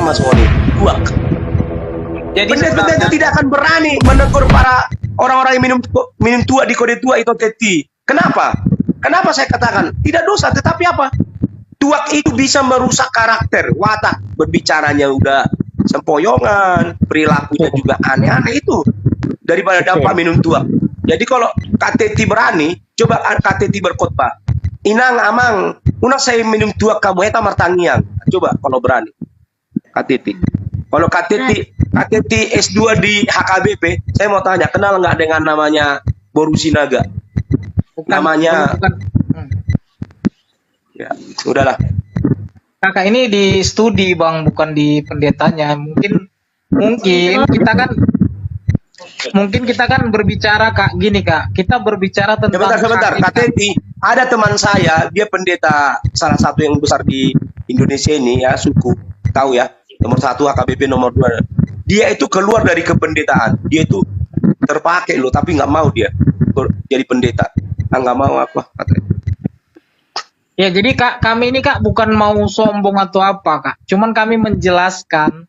sama semua nih. Dua. Jadi Pendeta itu tidak akan berani menegur para orang-orang yang minum tua di kode tua itu teti. Kenapa? Kenapa saya katakan tidak dosa, tetapi apa? Tuak itu bisa merusak karakter, watak, berbicaranya udah sempoyongan, perilakunya juga aneh-aneh itu daripada dampak minum tuak. Jadi kalau KTT berani, coba KTT berkhotbah. Inang amang, unang saya minum tuak kamu eta martangiang. Coba kalau berani. KTT. Kalau KTT S2 di HKBP, saya mau tanya, kenal nggak dengan namanya Boru Sinaga? Namanya ya, udahlah. Kakak ini di studi Bang, bukan di pendetanya. Mungkin kita kan berbicara Kak gini Kak. Kita berbicara tentang Sebentar. KTT, ada teman saya, dia pendeta salah satu yang besar di Indonesia ini ya, suku. Tahu ya, nomor 1 HKBP, nomor 2. Dia itu keluar dari kependetaan. Dia itu terpakai loh, tapi nggak mau dia jadi pendeta. Nggak mau apa katanya. Ya, jadi Kak, kami ini Kak bukan mau sombong atau apa Kak. Cuman kami menjelaskan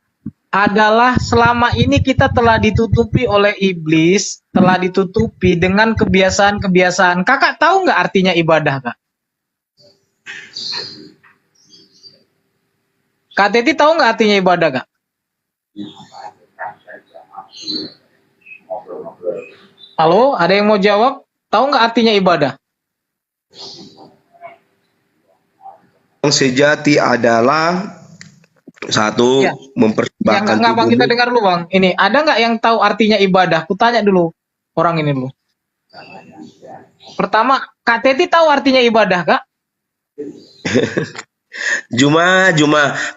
adalah selama ini kita telah ditutupi oleh iblis, telah ditutupi dengan kebiasaan-kebiasaan. Kakak tahu nggak artinya ibadah Kak? Kak Teti tahu nggak artinya ibadah Kak? Halo, ada yang mau jawab? Tahu nggak artinya ibadah? Yang sejati adalah satu Ya. mempersembahkan Nggak Bang, kita tubuhmu. dengar dulu Bang. Ini ada nggak yang tahu artinya ibadah? Kutanya dulu orang ini dulu. Pertama, Kak Teti tahu artinya ibadah Kak? Juma,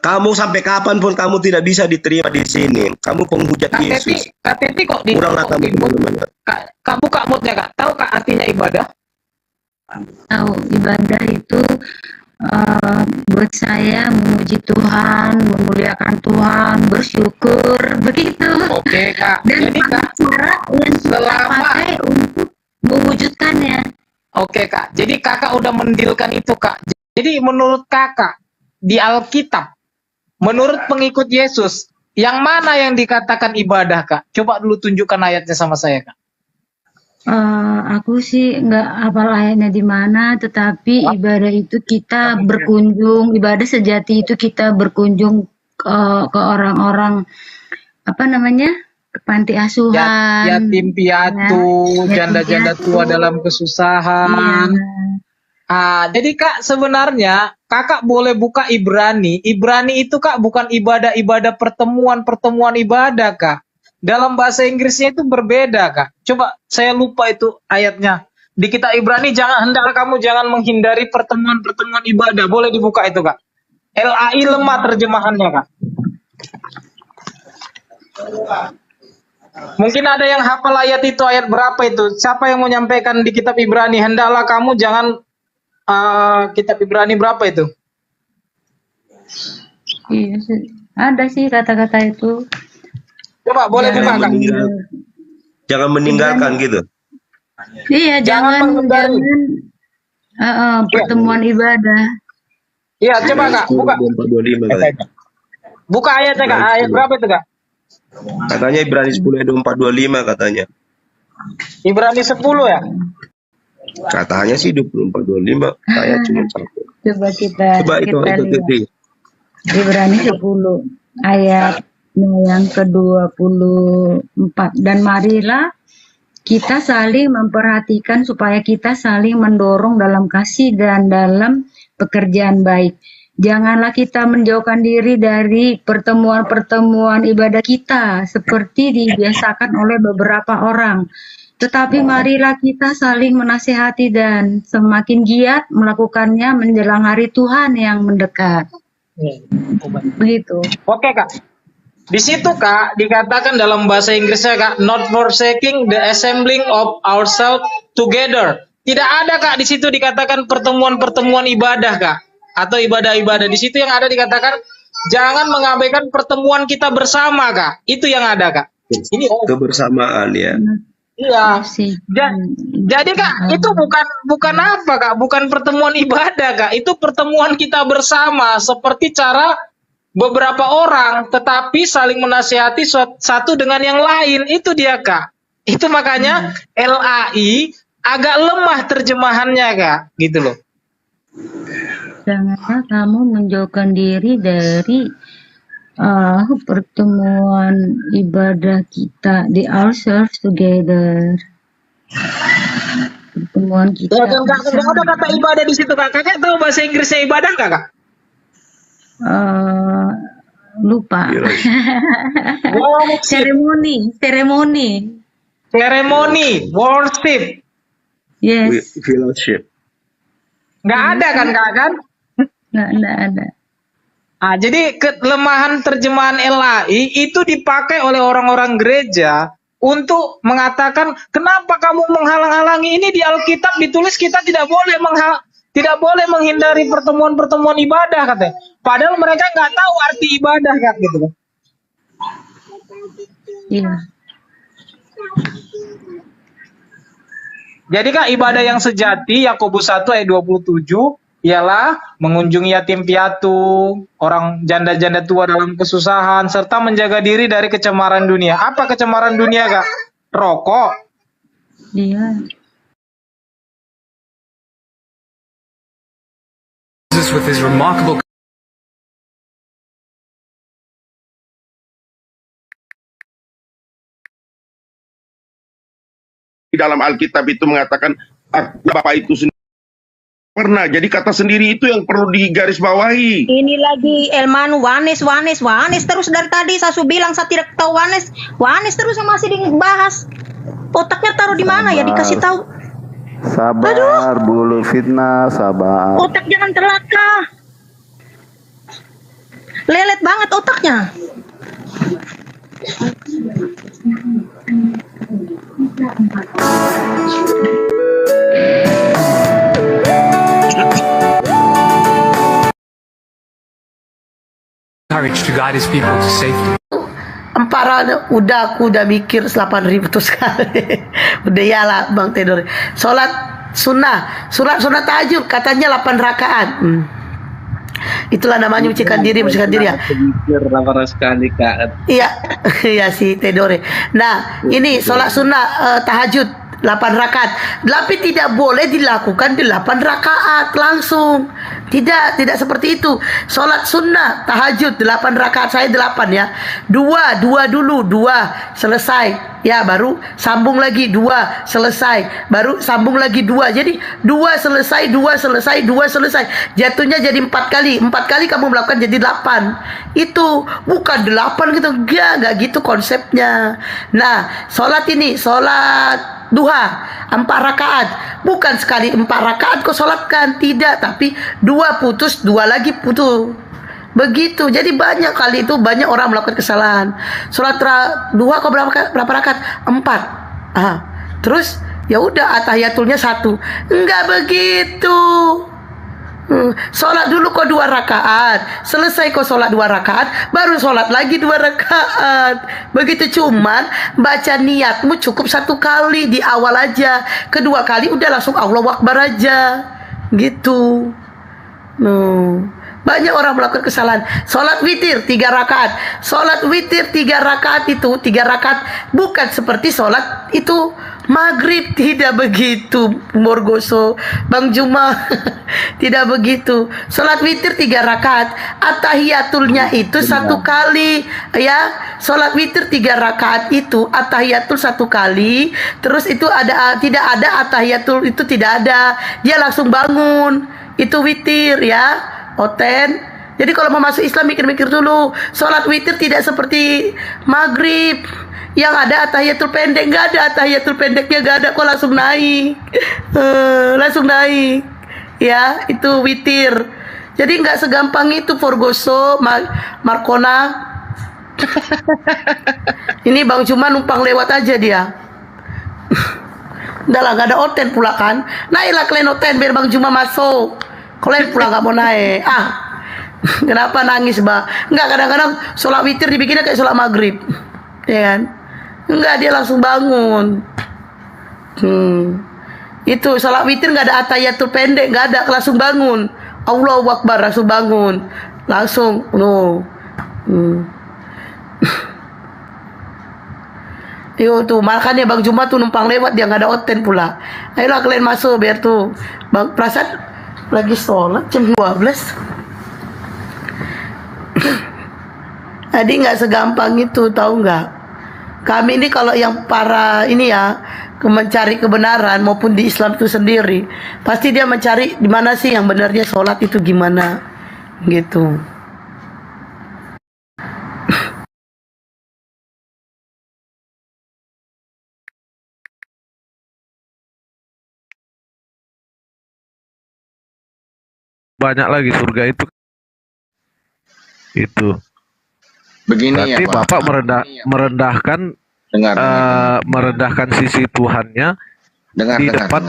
kamu sampai kapanpun kamu tidak bisa diterima di sini. Kamu penghujat Yesus. Kak Teti kok di Kuranglah kok kamu di- kemana-mana. Kak buka moodnya Kak. Tahu Kak artinya ibadah? Tahu ibadah itu buat saya memuji Tuhan, memuliakan Tuhan, bersyukur, begitu. Oke Kak. Dan Jadi Kak, cara yang kita selama- pakai untuk mewujudkannya. oke Kak. Jadi Kakak udah mendilkan itu Kak. Jadi menurut Kakak di Alkitab, menurut pengikut Yesus, yang mana yang dikatakan ibadah Kak? Coba dulu tunjukkan ayatnya sama saya Kak. Aku sih nggak hafal ayatnya di mana, tetapi ibadah itu kita berkunjung, ibadah sejati itu kita berkunjung ke orang-orang apa namanya, ke panti asuhan, Yatim piatu, ya, janda-janda yatim tua piatu. dalam kesusahan. Jadi Kak sebenarnya Kakak boleh buka Ibrani. Ibrani itu Kak bukan ibadah pertemuan ibadah Kak. Dalam bahasa Inggrisnya itu berbeda Kak. Coba saya lupa itu ayatnya. Di kitab Ibrani hendaklah kamu jangan menghindari pertemuan ibadah. Boleh dibuka itu Kak. LAI lemah terjemahannya Kak. Mungkin ada yang hafal ayat itu, ayat berapa itu? Siapa yang mau menyampaikan di kitab Ibrani? Hendaklah kamu jangan kitab Ibrani berapa itu? Iya, ada sih kata-kata itu. Coba boleh buka Kak. Jangan meninggalkan gitu. Iya, Jangan menghindari. pertemuan ibadah. Iya, coba Kak, buka. 425 katanya. Buka ayatnya Kak. Ayat berapa itu Kak? Katanya Ibrani 10 ayat 425 katanya. Ibrani 10 ya? Katanya sih 2425. Saya cuma satu. Coba kita Coba itu lihat. Titi. Ibrani 10 ayat yang ke-24. Dan marilah kita saling memperhatikan supaya kita saling mendorong dalam kasih dan dalam pekerjaan baik. Janganlah kita menjauhkan diri dari pertemuan-pertemuan ibadah kita seperti dibiasakan oleh beberapa orang. Tetapi marilah kita saling menasihati dan semakin giat melakukannya menjelang hari Tuhan yang mendekat. Begitu. Oke Kak. Di situ Kak dikatakan dalam bahasa Inggrisnya Kak, not forsaking the assembling of ourselves together. Tidak ada Kak di situ dikatakan pertemuan-pertemuan ibadah Kak, atau ibadah-ibadah. Di situ yang ada dikatakan jangan mengabaikan pertemuan kita bersama Kak. Itu yang ada Kak. Ini Kebersamaan ya. iya. Sih. Jadi Kak, itu bukan apa Kak? Bukan pertemuan ibadah Kak. Itu pertemuan kita bersama seperti cara beberapa orang, tetapi saling menasihati satu dengan yang lain. Itu dia, Kak. Itu makanya LAI agak lemah terjemahannya, Kak. Gitu loh. Janganlah kamu menjauhkan diri dari pertemuan ibadah kita di ourselves together. Pertemuan kita. Ya, Kak, nggak ada kata ibadah di situ, Kak. Kakak tahu bahasa Inggrisnya ibadah nggak, Kak? Lupa. Seremoni, worship. yes, Fellowship. Nggak ada kan, Kak, kan? nggak ada. Jadi kelemahan terjemahan LAI itu dipakai oleh orang-orang gereja untuk mengatakan kenapa kamu menghalang-halangi ini di Alkitab ditulis kita tidak boleh menghindari pertemuan-pertemuan ibadah, katanya. Padahal mereka nggak tahu arti ibadah, kan, gitu. Iya. Jadi, Kak, ibadah yang sejati Yakobus 1 ayat 27 ialah mengunjungi yatim piatu, orang janda-janda tua dalam kesusahan, serta menjaga diri dari kecemaran dunia. Apa kecemaran dunia, Kak? Rokok. Iya. With his remarkable di dalam Alkitab itu mengatakan Bapa itu sendiri pernah. Jadi kata sendiri itu yang perlu digarisbawahi. Ini lagi Elman Wanes terus dari tadi saya bilang saya tidak tahu Wanes terus yang masih dibahas. Otaknya taruh di mana ya, dikasih tahu. Sabar, bulu fitnah, sabar. Otak jangan terlaka. Lelet banget otaknya. courage to guide his people to safety. Udah aku udah mikir 8.000 sekali. Udah ya lah Bang Tedor. Sholat sunnah tahajud katanya 8 rakaat. Itulah namanya bersihkan diri ya. Mikir 8 sekali, Kak. Iya, iya si Tedore. Nah, ini sholat sunnah tahajud 8 rakaat. Tapi tidak boleh dilakukan di 8 rakaat langsung. Tidak seperti itu. Sholat sunnah tahajud 8 rakaat, saya 8 ya. 2 dulu, 2 selesai. Ya, baru sambung lagi 2 selesai. Baru sambung lagi 2. Jadi 2 selesai, 2 selesai, 2 selesai. Jatuhnya jadi 4 kali. 4 kali kamu melakukan jadi 8. Itu bukan 8 gitu. Enggak gitu konsepnya. Nah, sholat duha 4 rakaat, bukan sekali 4 rakaat kau sholatkan, tidak, tapi 2 putus, 2 lagi putus, begitu. Jadi banyak kali itu banyak orang melakukan kesalahan. Sholat duha kau berapa rakaat? 4. Terus ya udah atahiyatulnya 1, enggak begitu. Sholat dulu kau 2 rakaat, selesai kau sholat 2 rakaat, baru sholat lagi 2 rakaat. Begitu, cuman baca niatmu cukup 1 kali di awal aja, kedua kali udah langsung Allahu Akbar aja, gitu. Banyak orang melakukan kesalahan. Sholat witir 3 rakaat. Sholat witir 3 rakaat itu 3 rakaat bukan seperti sholat itu maghrib, tidak begitu Morgoso, Bang Juma. Tidak begitu. Sholat witir 3 rakaat, atahiyatulnya itu 1 kali ya. Sholat witir 3 rakaat itu atahiyatul 1 kali. Terus itu tidak ada atahiyatul, itu tidak ada. Dia langsung bangun. Itu witir ya. Oten. Jadi kalau mau masuk Islam mikir-mikir dulu. Sholat witir tidak seperti maghrib yang ada atahiyatul pendek. Nggak ada atahiyatul pendeknya, nggak ada, kok langsung naik. Langsung naik ya, itu witir. Jadi nggak segampang itu Forgoso, Markona. Ini Bang cuma numpang lewat aja dia. Udah lah, nggak ada oten pula kan. Naiklah kalian oten biar Bang Juma masuk. Kalian pula nggak mau naik. Kenapa nangis, Mbak? Enggak, kadang-kadang sholat witir dibikinnya kayak sholat maghrib, ya kan? Enggak, dia langsung bangun. Itu sholat witir nggak ada atahiyatul pendek, nggak ada, langsung bangun. Allahu Akbar, langsung bangun, langsung. Yo tuh makanya Bang Juma tuh numpang lewat dia nggak ada oten pula. Ayolah kalian masuk biar tuh Bang perasaan lagi sholat jam 12. Jadi nggak segampang itu, tahu nggak? Kami ini kalau yang para ini ya mencari kebenaran maupun di Islam itu sendiri, pasti dia mencari di mana sih yang benarnya sholat itu gimana, gitu. Banyak lagi surga itu. Begini Berarti ya Pak. Bapak merendahkan Dengar, merendahkan sisi Tuhannya dengar, di dengar, depan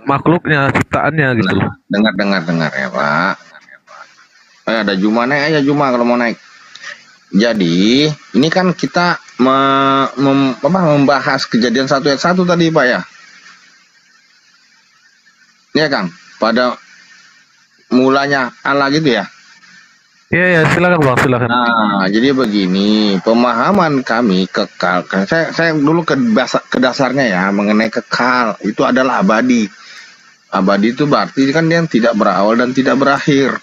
makhluknya, ciptaannya gitu. dengar ya Pak. Ada Juma naik aja Juma kalau mau naik. Jadi ini kan kita membahas kejadian 1 ayat 1 tadi Pak ya. Iya Kang, pada mulanya Allah gitu ya. Iya, silakan Bang, silakan. Nah, jadi begini, pemahaman kami kekal. Saya dulu ke dasarnya ya, mengenai kekal itu adalah abadi. Abadi itu berarti kan dia tidak berawal dan tidak berakhir.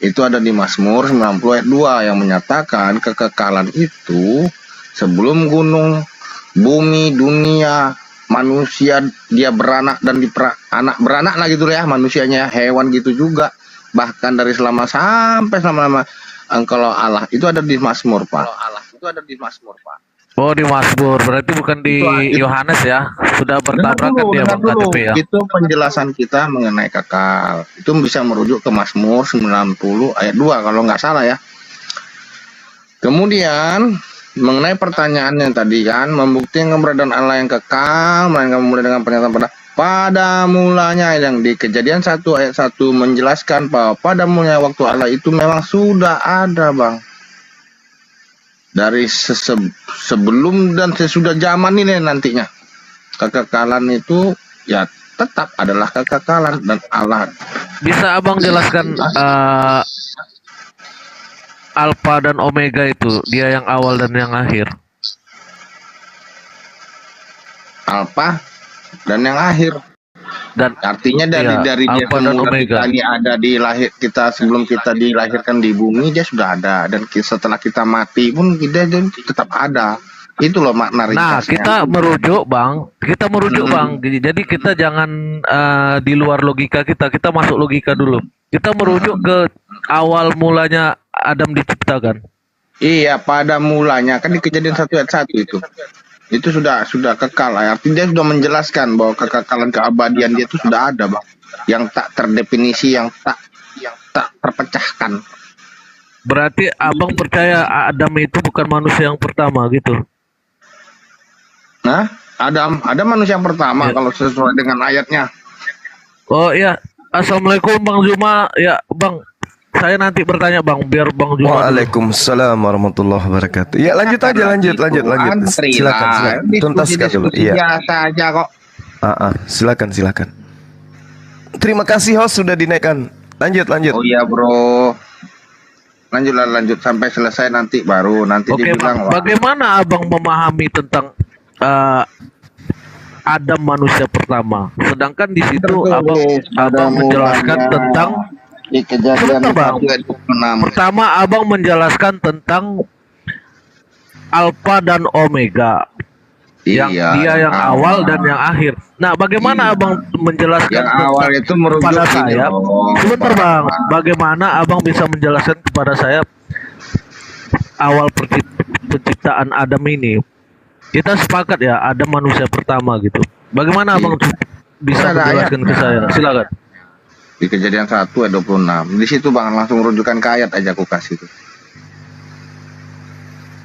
Itu ada di Mazmur 90 ayat 2 yang menyatakan kekekalan itu sebelum gunung, bumi, dunia, manusia dia beranak dan anak beranak lah gitu ya, manusianya, hewan gitu juga. Bahkan dari sampai selama-lama. Kalau Allah itu ada di Mazmur Pak. Oh, di Mazmur, berarti bukan di Yohanes ya? Sudah bertabrakan dia Bang KTP ya? Itu penjelasan kita mengenai kekal. Itu bisa merujuk ke Mazmur 90 ayat 2 kalau nggak salah ya. Kemudian mengenai pertanyaan yang tadi kan, membuktikan keberadaan Allah yang kekal, melainkan kemudian dengan pernyataan pada mulanya yang di Kejadian 1 ayat 1 menjelaskan bahwa pada mulanya waktu Allah itu memang sudah ada Bang. Dari sebelum dan sesudah zaman ini nantinya. Kekekalan itu ya tetap adalah kekekalan dan Allah. Bisa Abang jelaskan Alfa dan Omega itu, dia yang awal dan yang akhir? Alfa dan yang akhir. Dan artinya dari dia semula kita ini ada di kita sebelum kita dilahirkan di bumi dia sudah ada, dan setelah kita mati pun kita tetap ada. Itu loh makna ringkasnya. Nah, kita merujuk Bang, Bang. Jadi kita jangan di luar logika kita masuk logika dulu. Kita merujuk ke awal mulanya Adam diciptakan. Iya, pada mulanya kan di Kejadian 1 ayat 1 itu sudah kekal. Artinya dia sudah menjelaskan bahwa kekekalan keabadian dia itu sudah ada Bang, yang tak terdefinisi, yang tak terpecahkan. Berarti Abang percaya Adam itu bukan manusia yang pertama gitu? Nah, ada manusia yang pertama kalau sesuai dengan ayatnya. Oh iya, Assalamualaikum Bang Juma. Ya Bang, saya nanti bertanya Bang, biar Bang Juma. Waalaikumsalam warahmatullahi wabarakatuh. Ya lanjut aja, lanjut. Silakan. Tuntaskan dulu. Iya. Biasa aja kok. Silakan. Terima kasih host sudah dinaikkan. Lanjut. Oh iya bro. Lanjut sampai selesai nanti baru dibilang. Bagaimana Abang memahami tentang Adam manusia pertama? Sedangkan di situ Abang menjelaskan tentang pertama Abang menjelaskan tentang Alfa dan Omega. Yang dia yang awal dan yang akhir. Nah, bagaimana Abang menjelaskan yang awal itu merujuk kepada saya? Sebentar Bang, bagaimana Abang bisa menjelaskan kepada saya awal penciptaan Adam ini? Kita sepakat ya, Adam manusia pertama gitu. Bagaimana Abang bisa menjelaskan ke saya? Silakan. Di Kejadian 1 ayat 26. Di situ Bang langsung rujukan ke ayat aja aku kasih itu.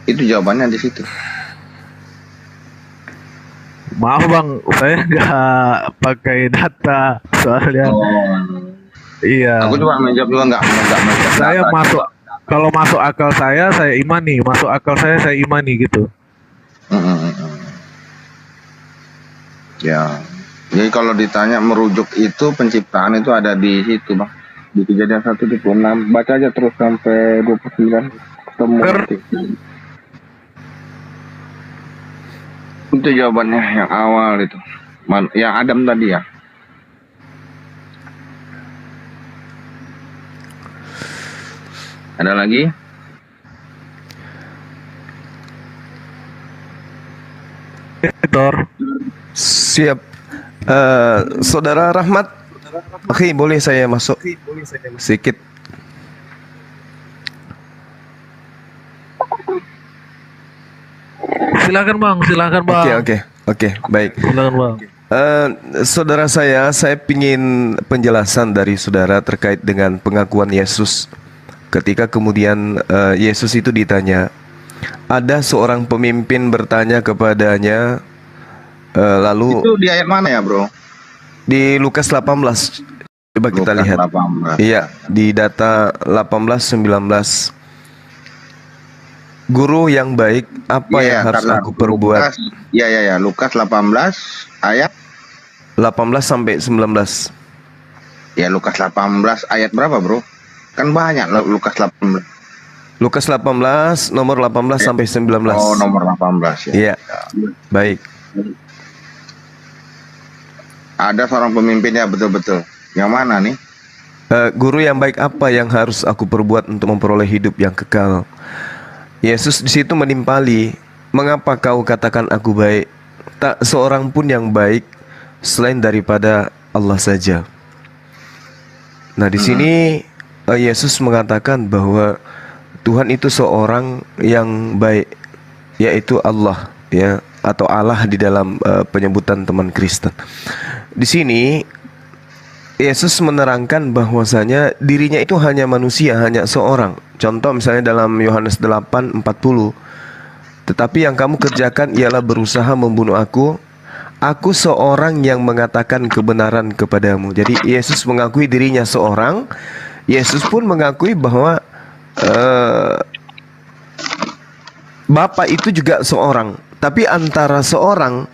Itu jawabannya di situ. Maaf Bang, saya nggak pakai data soalnya. Iya. Aku cuma menjawab juga nggak. Saya kalau masuk akal saya imani, saya imani gitu. Ya. Jadi kalau ditanya merujuk itu penciptaan itu ada di situ Bang. Di Kejadian 1 26. Baca aja terus sampai 29. bertemu nanti. Itu jawabannya yang awal itu. Yang Adam tadi ya. Ada lagi? Siap. Saudara Rahmat, oke, boleh saya masuk sedikit? Silakan bang. Oke, baik. Silakan bang. Saudara saya pingin penjelasan dari saudara terkait dengan pengakuan Yesus. Ketika kemudian Yesus itu ditanya, ada seorang pemimpin bertanya kepadanya, lalu Itu di ayat mana ya, bro? di Lukas 18. Coba kita Lukas lihat. 18. Iya, di data 18-19. Guru yang baik, apa yang harus aku perbuat? Lukas 18 ayat 18 sampai 19. ya Lukas 18 ayat berapa, bro? Kan banyak Lukas 18. Lukas 18 nomor 18 sampai 19. Oh, nomor 18 ya. Iya. Baik. Ada seorang pemimpin ya, betul-betul. Yang mana nih? Guru yang baik, apa yang harus aku perbuat untuk memperoleh hidup yang kekal? Yesus di situ menimpali, mengapa kau katakan aku baik? Tak seorang pun yang baik selain daripada Allah saja. Nah, di sini Yesus mengatakan bahwa Tuhan itu seorang yang baik, yaitu Allah, ya, atau Allah di dalam penyebutan teman Kristen. Di sini Yesus menerangkan bahwasanya dirinya itu hanya manusia, hanya seorang. Contoh misalnya dalam Yohanes 8:40, tetapi yang kamu kerjakan ialah berusaha membunuh aku. Aku seorang yang mengatakan kebenaran kepadamu. Jadi Yesus mengakui dirinya seorang. Yesus pun mengakui bahwa Bapa itu juga seorang. Tapi antara seorang,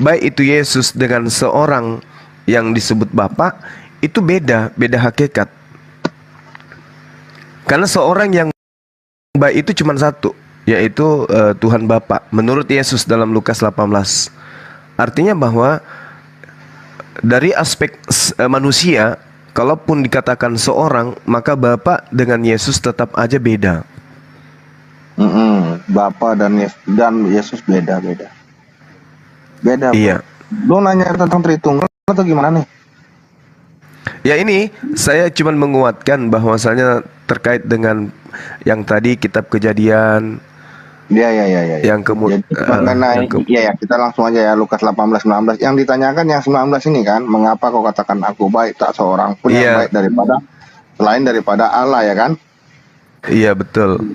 baik itu Yesus dengan seorang yang disebut Bapa, itu beda hakikat. Karena seorang yang baik itu cuma satu, yaitu Tuhan Bapa menurut Yesus dalam Lukas 18. Artinya bahwa dari aspek manusia, kalaupun dikatakan seorang, maka Bapa dengan Yesus tetap aja beda. Bapa dan Yesus beda. Beda. Iya. Lu nanya tentang Tritunggal atau gimana nih? Ya, ini saya cuma menguatkan bahwasanya terkait dengan yang tadi kitab Kejadian. Ya. Yang kemudian kita langsung aja ya, Lukas 18-19. Yang ditanyakan yang 19 ini kan, mengapa kau katakan aku baik, tak seorang pun yang baik selain daripada Allah, ya kan? Iya, betul.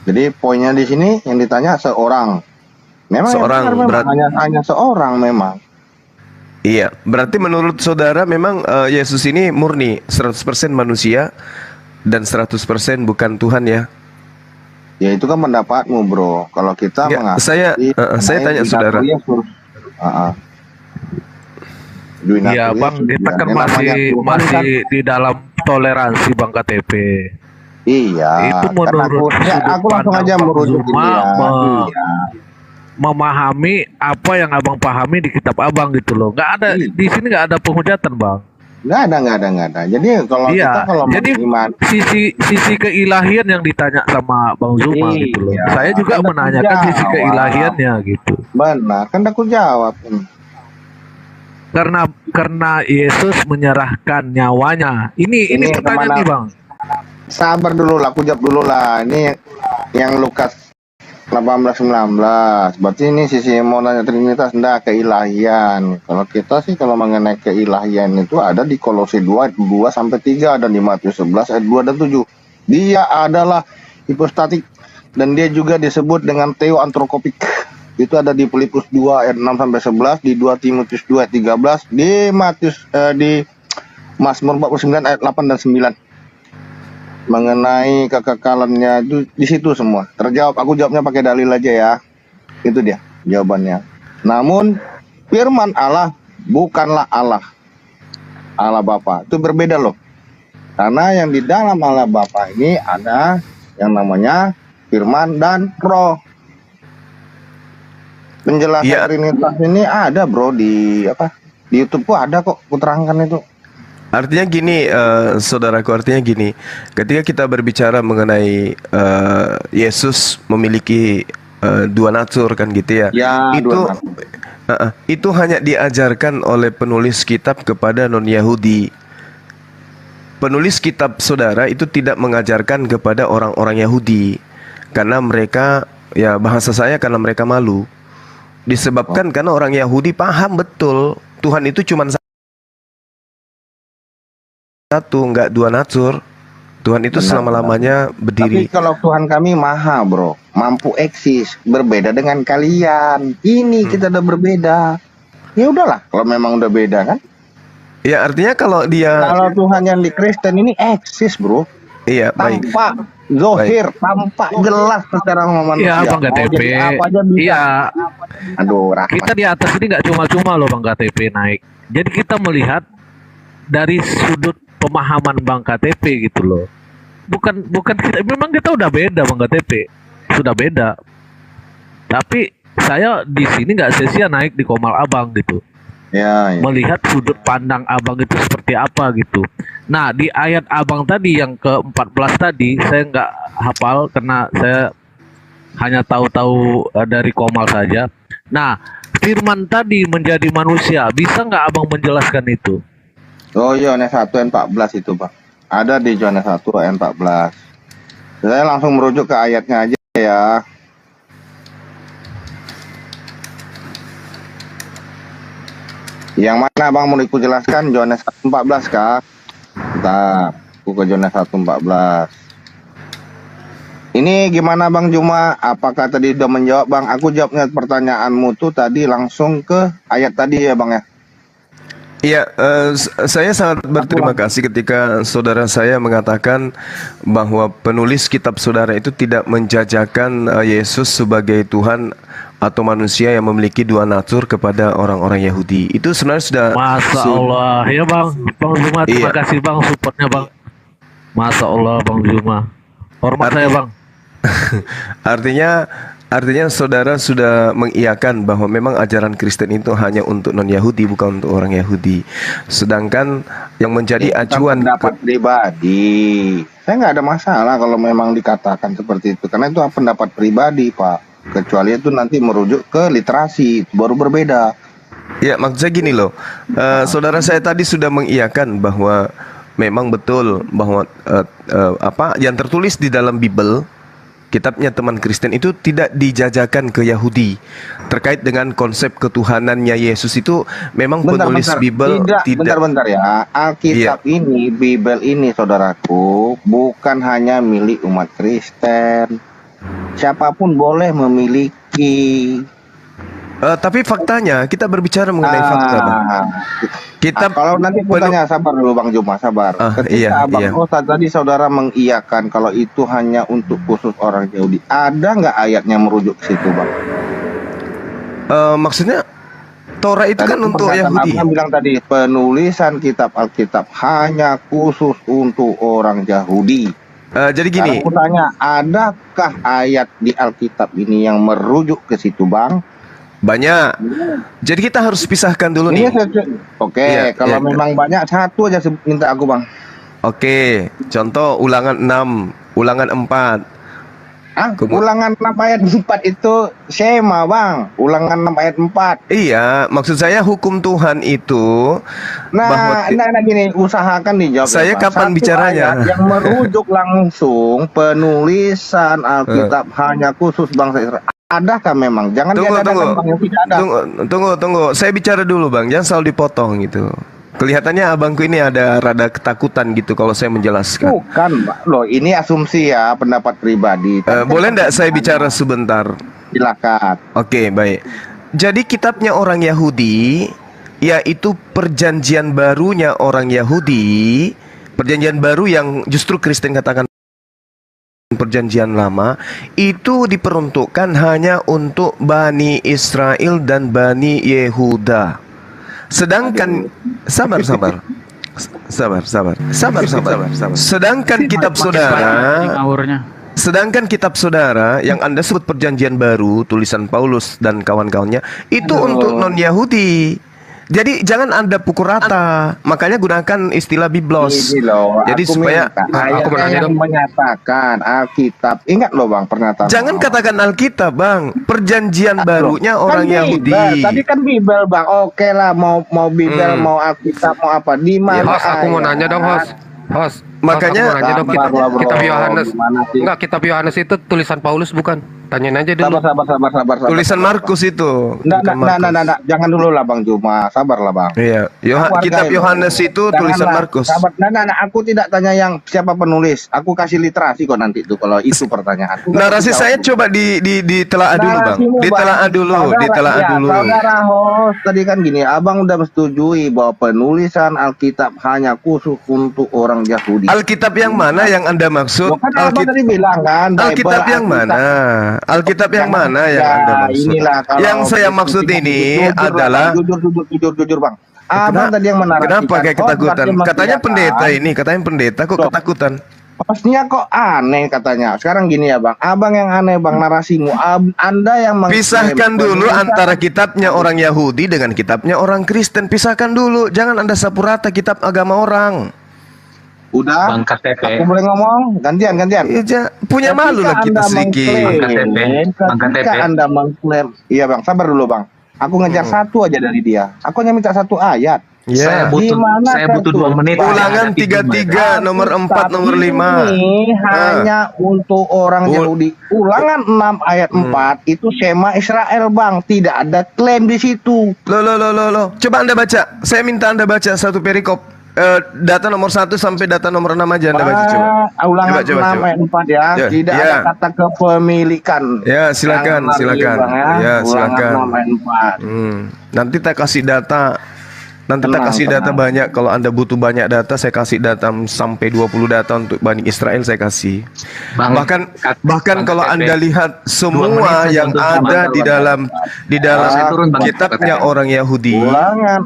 Jadi poinnya di sini yang ditanya seorang. Memang seorang, hanya seorang memang. Iya, berarti menurut saudara memang Yesus ini murni 100% manusia dan 100% bukan Tuhan, ya? Ya, itu kan pendapatmu, bro. Kalau kita saya tanya saudara. Iya, Bang, kita kan masih di dalam toleransi, Bang KTP. Iya. Itu menurut aku langsung aja merujuk memahami apa yang abang pahami di kitab abang gitu loh. Nggak ada di sini, nggak ada penghujatan, Bang. Nggak ada. Jadi kalau kita sisi keilahian yang ditanya sama Bang Zuma gitu loh. Saya juga menanyakan sisi keilahiannya gitu. Benar, kan aku jawab. Karena Yesus menyerahkan nyawanya. Ini pertanyaan nih, Bang. Sabar dulu lah, aku jawab dulu lah. Ini yang Lukas 18-19. Berarti ini sisi mau nanya Trinitas, enggak, keilahian. Kalau kita sih kalau mengenai keilahian itu ada di Kolose 2:2-3, dan di Matius 11 ayat 2 dan 7. Dia adalah hipostatik dan dia juga disebut dengan theoantropik. Itu ada di Filipus 2 ayat 6-11, di 2 Timotius 2 ayat 13, di Mazmur 49 ayat 8 dan 9. Mengenai kekekalannya itu di situ semua terjawab. Aku jawabnya pakai dalil aja ya. Itu dia jawabannya. Namun firman Allah bukanlah Allah Bapa. Itu berbeda loh. Karena yang di dalam Allah Bapa ini ada yang namanya firman dan roh. Penjelasan Iya. Trinitas ini ada bro di apa? Di YouTube ku ada kok, kuterangkan itu. Artinya gini, saudaraku, artinya gini, ketika kita berbicara mengenai Yesus memiliki dua natur kan gitu ya, Ya, itu dua natur. itu hanya diajarkan oleh penulis kitab kepada non-Yahudi. Penulis kitab saudara itu tidak mengajarkan kepada orang-orang Yahudi, karena mereka, ya bahasa saya, karena mereka malu. Disebabkan karena orang Yahudi paham betul Tuhan itu cuma satu, nggak dua natur. Tuhan itu Benar, selama-lamanya Tapi berdiri. kalau Tuhan kami maha bro, mampu eksis, berbeda dengan kalian. Ini kita udah berbeda. Ya udahlah, kalau memang udah beda kan. Ya artinya kalau dia, Kalau Tuhan yang di Kristen ini eksis bro, iya baik. tampak zohir, tampak jelas secara manusia. Iya Bang Mau KTP. jadi apa aja bisa. Iya, Aduh, Rahmat. kita di atas ini nggak cuma-cuma loh Bang KTP naik. Jadi kita melihat dari sudut pemahaman Bang KTP gitu loh. Bukan kita, memang kita udah beda Bang KTP, sudah beda. Tapi saya di sini nggak sia-sia naik di Komal Abang gitu. Ya, ya. Melihat sudut pandang abang itu seperti apa gitu. Nah di ayat abang tadi yang ke-14 tadi saya nggak hafal karena saya hanya tahu-tahu dari Komal saja. Nah firman tadi menjadi manusia, bisa nggak abang menjelaskan itu? Oh, Yohanes 1 ayat 14 itu, Pak. Ada di Yohanes 1 ayat 14. Saya langsung merujuk ke ayatnya aja ya. Yang mana Bang mau ikut jelaskan? Yohanes 1:14 kah? Bentar, aku ke Yohanes 1:14. Ini gimana Bang Juma? Apakah tadi udah menjawab Bang? Aku jawabnya pertanyaanmu tuh tadi langsung ke ayat tadi ya Bang ya. Iya, saya sangat berterima kasih ketika saudara saya mengatakan bahwa penulis kitab saudara itu tidak menjajakan Yesus sebagai Tuhan atau manusia yang memiliki dua natur kepada orang-orang Yahudi. Itu sebenarnya sudah Masa Allah, ya Bang Juma, terima Iya. kasih Bang supportnya Bang. Masa Allah Bang Juma, hormat saya Bang. Artinya saudara sudah mengiyakan bahwa memang ajaran Kristen itu hanya untuk non-Yahudi, bukan untuk orang Yahudi. Sedangkan yang menjadi Ini bukan acuan pendapat pribadi. Saya nggak ada masalah kalau memang dikatakan seperti itu, karena itu pendapat pribadi Pak. Kecuali itu nanti merujuk ke literasi, itu baru berbeda. Ya, maksud saya gini loh, saudara saya tadi sudah mengiyakan bahwa memang betul bahwa apa yang tertulis di dalam Bible, kitabnya teman Kristen itu tidak dijajakan ke Yahudi terkait dengan konsep ketuhanannya Yesus. Itu memang penulis Bible tidak. Bentar ya. Alkitab ini, Bible ini, saudaraku, bukan hanya milik umat Kristen. Siapapun boleh memiliki. Tapi faktanya kita berbicara mengenai fakta, Bang. Kitab Kalau nanti aku tanya, sabar dulu Bang Juma, sabar. Ketika Abang Ustadz tadi saudara mengiyakan kalau itu hanya untuk khusus orang Yahudi, ada nggak ayatnya merujuk ke situ Bang? Maksudnya Torah itu kan untuk Yahudi. Abang bilang tadi penulisan kitab Alkitab hanya khusus untuk orang Yahudi. Jadi gini. Aku tanya, adakah ayat di Alkitab ini yang merujuk ke situ Bang? Banyak. Jadi kita harus pisahkan dulu nih. Oke, kalau memang banyak, satu aja minta aku Bang. Oke, contoh Ulangan 6, Ulangan 4. Ulangan 6 ayat 4 itu Shema Bang. Ulangan 6 ayat 4. Iya, maksud saya hukum Tuhan itu Nah, gini, usahakan dijawab. Saya kapan bicaranya? Yang merujuk langsung penulisan Alkitab hanya khusus bangsa Israel. Adakah memang? Jangan diadakan Bang, yang tidak ada. Tunggu. Saya bicara dulu Bang, jangan selalu dipotong gitu. Kelihatannya abangku ini ada rada ketakutan gitu kalau saya menjelaskan. Bukan, Pak. Loh, ini asumsi ya, pendapat pribadi. Boleh enggak saya bicara sebentar? Silakan. Oke, baik. Jadi kitabnya orang Yahudi, yaitu perjanjian barunya orang Yahudi, perjanjian baru yang justru Kristen katakan perjanjian lama, itu diperuntukkan hanya untuk Bani Israel dan Bani Yehuda. Sedangkan sabar. Sedangkan kitab saudara, Sedangkan kitab saudara yang Anda sebut perjanjian baru, tulisan Paulus dan kawan-kawannya, itu untuk non-Yahudi. Jadi jangan Anda pukul rata. Makanya gunakan istilah biblos. Ini loh, Jadi aku supaya minta, ayatnya yang menyatakan Alkitab. Ingat loh Bang pernyataan. jangan katakan Alkitab, Bang. Perjanjian barunya orang Kan Yahudi. Bibel. Tadi kan Bibel Bang. Oke lah, mau Bibel, mau Alkitab, mau apa? Di mana? Host, aku mau nanya dong, host. Makanya- aku mau nanya dong, Sabar lah, bro. kitab Yohanes. Gimana sih? Enggak, kitab Yohanes itu tulisan Paulus bukan? Tanyain aja dulu. Sabar. Tulisan Markus itu. Nggak, Bukan Markus. jangan dulu lah Bang Juma, sabar lah Bang. Iya, kitab Yohanes itu tulisan Janganlah, Markus. Sabar, aku tidak tanya yang siapa penulis, aku kasih literasi kok nanti itu kalau itu pertanyaan. Narasi saya coba ditelaah dulu, Bang. Ditelaah dulu, ditelaah dulu. Saudara host tadi kan gini, Abang udah menyetujui bahwa penulisan Alkitab hanya khusus untuk orang Yahudi. Alkitab yang mana yang Anda maksud? Kan Abang tadi bilang kan, Alkitab yang mana? Alkitab yang mana yang Anda maksud? Inilah kalau Yang saya maksud ini jujur, adalah jujur Bang. Abang tadi yang menarasikan. Kenapa kayak ketakutan? berarti Katanya pendeta mengiyakan. ini, katanya pendeta kok ketakutan? Pastinya kok aneh katanya. Sekarang gini ya Bang, Abang yang aneh Bang narasimu. Anda yang Pisahkan dulu antara kitabnya orang Yahudi dengan kitabnya orang Kristen. Pisahkan dulu. Jangan Anda sapu rata kitab agama orang. Udah, Bang KTP. aku boleh ngomong gantian. Iya, punya malu lah kita sedikit. Ketika Anda mengklaim, iya Bang, sabar dulu Bang. Aku ngejar satu aja dari dia. Aku hanya minta satu ayat. Ya. Saya butuh 2 menit. Ulangan 33, nomor 4, nomor 5. Ini hanya untuk orang Yahudi. Ulangan 6 ayat 4 itu Shema Israel Bang. Tidak ada klaim di situ. Loh. Coba Anda baca. Saya minta Anda baca satu perikop. Data nomor 1 sampai data nomor 6 aja Anda baca coba. Ulangan Coba. 6 ayat 4 ya. Ya, Tidak ya. ada kata kepemilikan. Ya, silakan. Ya, Ya, silakan. Ulangan 6 ayat 4. Nanti tak kasih data. Data banyak. Kalau Anda butuh banyak data, saya kasih data sampai 20 data untuk Bani Israel saya kasih. Bahkan kalau Anda lihat semua yang ada di dalam kitabnya orang Yahudi. Ulangan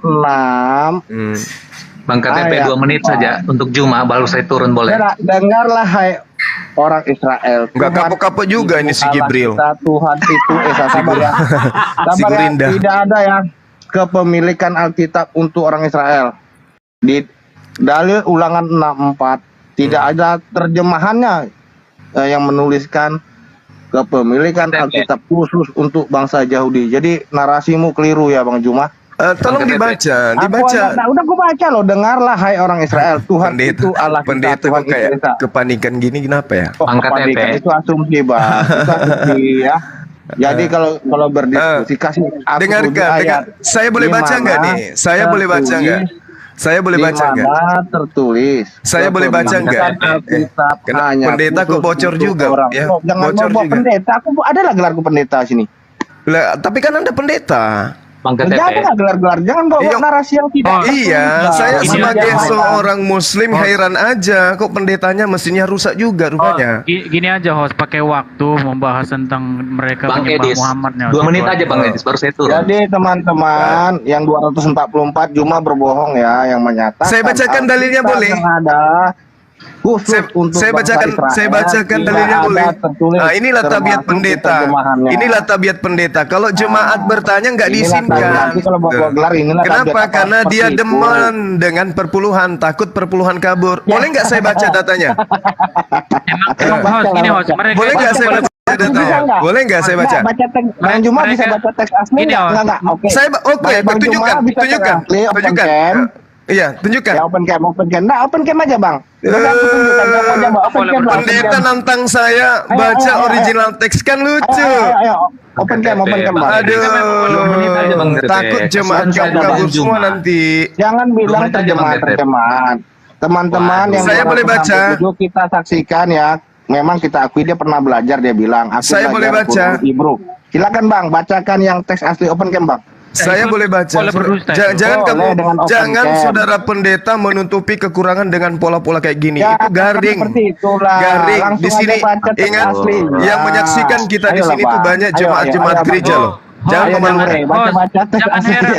6. Bang KTP 2 menit saja untuk Juma, baru saya turun boleh. Dengarlah hai orang Israel. Enggak kapok-kapok juga ini si Gibril. Tuhan itu sabar ya. Si Sabar ya. Gurinda. Tidak ada yang kepemilikan Alkitab untuk orang Israel. Di dalil ulangan 6:4 tidak ada terjemahannya yang menuliskan kepemilikan Alkitab khusus untuk bangsa Yahudi. Jadi narasimu keliru ya Bang Juma. Tolong dibaca. Udah gue baca loh, dengarlah hai orang Israel, Tuhan itu Allah kita, Pendeta Tuhan kok kayak kita. kepanikan gini kenapa ya? Kepanikan itu asumsi Bang, itu asumsi ya. Jadi kalau berdiskusi kasih aku dengarkan. Saya boleh baca nggak nih? Saya boleh baca nggak? Saya boleh baca nggak? Tertulis. Saya boleh baca nggak? Pendeta kok bocor juga ya? Jangan Bocor bawa juga. pendeta. Aku adalah gelarku pendeta sini. Lah, tapi kan Anda pendeta. Bang KTP. Jangan gelar-gelar, jangan bawa narasi yang tidak. Iya, saya Ini sebagai aja. seorang Muslim heran aja, kok pendetanya mesinnya rusak juga rupanya. Gini aja host, pakai waktu membahas tentang mereka Bang menyembah Edis, Muhammadnya. 2 menit aja Bang Edis, baru saya turun. Jadi teman-teman yang 244 Juma berbohong ya, yang menyatakan Saya bacakan dalilnya Alkitab boleh? yang ada khusus untuk Saya bangsa bacakan, Israel, saya bacakan tidak dalilnya ada boleh. tertulis Nah, inilah tabiat termasuk pendeta. terjemahannya. Inilah tabiat pendeta. Kalau jemaat bertanya nggak Inilah diizinkan. nanti kalau bawa gelar, inilah Kenapa? tabiat apa Karena seperti dia itu. demen dengan perpuluhan, takut perpuluhan kabur. Boleh nggak saya baca datanya? Emang host, gini host, mereka Boleh nggak saya baca datanya? Boleh nggak saya baca? Baca teks, Bang Juma bisa baca teks asli Ini, nggak? Host. Enggak. Oke. Saya oke, Bang Juma tunjukkan, bisa tunjukkan, teks asli, open tunjukkan. cam. Iya, tunjukkan. Ya open cam. Nah, open cam aja Bang. Udah, aku tunjukkan, siapa aja, Bang. Open cam, Bang. Pendeta nantang saya baca original teks kan lucu. Ayo. Open cam, Bang. Aduh, takut jemaat kabur semua nanti. Jangan bilang terjemahan. Teman-teman yang saya boleh baca. 267 kita saksikan ya. Memang kita akui dia pernah belajar, dia bilang. Aku Saya boleh belajar baca. Quran Ibru. Silakan Bang, bacakan yang teks asli open cam Bang. Saya boleh baca. Jangan saudara pendeta menutupi kekurangan dengan pola-pola kayak gini. Ya, itu garing. seperti itulah. Garing. Langsung Di sini aja baca teks ingat aslinya. yang menyaksikan kita di Ayolah, sini tuh Bang. banyak Ayo, jemaat-jemaat Bang. gereja loh. Jangan memalukan. Baca-baca jangan heran,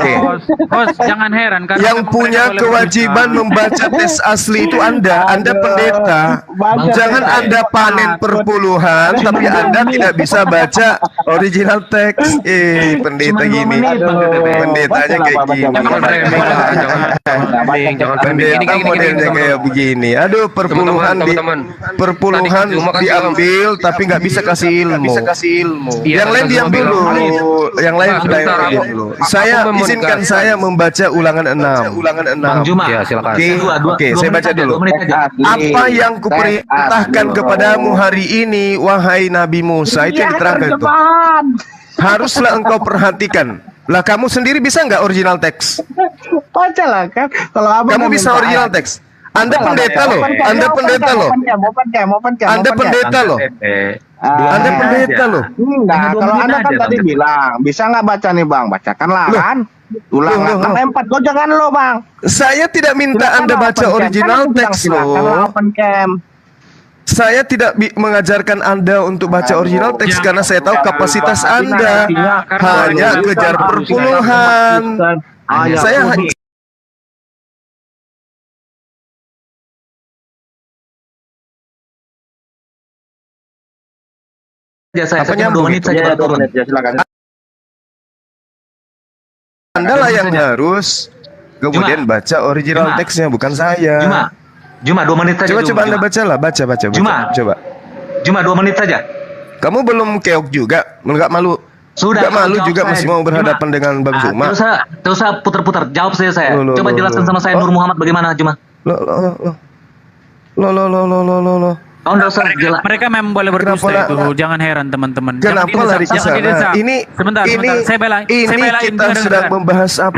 host, jangan heran karena Yang punya kewajiban membaca teks asli itu Anda pendeta. Jangan Anda panen perpuluhan, tapi Anda tidak bisa baca original teks. Pendeta gini. Pendetanya kayak gini. Pendeta modelnya kayak begini. Aduh, perpuluhan diambil, tapi nggak bisa kasih ilmu. Yang lain diam dulu. Yang lain sudah dulu. Izinkan saya membaca ulangan 6. Bang Juma. Ya, silakan. Oke, saya baca dulu. Apa yang kuperintahkan kepadamu hari ini, wahai Nabi Musa, itu yang diterangkan itu. Haruslah engkau perhatikan. Lah kamu sendiri bisa nggak original teks? Baca lah kan. Kalau abang Kamu bisa original teks. Anda pendeta loh. Anda pendeta loh. Anda pendeta loh. Anda pendeta loh. Enggak, kalau Anda kan tadi bilang, bisa nggak baca nih Bang? Bacakanlah kan. Ulang lempar. Lo jangan lo Bang. Saya tidak minta Anda baca original teks loh. Open cam. Saya tidak mengajarkan Anda untuk baca original teks karena saya tahu kapasitas Anda hanya kejar perpuluhan. Saya Saya 2 menit saja turun. Silakan. Anda lah yang harus kemudian baca original teksnya, bukan saya. Juma 2 menit saja. Coba Anda baca. Coba. Cuma 2 menit saja. Kamu belum keok juga, nggak malu? Sudah. Nggak malu juga masih mau berhadapan dengan Bang Juma. Terus saya putar-putar. Jawab saya. Coba jelaskan sama saya Nur Muhammad bagaimana Juma. Loh. Mereka memang boleh berdusta itu. Jangan heran teman-teman. Kenapa lari ke sana? Sebentar. Saya belain kita sedang membahas apa?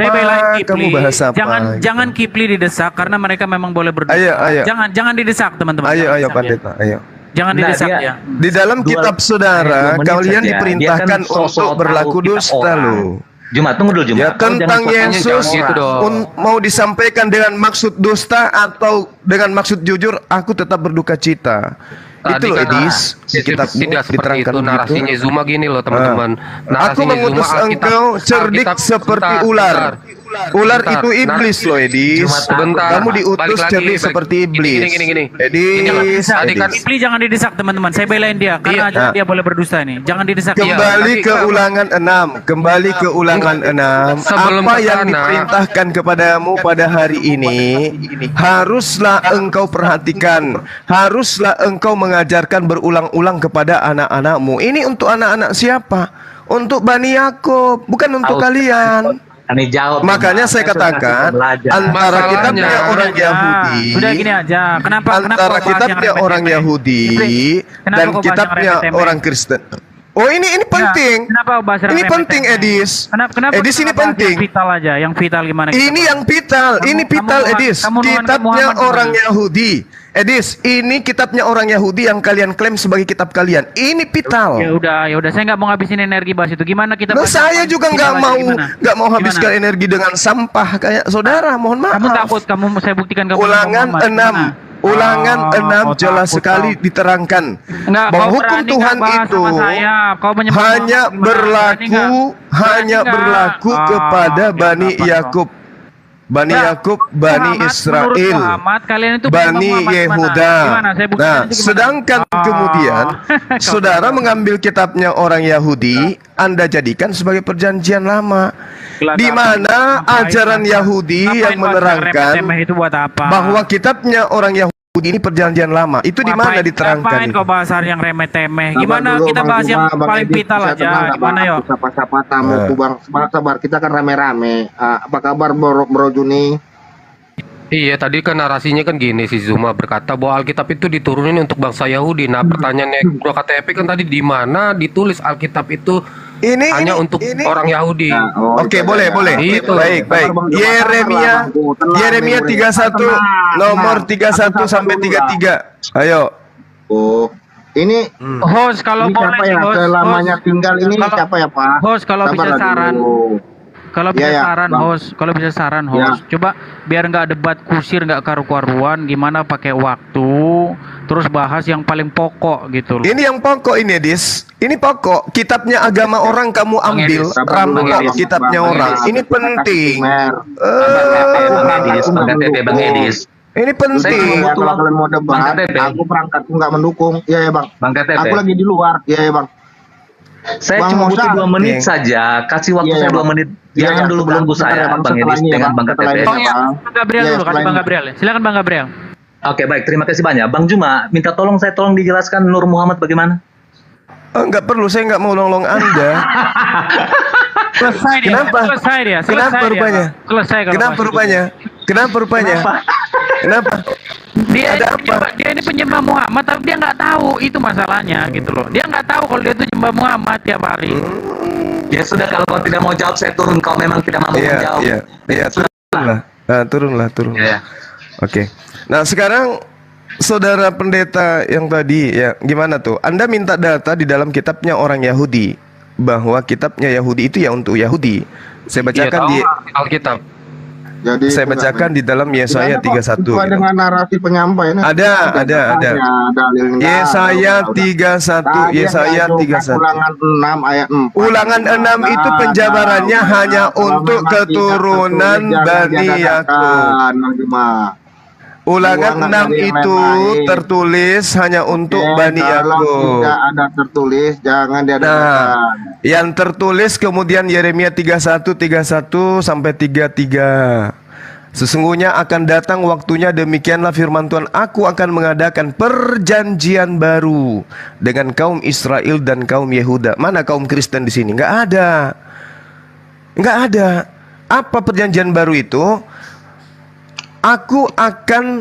Kamu bahas apa? Jangan Kipli didesak karena mereka memang boleh berdusta. Ayo. Jangan didesak teman-teman. Ayo pendeta, ayo. Jangan didesak ya. Di dalam kitab saudara, kalian diperintahkan untuk berlaku dusta loh. Juma, tunggu dulu Juma. Ya, tentang Yesus mau disampaikan dengan maksud dusta atau dengan maksud jujur, aku tetap berduka cita. Itu loh Edis, tidak seperti itu narasinya Zuma gini loh teman-teman. Aku mengutus engkau cerdik seperti ular. Ular itu iblis loh Edis. Sebentar. Kamu diutus cerdik seperti iblis. Gini. Edis. Kipli jangan didesak teman-teman. Saya belain dia karena dia boleh berdusta nih. Jangan didesak. Kembali ke ulangan 6. Apa yang diperintahkan kepadamu pada hari ini haruslah engkau perhatikan. Haruslah engkau mengajarkan berulang-ulang kepada anak-anakmu. Ini untuk anak-anak siapa? Untuk Bani Yakub, bukan untuk kalian. Makanya saya katakan antara kitabnya orang Yahudi, sudah gini aja. Antara kitabnya orang Yahudi dan kitabnya orang Kristen. Oh ini penting. Kenapa bahas ini penting Edis. Edis ini penting. Yang vital aja, yang vital gimana? Ini yang vital, ini vital Edis. Kitabnya orang Yahudi. Edis, ini kitabnya orang Yahudi yang kalian klaim sebagai kitab kalian. Ini vital. Ya udah, saya nggak mau ngabisin energi bahas itu. Gimana kita? Saya juga nggak mau habiskan energi dengan sampah kayak saudara. Mohon maaf. Kamu takut? saya buktikan kamu. Ulangan 6 jelas sekali diterangkan bahwa hukum Tuhan itu hanya berlaku kepada Bani Yakub. Bani Israel, Bani Yehuda. Nah, sedangkan kemudian saudara mengambil kitabnya orang Yahudi, Anda jadikan sebagai perjanjian lama, di mana ajaran Yahudi yang menerangkan bahwa kitabnya orang Yahudi ini perjanjian lama. Itu di mana diterangkan? Ngapain kau bahas yang remeh-temeh? Gimana kita bahas yang paling vital aja? Gimana yuk? Sapa tamu Bang. Sabar, kita kan rame-rame. Apa kabar Bro Juni? Iya, tadi kan narasinya kan gini, si Zuma berkata bahwa Alkitab itu diturunin untuk bangsa Yahudi. Nah, pertanyaannya Bro KTP kan tadi di mana ditulis Alkitab itu hanya untuk orang Yahudi. Oke, boleh. Itu. Baik. Yeremia 31 nomor 31 sampai 33. Ayo. Oh, ini host kalau boleh siapa ya? Selamanya tinggal ini siapa ya Pak? Host kalau bisa saran. Kalau bisa saran host, coba biar nggak debat kusir, nggak karu-karuan, gimana pakai waktu, terus bahas yang paling pokok gitu loh. Ini yang pokok ini, Dis. Ini pokok. Kitabnya agama orang kamu ambil, rampok kitabnya orang. Ini penting. Bang Edis. Ini penting. Kalau kalian mau debat, aku berangkat nggak mendukung. Iya ya bang. Aku lagi di luar. Iya ya bang. Saya cuma butuh 2 menit saja. Kasih waktu saya 2 menit. Jangan dulu belenggu saya, Bang Edis, dengan Bang KTP. Bang Gabriel dulu, kasih Bang Gabriel. Silakan Bang Gabriel. Oke, baik. Terima kasih banyak. Bang Juma, minta tolong dijelaskan Nur Muhammad bagaimana? Enggak perlu, saya nggak mau nolong Anda. Selesai dia. Kenapa? Selesai dia. Kenapa rupanya? Selesai kalau Kenapa rupanya? Kenapa rupanya? Kenapa? Dia ini penyembah Muhammad, tapi dia nggak tahu itu masalahnya gitu loh. Dia nggak tahu kalau dia itu penyembah Muhammad tiap hari. Ya sudah, kalau kau tidak mau jawab saya turun. Kau memang tidak mau menjawab. Iya, turunlah. Iya. Oke. Nah sekarang saudara pendeta yang tadi ya gimana tuh? Anda minta data di dalam kitabnya orang Yahudi bahwa kitabnya Yahudi itu ya untuk Yahudi. Saya bacakan di Alkitab. Jadi saya bacakan di dalam Yesaya 31. Sesuai dengan narasi penyampaian. Ada. Yesaya 31. Yesaya 31. Ulangan 6 ayat 4. Ulangan 6 itu penjabarannya hanya untuk keturunan Bani Yakub. Ulangan 6 itu tertulis hanya untuk Bani Yakub. Tidak ada tertulis, jangan diadakan. Yang tertulis kemudian Yeremia 31 sampai 33. Sesungguhnya akan datang waktunya, demikianlah firman Tuhan, aku akan mengadakan perjanjian baru dengan kaum Israel dan kaum Yehuda. Mana kaum Kristen di sini? Nggak ada. Apa perjanjian baru itu? Aku akan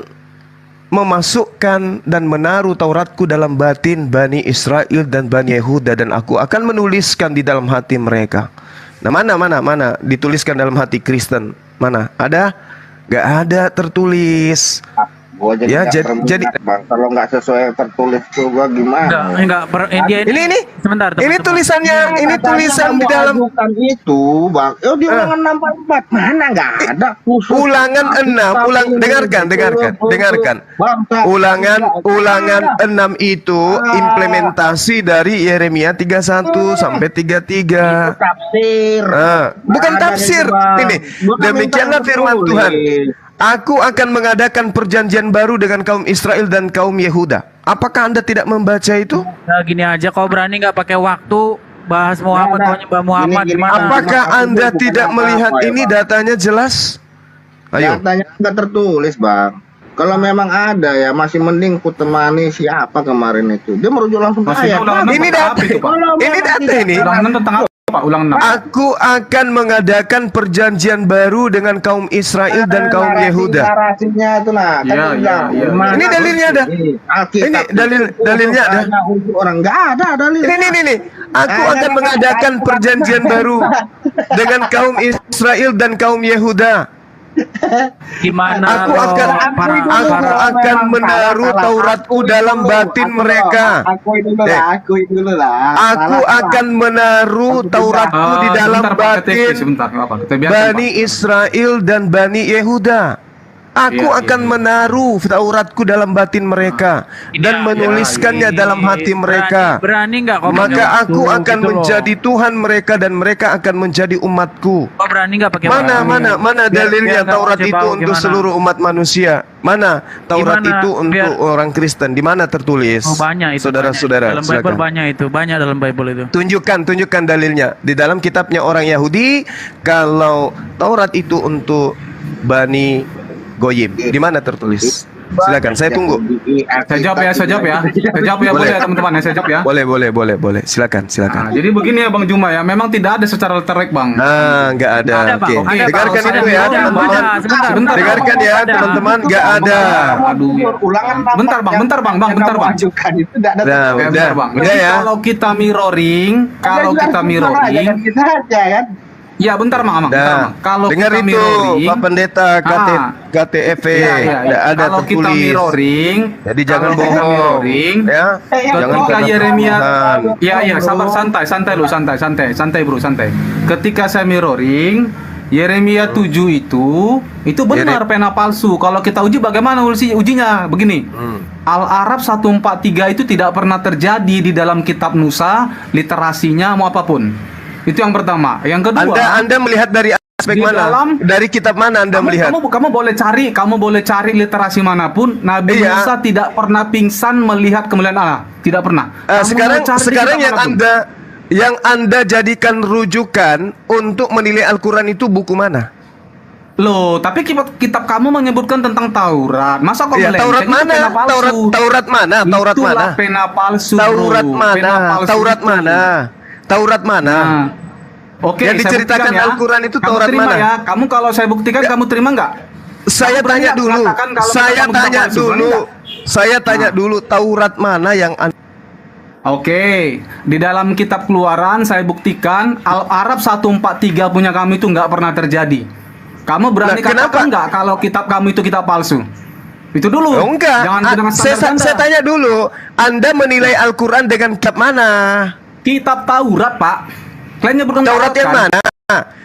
memasukkan dan menaruh Tauratku dalam batin Bani Israel dan Bani Yehuda, dan aku akan menuliskan di dalam hati mereka. Nah mana dituliskan dalam hati Kristen? Mana? Ada? Gak ada tertulis. Gua jadi bang, kalau nggak sesuai tertulis tuh gua gimana? Ini sebentar. Ini tulisannya, ini tulisan di dalam itu, bang. Di ulangan 64 mana nggak ada? Ulangan 6, dengarkan. Ulangan 6 itu implementasi dari Yeremia 31 sampai 33. Tafsir. Bukan tafsir. Ini demikianlah firman Tuhan. Aku akan mengadakan perjanjian baru dengan kaum Israel dan kaum Yehuda. Apakah Anda tidak membaca itu? Nah, gini aja, kau berani nggak pakai waktu bahas Muhammad, menyembah Muhammad? Apakah Anda tidak melihat ini datanya jelas? Ayo. Datanya nggak tertulis, bang. Kalau memang ada ya masih mending ku temani siapa kemarin itu. Dia merujuk langsung ke ayat. Ini data ini. Aku akan mengadakan perjanjian baru dengan kaum Israel dan kaum Yehuda. Narasinya itu nah. Ini dalilnya ada. Ini dalilnya ada. Orang nggak ada dalil. Ini. Aku akan mengadakan perjanjian baru dengan kaum Israel dan kaum Yehuda. Gimana? Aku akan menaruh Tauratku dalam batin mereka. Aku akan menaruh Tauratku di dalam batin Bani Israel dan Bani Yehuda. Aku akan menaruh Tauratku dalam batin mereka dan menuliskannya dalam hati mereka. Berani nggak? Maka aku akan menjadi Tuhan mereka dan mereka akan menjadi umatku. Kau berani nggak pakai? Mana dalilnya Taurat itu untuk seluruh umat manusia? Mana Taurat itu untuk orang Kristen? Di mana tertulis? Banyak itu. Saudara-saudara, dalam Bible banyak dalam Bible itu. Tunjukkan dalilnya di dalam kitabnya orang Yahudi. Kalau Taurat itu untuk Bani Goyim, di mana tertulis? Silakan, saya tunggu. Saya jawab ya. Boleh ya teman-teman, saya jawab ya. Boleh. Silakan. Nah, jadi begini ya Bang Juma ya, memang tidak ada secara terek Bang. Nggak ada. Oke. Dengarkan itu ya teman-teman. Dengarkan ya teman-teman, nggak ada. Bentar Bang. Udah ya. Kalau kita mirroring, Ya, bentar, Mang. Nah, Kalau dengar kita itu, mirroring, Pak Pendeta, KTP, tidak ada kalau kita tertulis. mirroring, Jadi jangan kalau kita bohong, mirroring, ya. Jangan ketika kata Yeremia, Tuhan. ya, sabar, santai lu, santai. Ketika saya mirroring, Yeremia 7 itu benar pena palsu. Kalau kita uji bagaimana ujinya? Begini. Al-Arab 143 itu tidak pernah terjadi di dalam kitab Nusa, literasinya mau apapun. Itu yang pertama. Yang kedua, Anda melihat dari aspek mana? Dari kitab mana Anda melihat? Kamu boleh cari literasi manapun. Nabi Musa tidak pernah pingsan melihat kemuliaan Allah. Tidak pernah. Sekarang yang Anda jadikan rujukan untuk menilai Al-Quran itu buku mana? Loh, tapi kitab kamu menyebutkan tentang Taurat. Masa kau melenceng? Taurat mana? Taurat mana? Taurat mana? Itulah pena palsu. Taurat mana? Taurat mana? Taurat mana? Oke, yang diceritakan Al-Quran itu Taurat mana? Ya. Kamu kalau saya buktikan, kamu terima nggak? Saya tanya dulu. Taurat mana yang Oke, di dalam kitab Keluaran saya buktikan Al-Arab 143 punya kamu itu nggak pernah terjadi. Kamu berani katakan nggak kalau kitab kamu itu kitab palsu? Itu dulu. Enggak. Saya tanya dulu. Anda menilai Al-Quran dengan kitab mana? Kitab Taurat, Pak. Kalian nyebutkan Taurat yang mana?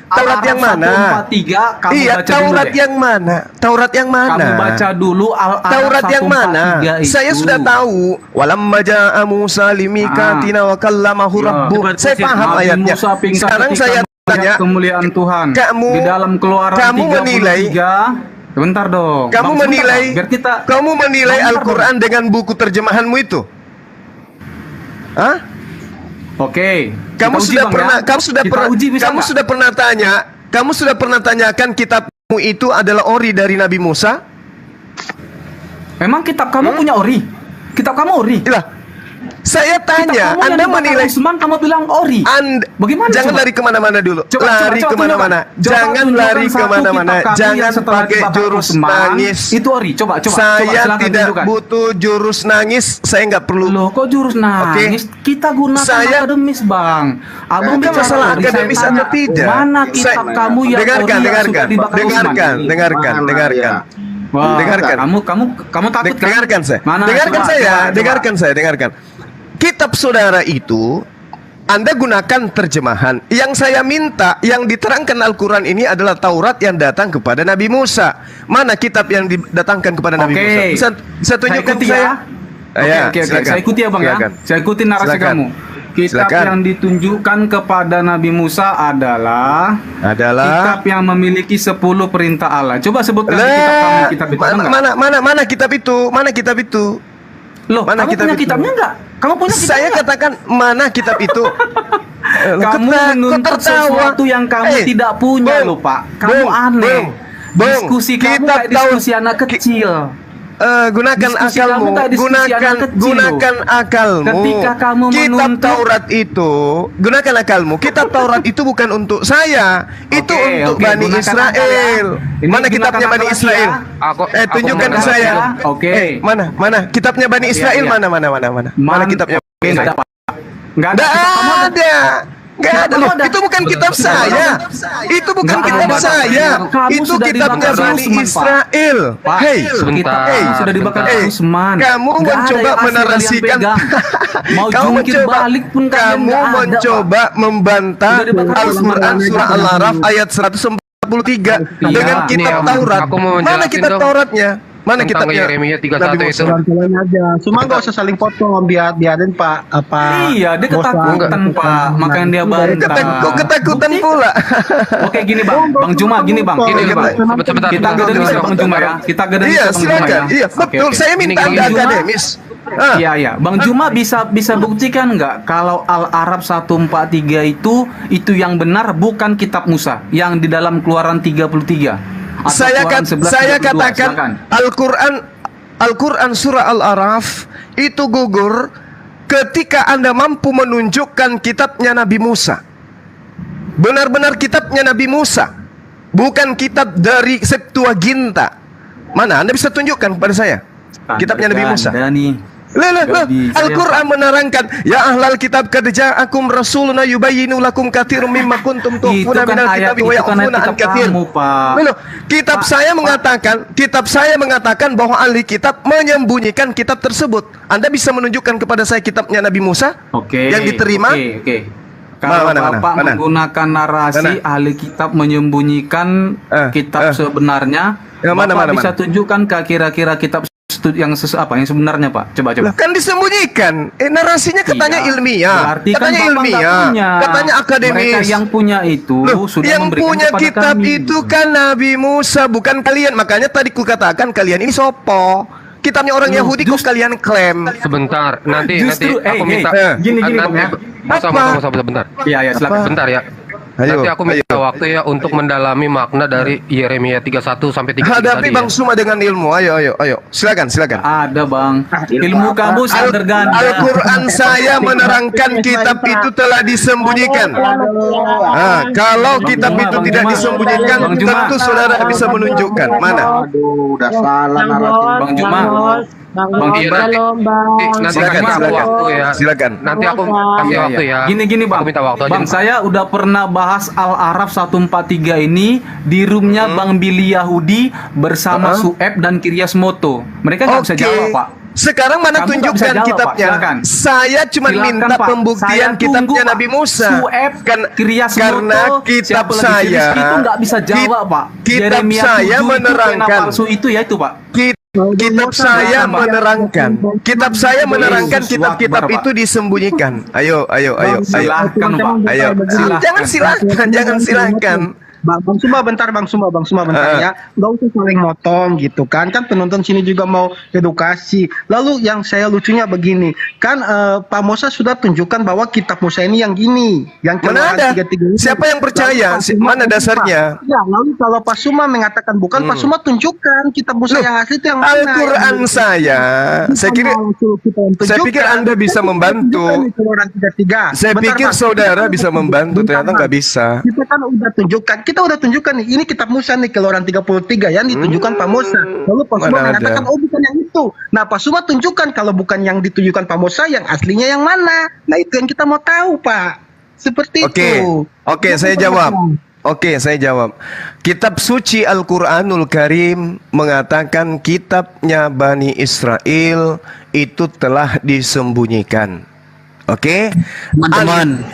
Taurat yang mana? 143, kamu iya, baca Taurat dulu yang mana? Taurat yang mana? Kamu baca dulu Al-Arab Taurat yang mana? Saya sudah tahu. Walamma ja'a Musa limikatina wa kallamahu rabbuh. Saya paham ayatnya. Sekarang saya tanya, kemuliaan Tuhan. Di dalam Keluaran kamu menilai, bentar dong. Kamu menilai Al-Quran dengan buku terjemahanmu itu? Hah? Oke. Kamu sudah pernah tanyakan kitabmu itu adalah ori dari Nabi Musa? Emang kitab kamu punya ori? Kitab kamu ori? Saya tanya, Anda menilai Usman, kamu bilang ori. Bagaimana? Jangan lari kemana-mana dulu. Lari kemana-mana. Jangan lari kemana-mana. Jangan pakai jurus nangis. Itu ori. Coba. Saya tidak butuh jurus nangis. Saya nggak perlu. Loh, kok jurus nangis? Kita gunakan akademis, Bang. Abang bicara masalah akademis atau tidak? Mana kitab kamu yang dengarkan. Kamu takut kan? Dengarkan saya. Kitab saudara itu Anda gunakan terjemahan. Yang saya minta, yang diterangkan Al-Quran ini adalah Taurat yang datang kepada Nabi Musa. Mana kitab yang didatangkan kepada Nabi Musa? Bisa tunjukkan saya? Oke. Saya ikuti ya, Bang, ya. Saya ikuti narasi kamu. Kitab yang ditunjukkan kepada Nabi Musa adalah kitab yang memiliki 10 perintah Allah. Coba sebutkan kitab itu. Mana kitab itu? Mana kitab itu? Loh, kamu punya kitabnya enggak? Kamu punya kitabnya? Saya katakan mana kitab itu? Kamu menuntut sesuatu yang kamu tidak punya, loh, Pak. Kamu aneh. Diskusi kamu kayak diskusi anak kecil. Gunakan akalmu. Gunakan akalmu. Ketika kamu kitab Taurat itu, gunakan akalmu. Kitab Taurat itu bukan untuk saya, itu untuk Bani Israel. Mana kitabnya Bani Israel? Tunjukkan ke saya. Mana kitabnya Bani Israel? Mana kitabnya Bani Israel? Nggak ada. Nggak ada loh, itu bukan kitab saya. Itu bukan kitab saya. Itu kitabnya Bani Israel. Hei, sudah dibakar Usman. Kamu mencoba menarasikan. Kamu mencoba membantah Al-Quran surah Al-Araf ayat 143 dengan kitab Taurat. Mana kitab Tauratnya? Mana kitabnya? Yeremia 31 itu. Aja. Cuma nggak usah saling potong, biarin Pak Iya, dia ketakutan, Pak. Makanya dia bantah. Ketakutan pula. Oke, gini, Bang. Bang Juma, gini, Bang. Sebentar. Kita akademis ya, Bang Juma ya. Kita akademis ya, Bang Juma ya. Iya, betul. Saya minta akademis. Iya. Bang Juma bisa buktikan nggak kalau Al-Arab 143 itu yang benar bukan kitab Musa yang di dalam Keluaran 33. Saya katakan Al-Quran surah Al-Araf itu gugur ketika Anda mampu menunjukkan kitabnya Nabi Musa. Benar-benar kitabnya Nabi Musa, bukan kitab dari Septuaginta. Mana Anda bisa tunjukkan kepada saya kitabnya Nabi Musa? Al-Quran menerangkan, ya ahlal kitab qad ja'akum rasuluna yubayyinu lakum katsirum mimma kuntum tukhfuna minal kitabi wa ya'funa an katsir. Kitab saya mengatakan bahwa ahli kitab menyembunyikan kitab tersebut. Anda bisa menunjukkan kepada saya kitabnya Nabi Musa yang diterima? Kalau Bapak menggunakan narasi ahli kitab menyembunyikan kitab sebenarnya, Bapak bisa tunjukkan kira-kira kitab yang sebenarnya, Pak? Coba. Kan disembunyikan. Narasinya katanya ilmiah. Katanya ilmiah. Katanya akademis. Mereka yang punya itu sudah yang punya kitab itu kan Nabi Musa, bukan kalian. Makanya tadi ku katakan kalian ini sopo. Kitabnya orang Yahudi kok kalian klaim. Sebentar, nanti aku minta gini Bang ya. Sebentar. Iya, silakan. Sebentar ya. Nanti aku minta waktu ya untuk mendalami makna dari Yeremia 31 sampai 33 hadapi tadi Bang Suma dengan ilmu. Ayo. Silakan. Ada Bang. Ilmu kamu sangat terganda. Al-Quran saya menerangkan kitab itu telah disembunyikan. Kalau kitab itu tidak disembunyikan, tentu saudara bisa menunjukkan. Mana? Udah salah narasi. Bang Juma. Nanti kasih aku waktu ya. Silakan. Nanti aku kasih waktu ya. Gini Bang. Aku minta waktu aja. Bang, saya udah pernah bahas Al-Araf 143 ini di roomnya Bang Billy Yahudi bersama Sueb dan Kiryas Moto. Mereka nggak bisa jawab, Pak. Sekarang mana Kamu tunjukkan jawab, kitabnya? Pak. Saya cuma minta Pak. pembuktian Saya kitabnya tunggu, Nabi Musa. Sueb, Kiryas Karena Moto, kitab siapa lagi saya itu nggak bisa jawab, Pak. Kitab Yeremia saya 7 menerangkan. palsu itu ya itu, Pak. Kitab saya menerangkan. Kitab saya menerangkan kitab-kitab itu disembunyikan. Ayo. Silakan, Pak. Ayo. Jangan silakan. Bang Suma bentar ya. Nggak usah saling motong gitu kan. Kan penonton sini juga mau edukasi. Lalu yang saya lucunya begini. Kan Pak Musa sudah tunjukkan bahwa kitab Musa ini yang gini. Yang mana ada? 33 Siapa yang percaya? Mana dasarnya? Ya, lalu kalau Pak Suma mengatakan bukan, Pak Suma tunjukkan kitab Musa yang asli itu yang mana? Al-Quran saya pikir Anda bisa membantu. Saya pikir saudara bisa membantu, ternyata nggak bisa. Kita kan udah tunjukkan nih, ini kitab Musa nih, Keluaran 33 yang ditunjukkan Pak Musa. Lalu Pak Suma mengatakan, bukan yang itu. Nah, Pak Suma tunjukkan kalau bukan yang ditunjukkan Pak Musa, yang aslinya yang mana? Nah, itu yang kita mau tahu, Pak. Seperti itu. Oke, saya jawab. Kitab suci Al-Quranul Karim mengatakan kitabnya Bani Israel itu telah disembunyikan. Oke, teman-teman,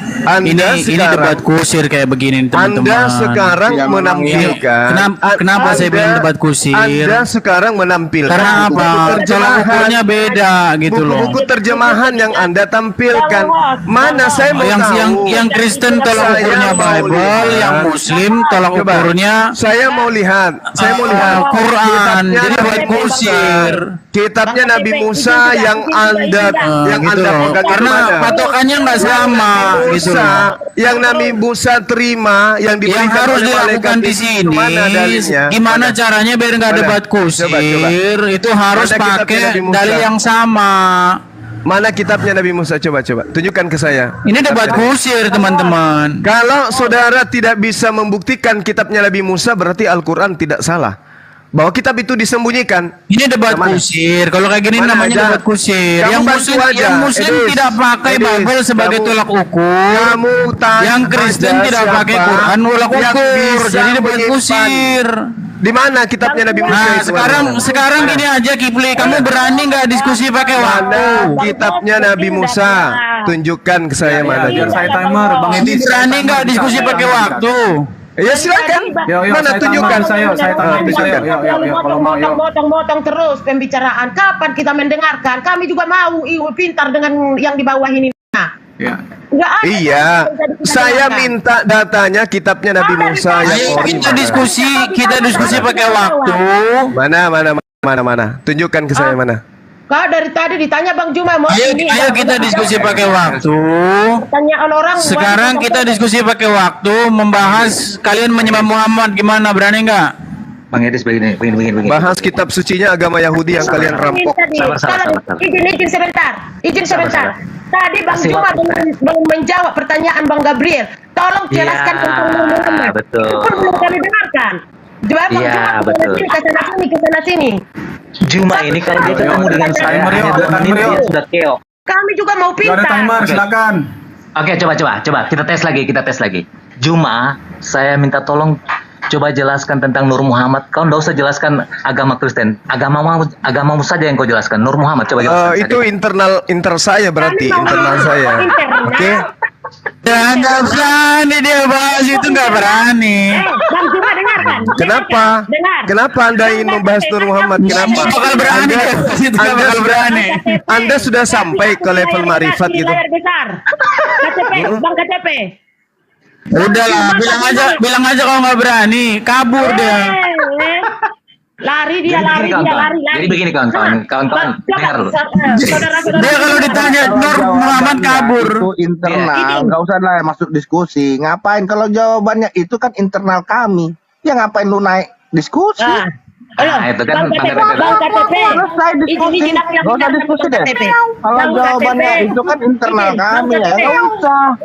ini debat kusir kayak begini, teman-teman. Anda sekarang menampilkan. Kenapa saya bilang debat kusir? Anda sekarang menampilkan. Karena apa? Tolak ukurnya beda gitu loh. Buku terjemahan yang Anda tampilkan. Mana saya mau tahu? Yang Kristen tolak ukurnya Bible, yang Muslim tolak ukurnya. Saya mau lihat. Quran. Jadi debat kusir. Kitabnya Nabi Musa yang Anda pegang. Karena patokannya nggak sama gitu loh. Yang Nabi Musa terima, yang diberikan yang harus dilakukan di sini. Gimana caranya biar nggak debat kusir? Itu harus pakai dalil yang sama. Mana kitabnya Nabi Musa? Coba tunjukkan ke saya. Ini debat kusir, teman-teman. Kalau saudara tidak bisa membuktikan kitabnya Nabi Musa, berarti Al-Quran tidak salah. Bahwa kitab itu disembunyikan. Ini debat kusir. Kalau kayak gini namanya debat kusir. Yang Muslim tidak pakai Bible sebagai tolak ukur. Yang Kristen tidak pakai Quran tolak ukur. Jadi debat kusir. Di mana kitabnya Nabi Musa itu? Sekarang gini aja, Kipli, kamu berani nggak diskusi pakai waktu? Kitabnya Nabi Musa, tunjukkan ke saya mana. Biar saya timer, Bang Edi. Berani nggak diskusi pakai waktu? Ya silakan. Mana tunjukkan saya tanya saya. Kalau mau motong terus pembicaraan. Kapan kita mendengarkan? Kami juga mau pintar dengan yang di bawah ini. Iya, saya minta datanya kitabnya Nabi Musa yang kita diskusi pakai waktu. Mana? Tunjukkan ke saya mana. Kau dari tadi ditanya Bang Juma mau Ayo kita diskusi pakai waktu. Pertanyaan orang. Sekarang kita diskusi pakai waktu, membahas kalian menyembah Muhammad gimana, berani nggak? Bang Edis begini. Bahas kitab sucinya agama Yahudi yang kalian rampok. Izin sebentar. Tadi Bang Juma belum menjawab pertanyaan Bang Gabriel. Tolong jelaskan tentang Muhammad. Betul. Belum kami dengarkan. Iya, betul. Ke sana sini. Juma ini kalau dia ketemu dengan saya hanya 2 menit dia sudah keok. Kami juga mau Ada pintar. timer, silakan. Oke, coba kita tes lagi. Juma, saya minta tolong coba jelaskan tentang Nur Muhammad. Kau nggak usah jelaskan agama Kristen. Agamamu saja yang kau jelaskan. Nur Muhammad coba jelaskan. Itu internal saya berarti, internal saya. Oke. Nggak berani dia bahas itu, nggak berani. Bang Juma dengarkan. Kenapa? Dengar. Kenapa Anda ingin membahas Nur Muhammad? Kenapa? Bakal berani dia bahas itu, nggak bakal berani. Anda sudah sampai ke level marifat gitu. Layar besar. KTP, Bang KTP. Udahlah, bilang aja kalau nggak berani, kabur dia. Lari dia. Jadi begini kawan-kawan, dengar lu. Dia kalau ditanya Nur Muhammad kabur. Itu internal, nggak usah lah masuk diskusi. Ngapain kalau jawabannya itu kan internal kami? Ya ngapain lu naik diskusi? Itu kan Bang KTP. Selesai diskusi. Nggak usah diskusi deh. Kalau jawabannya itu kan internal kami ya, nggak usah.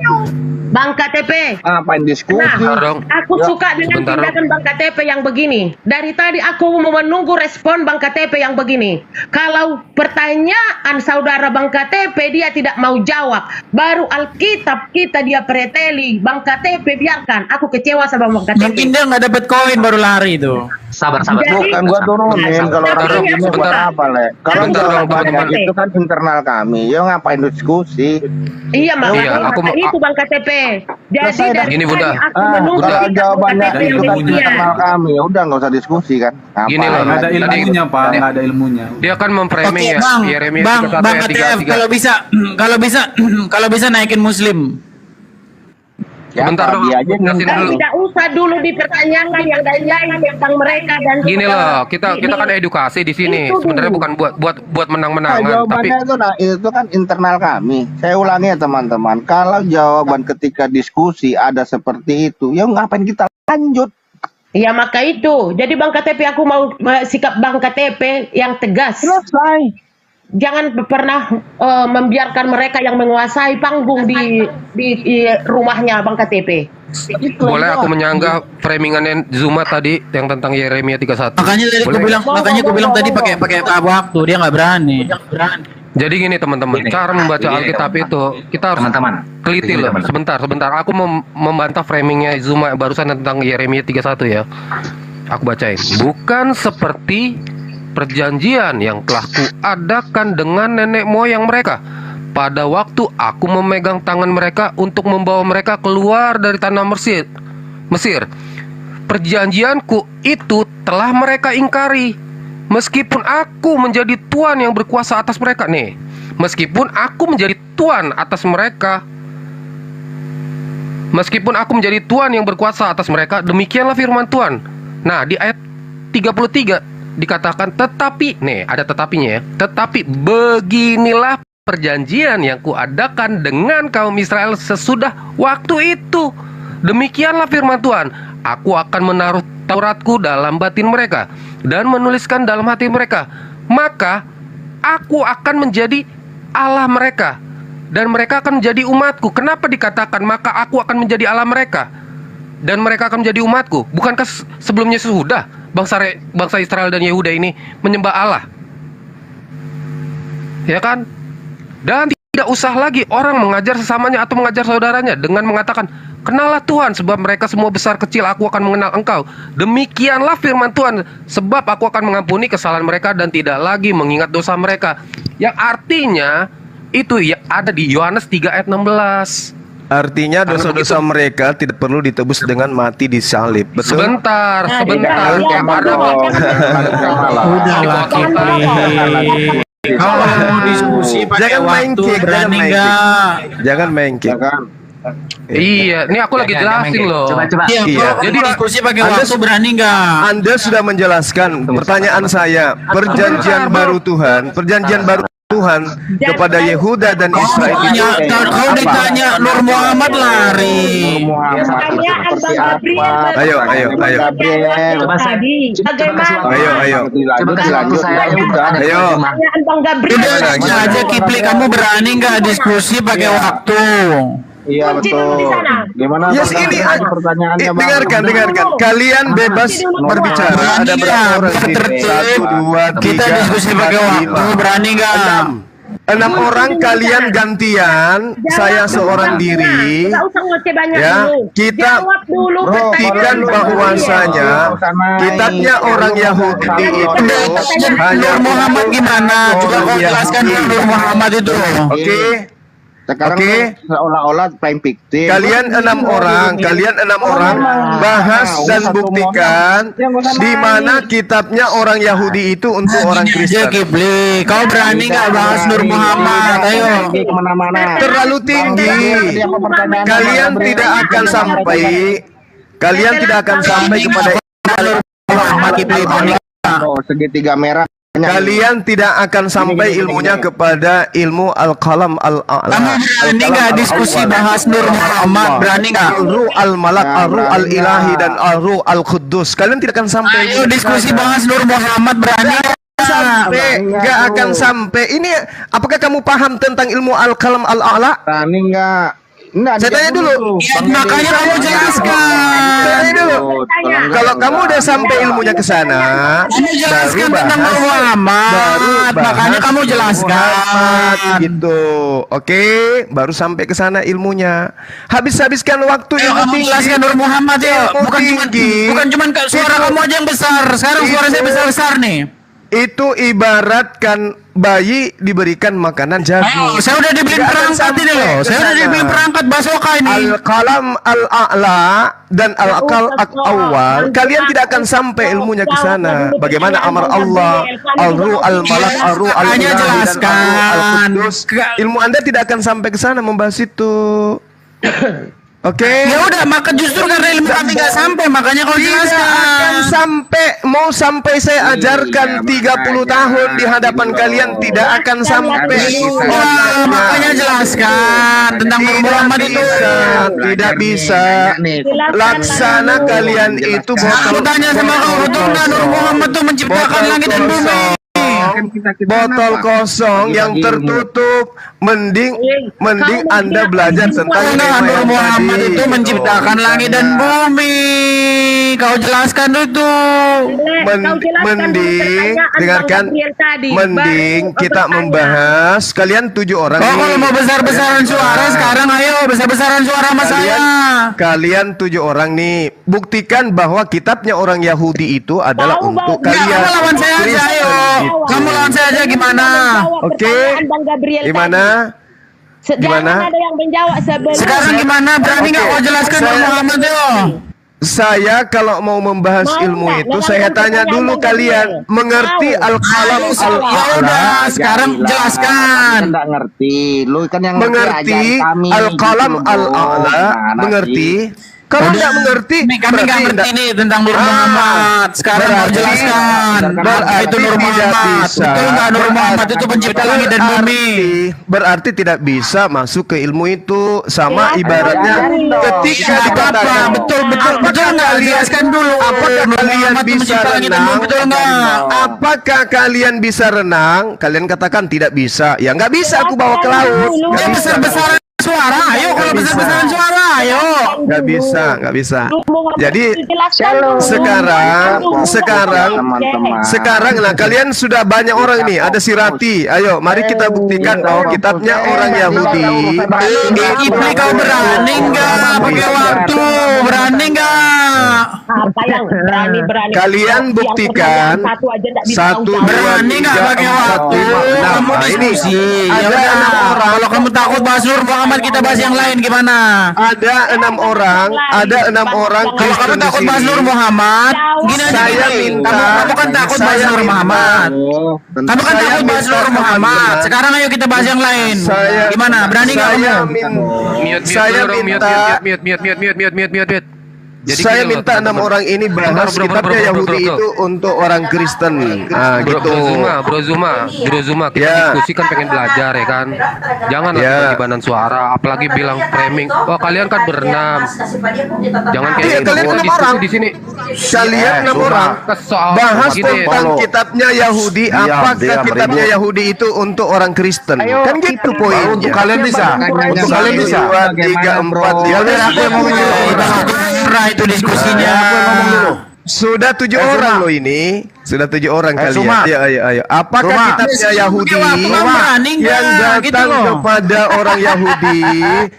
Bang KTP. Ngapain diskusi? Nah, aku suka dengan tindakan Bang KTP yang begini. Dari tadi aku mau menunggu respon Bang KTP yang begini. Kalau pertanyaan saudara Bang KTP dia tidak mau jawab, baru Alkitab kita dia preteli. Bang KTP biarkan. Aku kecewa sama Bang KTP. Mungkin dia nggak dapat koin baru lari itu. Sabar. Bukan gua turunin kalau orang ini buat apa, Le? Kalau jawabannya itu kan internal kami. Ya ngapain diskusi? Iya, makanya itu Bang KTP. Jadi dari Gini, Bunda. aku menunggu Kalau jawabannya KTP itu yang kan bagian. internal kami, ya udah nggak usah diskusi kan. Gini loh, Nggak ada ilmunya, Pak. Nggak ada ilmunya. Dia kan memframing ya. Yeremia Bang 31 ayat KTF, 33. kalau bisa naikin Muslim. Bentar dong, jelasin dulu. Tidak usah dulu dipertanyakan yang lain tentang mereka dan Gini loh, kita kan edukasi di sini. Sebenarnya bukan buat menang-menangan, tapi jawabannya itu kan internal kami. Saya ulangi ya teman-teman. Kalau jawaban ketika diskusi ada seperti itu, ya ngapain kita lanjut? ya maka itu. Jadi Bang KTP aku mau sikap Bang KTP yang tegas. Selesai. Jangan pernah membiarkan mereka yang menguasai panggung di rumahnya Bang KTP. boleh aku menyanggah framingannya Zuma tadi yang tentang Yeremia 31. Makanya tadi aku bilang tadi pakai waktu, dia nggak berani. Jadi gini teman-teman, cara membaca Alkitab itu kita harus teliti loh. Sebentar, aku mau membantah framingnya Zuma barusan tentang Yeremia 31 ya. Aku bacain. Bukan seperti perjanjian yang telah kuadakan dengan nenek moyang mereka pada waktu aku memegang tangan mereka untuk membawa mereka keluar dari tanah Mesir. Perjanjianku itu telah mereka ingkari, meskipun aku menjadi Tuhan yang berkuasa atas mereka. Nih, meskipun aku menjadi Tuhan atas mereka, meskipun aku menjadi Tuhan yang berkuasa atas mereka, demikianlah firman Tuhan. Nah, di ayat 33 dikatakan, tetapi, nih ada tetapinya ya, tetapi beginilah perjanjian yang kuadakan dengan kaum Israel sesudah waktu itu. Demikianlah firman Tuhan, aku akan menaruh Tauratku dalam batin mereka dan menuliskan dalam hati mereka. Maka aku akan menjadi Allah mereka dan mereka akan menjadi umatku. Kenapa dikatakan maka aku akan menjadi Allah mereka dan mereka akan menjadi umatku? Bukankah sebelumnya sesudah bangsa Israel dan Yehuda ini menyembah Allah? Ya kan? Dan tidak usah lagi orang mengajar sesamanya atau mengajar saudaranya dengan mengatakan, kenallah Tuhan, sebab mereka semua besar kecil aku akan mengenal engkau. Demikianlah firman Tuhan, sebab aku akan mengampuni kesalahan mereka dan tidak lagi mengingat dosa mereka. Yang artinya itu ya ada di Yohanes 3 ayat 16. Artinya dosa-dosa mereka tidak perlu ditebus dengan mati di salib. Betul? Sebentar. Udahlah, kalau mau diskusi pakai waktu, berani nggak? Jangan main kick. Iya, ini aku lagi jelasin loh. Coba. Iya. Jadi diskusi pakai waktu, berani nggak? Anda sudah menjelaskan pertanyaan saya. Perjanjian baru Tuhan kepada Yehuda dan Israel itu kalau ditanya Nur Muhammad lari. Ayo. Udah aja Kipli, kamu berani nggak diskusi pakai waktu? Iya Kunci dulu di betul. sana. Gimana Yes, Bang ini Gabriel pertanyaannya Bang? dengarkan. Kalian bebas berbicara. Ada berapa orang di sini? 1, 2, 3, Kita diskusi pakai waktu, berani nggak? 6 orang kalian gantian, saya seorang diri. Nggak usah ngoceh banyak Ya, dulu. kita Jawab dulu buktikan bahwasanya kitabnya orang Yahudi itu hanya Nur Muhammad gimana? Coba kau Yahudi. jelaskan Nur Muhammad itu. Oke. Sekarang seolah-olah playing victim. Kalian 6 orang bahas dan buktikan di mana kitabnya orang Yahudi itu untuk orang Kristen. Kibli, kau berani nggak bahas Nur Muhammad? Ayo. Terlalu tinggi. Kalian tidak akan sampai. Kalian tidak akan sampai kepada Nur Muhammad Kibli. Segitiga merah. Kalian tidak akan sampai ilmunya kepada ilmu al-qalam al-a'la. Berani nggak diskusi bahas Nur Muhammad? Berani nggak? Al-ruh al-malak, al-ruh al-ilahi dan al-ruh al-quddus. Kalian tidak akan sampai. Ayo diskusi bahas Nur Muhammad, berani nggak? Nggak akan sampai. Ini apakah kamu paham tentang ilmu al-qalam al-a'la? Berani nggak? Saya tanya dulu. Makanya kamu jelaskan. Saya tanya dulu. Kalau kamu udah sampai ilmunya ke sana, kamu jelaskan tentang Nur Muhammad. Makanya kamu jelaskan. Gitu. Oke, baru sampai ke sana ilmunya. Habiskan waktu Ayo kamu jelaskan Nur Muhammad ya. Bukan cuma suara kamu aja yang besar. Sekarang suara saya besar-besar nih. Itu ibaratkan bayi diberikan makanan jagung. Saya udah dibeli perangkat ini loh. Saya udah dibeli perangkat basoka ini. Al-qalam al-a'la dan al-aqal awal. Kalian tidak akan sampai ilmunya ke sana. Bagaimana amar Allah, al-ruh al-malak, al-ruh al-ilahi dan al-quddus. Ilmu Anda tidak akan sampai ke sana membahas itu. Oke. Ya udah, maka justru karena ilmu kami nggak sampai, makanya kau jelaskan. Akan sampai, mau sampai saya ajarkan 30 tahun di hadapan kalian tidak akan sampai. Wah, makanya jelaskan tentang Nur Muhammad itu. Tidak bisa. Laksana kalian itu Aku tanya sama kau, betul nggak Nur Muhammad tuh menciptakan langit dan bumi? Botol kosong yang tertutup. Mending Anda belajar tentang Nur Muhammad itu menciptakan langit dan bumi. Kau jelaskan itu. Mending dengarkan. Mending kita membahas. Kalian 7 orang. Oh, kalau mau besar-besaran suara sekarang, ayo besar-besaran suara sama saya. Kalian 7 orang nih, buktikan bahwa kitabnya orang Yahudi itu adalah untuk kalian. Kamu lawan saya aja, ayo. Kamu lawan saya aja gimana? Oke. Gimana? Jangan ada yang menjawab sebelum. Sekarang gimana? Berani nggak kau jelaskan Nur Muhammad yo? Saya kalau mau membahas ilmu itu saya tanya dulu kalian mengerti al-qalam al-a'la. Sekarang jelaskan. Enggak ngerti. Lu kan yang mengerti al-qalam al-a'la, mengerti? Kalau nggak mengerti, kami nggak ngerti nih tentang Nur Muhammad. Sekarang mau jelaskan. Itu Nur Muhammad. Betul nggak Nur Muhammad itu pencipta langit dan bumi? Berarti tidak bisa masuk ke ilmu itu. Sama ibaratnya ketika dikatakan betul nggak jelaskan dulu. Apakah kalian bisa renang? Betul nggak? Apakah kalian bisa renang? Kalian katakan tidak bisa. Ya nggak bisa. Aku bawa ke laut. Ya besar-besaran suara, ayo kalau besar-besaran suara, ayo. Nggak bisa. Jadi sekarang nah kalian sudah banyak orang nih. Ada si Rati. Ayo, mari kita buktikan bahwa kitabnya orang Yahudi. Ini kau berani nggak pakai waktu? Berani nggak? Apa yang berani? Kalian buktikan satu, berani nggak pakai waktu? Kamu diskusi. Ada 6 orang. Kalau kamu takut bahas Nur Muhammad, kita bahas yang lain gimana? Ada 6 orang. Kalau kamu takut bahas Nur Muhammad, gini aja. Saya minta. Kamu kan takut bahas Nur Muhammad. Kamu kan takut bahas Nur Muhammad. Sekarang ayo kita bahas yang lain. Gimana? Berani nggak kamu? Saya minta. Mute. Jadi saya gini loh, minta 6 orang ini bahas kitabnya Yahudi itu untuk orang Kristen. Ah, Bro, gitu. Bro Zuma, kita diskusi kan pengen belajar ya kan. Jangan lagi banan suara, apalagi bilang framing. Oh kalian kan berenam, jangan kayak gitu. Kalian Oh, 6 diskusi orang. di sini. Kalian 6 orang bahas tentang kitabnya Yahudi. Apakah kitabnya Yahudi itu untuk orang Kristen? Kan gitu poinnya. Untuk kalian bisa. Untuk kalian bisa. 2, 3, 4, 5. Itu diskusinya. Sudah 7 orang loh ini. Sudah 7 orang kalian. Suma. Ayo. Apakah kitabnya Yahudi yang datang kepada orang Yahudi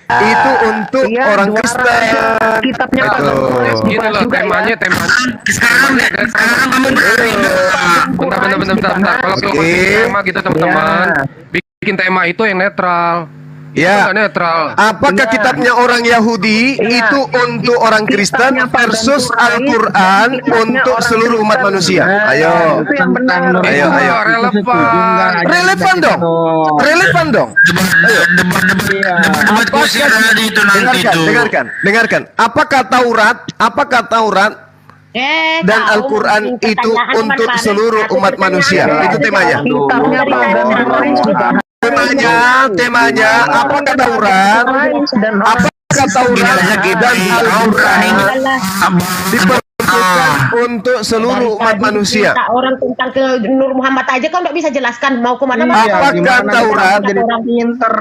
itu untuk orang Kristen? Kitabnya Gitu loh temanya. Sekarang bentar. Kalau tema kita teman-teman bikin tema itu yang netral. Ya. Itu nggak netral. Apakah kitabnya orang Yahudi itu untuk orang Kristen versus Al-Quran untuk seluruh umat manusia? Ayo. Ayo. Relevan dong. Dengarkan. Apakah Taurat dan Al-Quran itu untuk seluruh umat manusia? Itu temanya. Temanya apakah Taurat dan Al-Quran diperuntukkan untuk seluruh umat manusia? Orang tentang ke Nur Muhammad aja kau nggak bisa jelaskan mau kemana-mana. Apakah Taurat jadi orang pinter?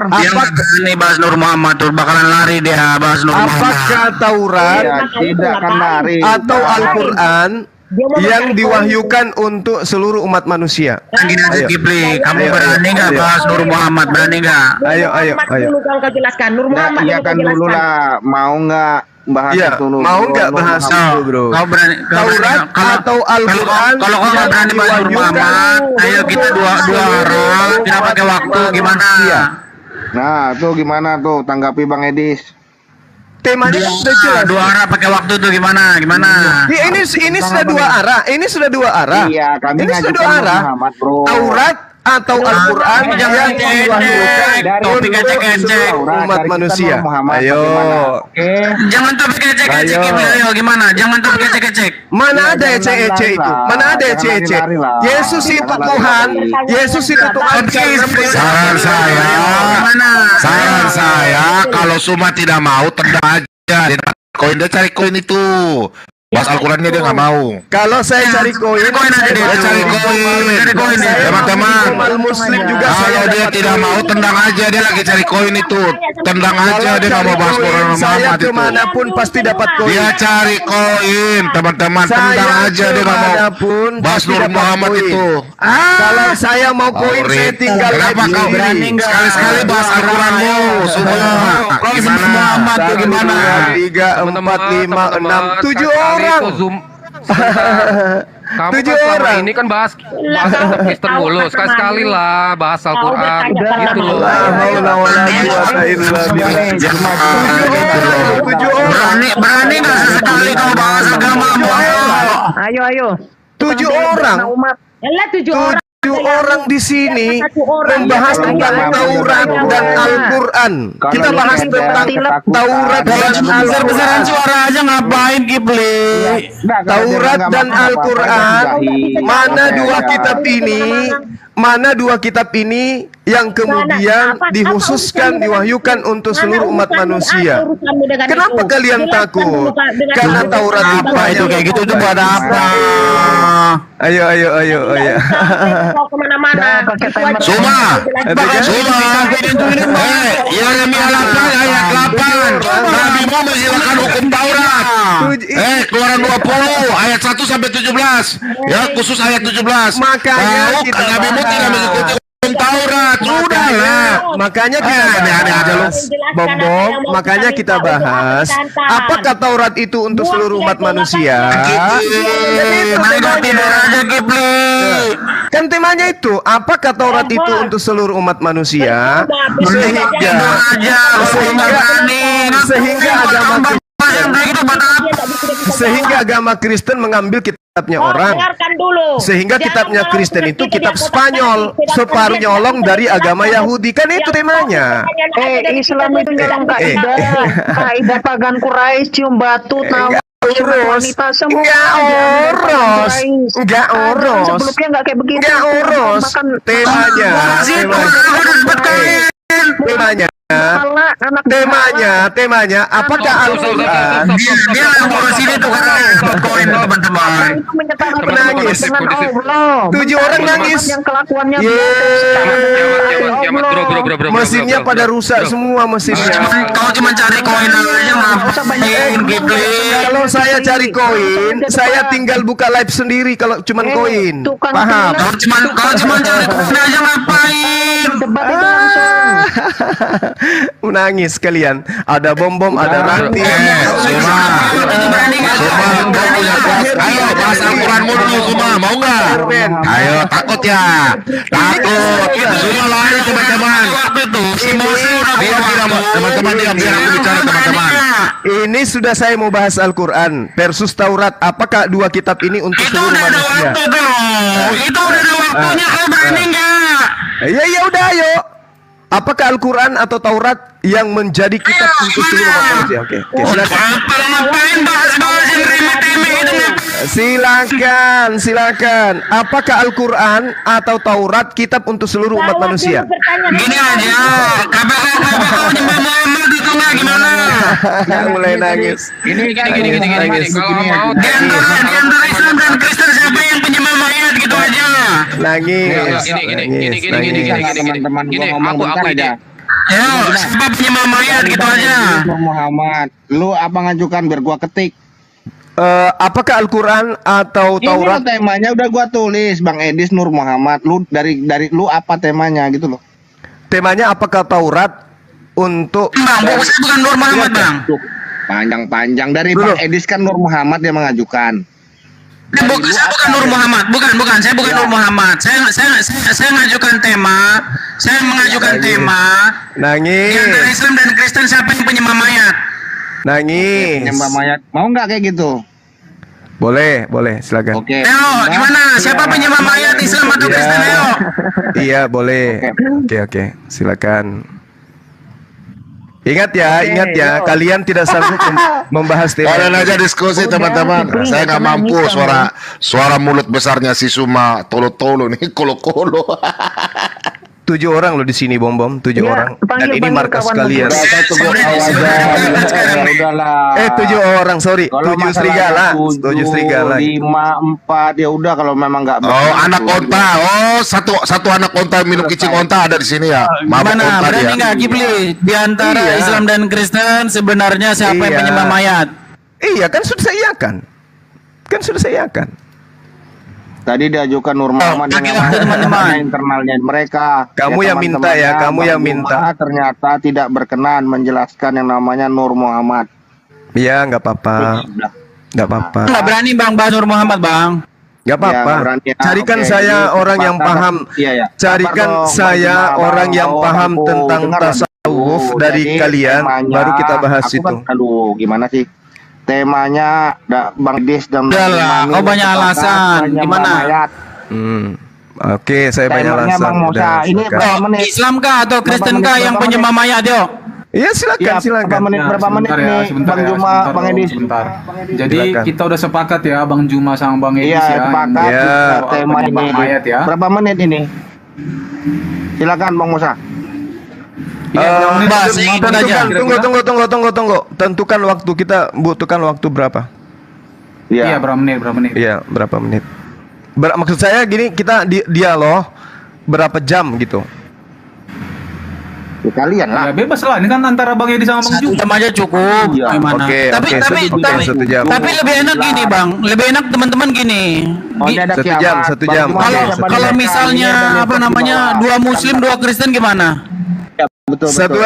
Ini bahas Nur Muhammad tuh bakalan lari dia bahas Nur Muhammad. Apakah Taurat Tidak akan lari. atau Al-Quran yang diwahyukan untuk seluruh umat manusia? Gini aja Kipli, kamu berani nggak bahas Nur Muhammad? Berani nggak? Ayo. Dulu kau jelaskan Nur Muhammad. Iya kan dulu lah. Mau nggak bahas itu dulu? Mau nggak bahas itu, bro? Kau berani? Taurat atau Al-Quran? Kalau kau nggak berani bahas Nur Muhammad, ayo kita dua arah, tidak pakai waktu gimana? Nah, tuh gimana tuh tanggapi Bang Edis? Temanya sudah jelas. Dua arah pakai waktu tuh gimana? Ya, ini sudah 2 arah. Ini sudah 2 arah. Iya, kami ini sudah 2 arah. Muhammad, bro. Taurat atau Al-Quran yang diwahyukan untuk umat manusia. Ayo. Jangan topik ecek-ecek ayo gimana? Jangan topik ecek-ecek. Mana ada ecek-ecek itu? Mana ada ecek-ecek? Yesus itu Tuhan. Yesus itu Tuhan. Saran saya kalau Suma tidak mau tendang aja. Dia cari koin itu. Bahas Al-Qurannya dia nggak mau. Kalau saya cari koin, dia cari koin. Teman-teman, Muslim juga kalau dia tidak mau tendang aja, dia lagi cari koin itu. Tendang aja, dia nggak mau bahas Quran Muhammad itu. Kemanapun pasti dapat koin. Dia cari koin, teman-teman. Tendang aja, dia nggak mau bahas Nur Muhammad itu. Kalau saya mau koin, saya tinggal. Kenapa kau berani sekali-sekali bahas Al-Quranmu? Semua. Gimana Muhammad tuh gimana? 3, 4, 5, 6, 7 orang. Kamu 7 kan selama orang. ini kan bahas Kristen mulu. Sekali-sekali lah bahas Al-Quran. Gitu loh. Berani nggak sesekali kau bahas agamamu? Ayo. 7 orang. 7 orang. 7 orang di sini membahas tentang Taurat dan Al-Quran. Kita bahas tentang Taurat dan Besar-besaran Al-Quran. suara aja ngapain Kipli? Taurat dan Al-Quran. Mana dua kitab ini yang kemudian dikhususkan diwahyukan untuk seluruh umat manusia? Kenapa kalian takut? Karena Taurat Apa itu kayak gitu itu buat apa? Ayo. Suma. Yeremia 8 ayat 8. Nabimu menghilangkan hukum Taurat. Keluaran 20 ayat 1 sampai 17. Ya, khusus ayat 17. Makanya nabimu tidak mengikuti hukum Taurat. Sudahlah. Makanya kita aneh-aneh aja lu, Bom. Makanya kita bahas apakah Taurat itu untuk seluruh umat manusia? Kan temanya itu, apakah Taurat itu untuk seluruh umat manusia? Sehingga agama Kristen mengambil kitabnya orang. Sehingga kitabnya Kristen itu kitab Spanyol, separuh nyolong dari agama Yahudi. Kan itu temanya. Islam itu nyolong kaidah pagan Quraisy, cium batu, tahu. urus. Enggak urus. Enggak urus. Sebelumnya nggak kayak begitu. Enggak urus. Temanya. Temanya, apakah Al-Quran? Dia yang ngurus ini tuh karena koin teman-teman. Menangis. 7 orang nangis. Yang kelakuannya Mesinnya pada rusak semua mesinnya. Kau cuma cari koin aja ngapain gitu. Kalau saya cari koin, saya tinggal buka live sendiri kalau cuma koin. Paham? Kau cuma cari koin aja ngapain? Menangis kalian. Ada bom-bom, ada ranting. Ayo bahas Al-Quran dulu semua, mau nggak? Ayo, takut ya? Takut. Semua lain teman-teman. Teman-teman diam, biar aku bicara teman-teman. Ini sudah saya mau bahas Al-Quran versus Taurat. Apakah dua kitab ini untuk seluruh manusia? Itu udah ada waktunya, kau berani nggak? Ya udah, ayo. Apakah Al-Quran atau Taurat yang menjadi kitab untuk seluruh manusia? Oke, silakan. Silakan. Apakah Al-Quran atau Taurat kitab untuk seluruh umat manusia? Gini aja, kabar Muhammad itu nggak gimana? Mulai nangis. Gini. Kalau mau Di antara Islam dan Kristen siapa yang penyembah mayat gitu aja? Nangis. Teman-teman gua ngomong bentar aja. Ayo, siapa penyembah mayat gitu aja? Muhammad, lu apa ngajukan biar gua ketik? Apakah Al-Quran atau Taurat? Ini temanya udah gua tulis, Bang Edis Nur Muhammad. Lu dari lu apa temanya gitu loh? Temanya apakah Taurat untuk bukan Nur Muhammad, Bang. Panjang-panjang dari Bang Edis kan Nur Muhammad yang mengajukan. Saya bukan Nur Muhammad, bukan. Saya bukan Nur Muhammad. Saya mengajukan tema. Saya mengajukan tema. Nangis. Di antara Islam dan Kristen siapa yang penyembah mayat? Nangis. Penyembah mayat. Mau nggak kayak gitu? Boleh, silakan. Oke. Ayo, gimana? Siapa penyembah mayat Islam atau Kristen? Ayo. Iya, boleh. Oke, silakan. Ingat ya, kalian tidak sanggup membahas tema. Kalian aja diskusi teman-teman. Saya nggak mampu suara mulut besarnya si Suma tolo-tolo nih kolo-kolo. 7 orang loh di sini, bom-bom, 7 orang. Dan ini markas kalian. 7 orang, sorry. 7 serigala. 7 serigala. 5, 4, ya udah kalau memang nggak. Oh, anak onta. Oh, satu anak onta minum kicing onta ada di sini ya. Mana? Berani nggak Kipli? Di antara Islam dan Kristen sebenarnya siapa yang penyembah mayat? Iya, kan sudah saya iakan. Tadi diajukan Nur Muhammad dengan teman-teman internalnya mereka. Kamu yang minta ya, kamu yang minta. Ternyata tidak berkenan menjelaskan yang namanya Nur Muhammad. Iya, nggak apa-apa. Nggak apa-apa. Nggak berani Bang bahas Nur Muhammad, Bang. Nggak apa-apa. Carikan saya orang yang paham. Carikan saya orang yang paham tentang tasawuf dari kalian, baru kita bahas itu. Aduh, gimana sih? Temanya Bang Des dan kau banyak alasan. Gimana? Oke, saya banyak alasan. Ini berapa menit? Islam kah atau Kristen kah yang penyembah mayat, yo? Iya, silakan. Berapa menit nih, Bang Juma, Bang Edis? Jadi kita udah sepakat ya, Bang Juma sama Bang Edis ya. Sepakat. Tema ini. Mayat ya. Berapa menit ini? Silakan Bang Musa. Tunggu. Tentukan waktu, kita butuhkan waktu berapa? Iya, berapa menit? Iya, berapa menit? Maksud saya gini, kita dialog berapa jam gitu? Kalian lah. Ya bebas lah, ini kan antara Bang Edi sama Bang Ju. Jam aja cukup. Gimana? Tapi lebih enak gini, Bang. Lebih enak teman-teman gini. 1 jam. Kalau misalnya apa namanya 2 Muslim 2 Kristen gimana? Betul. Satu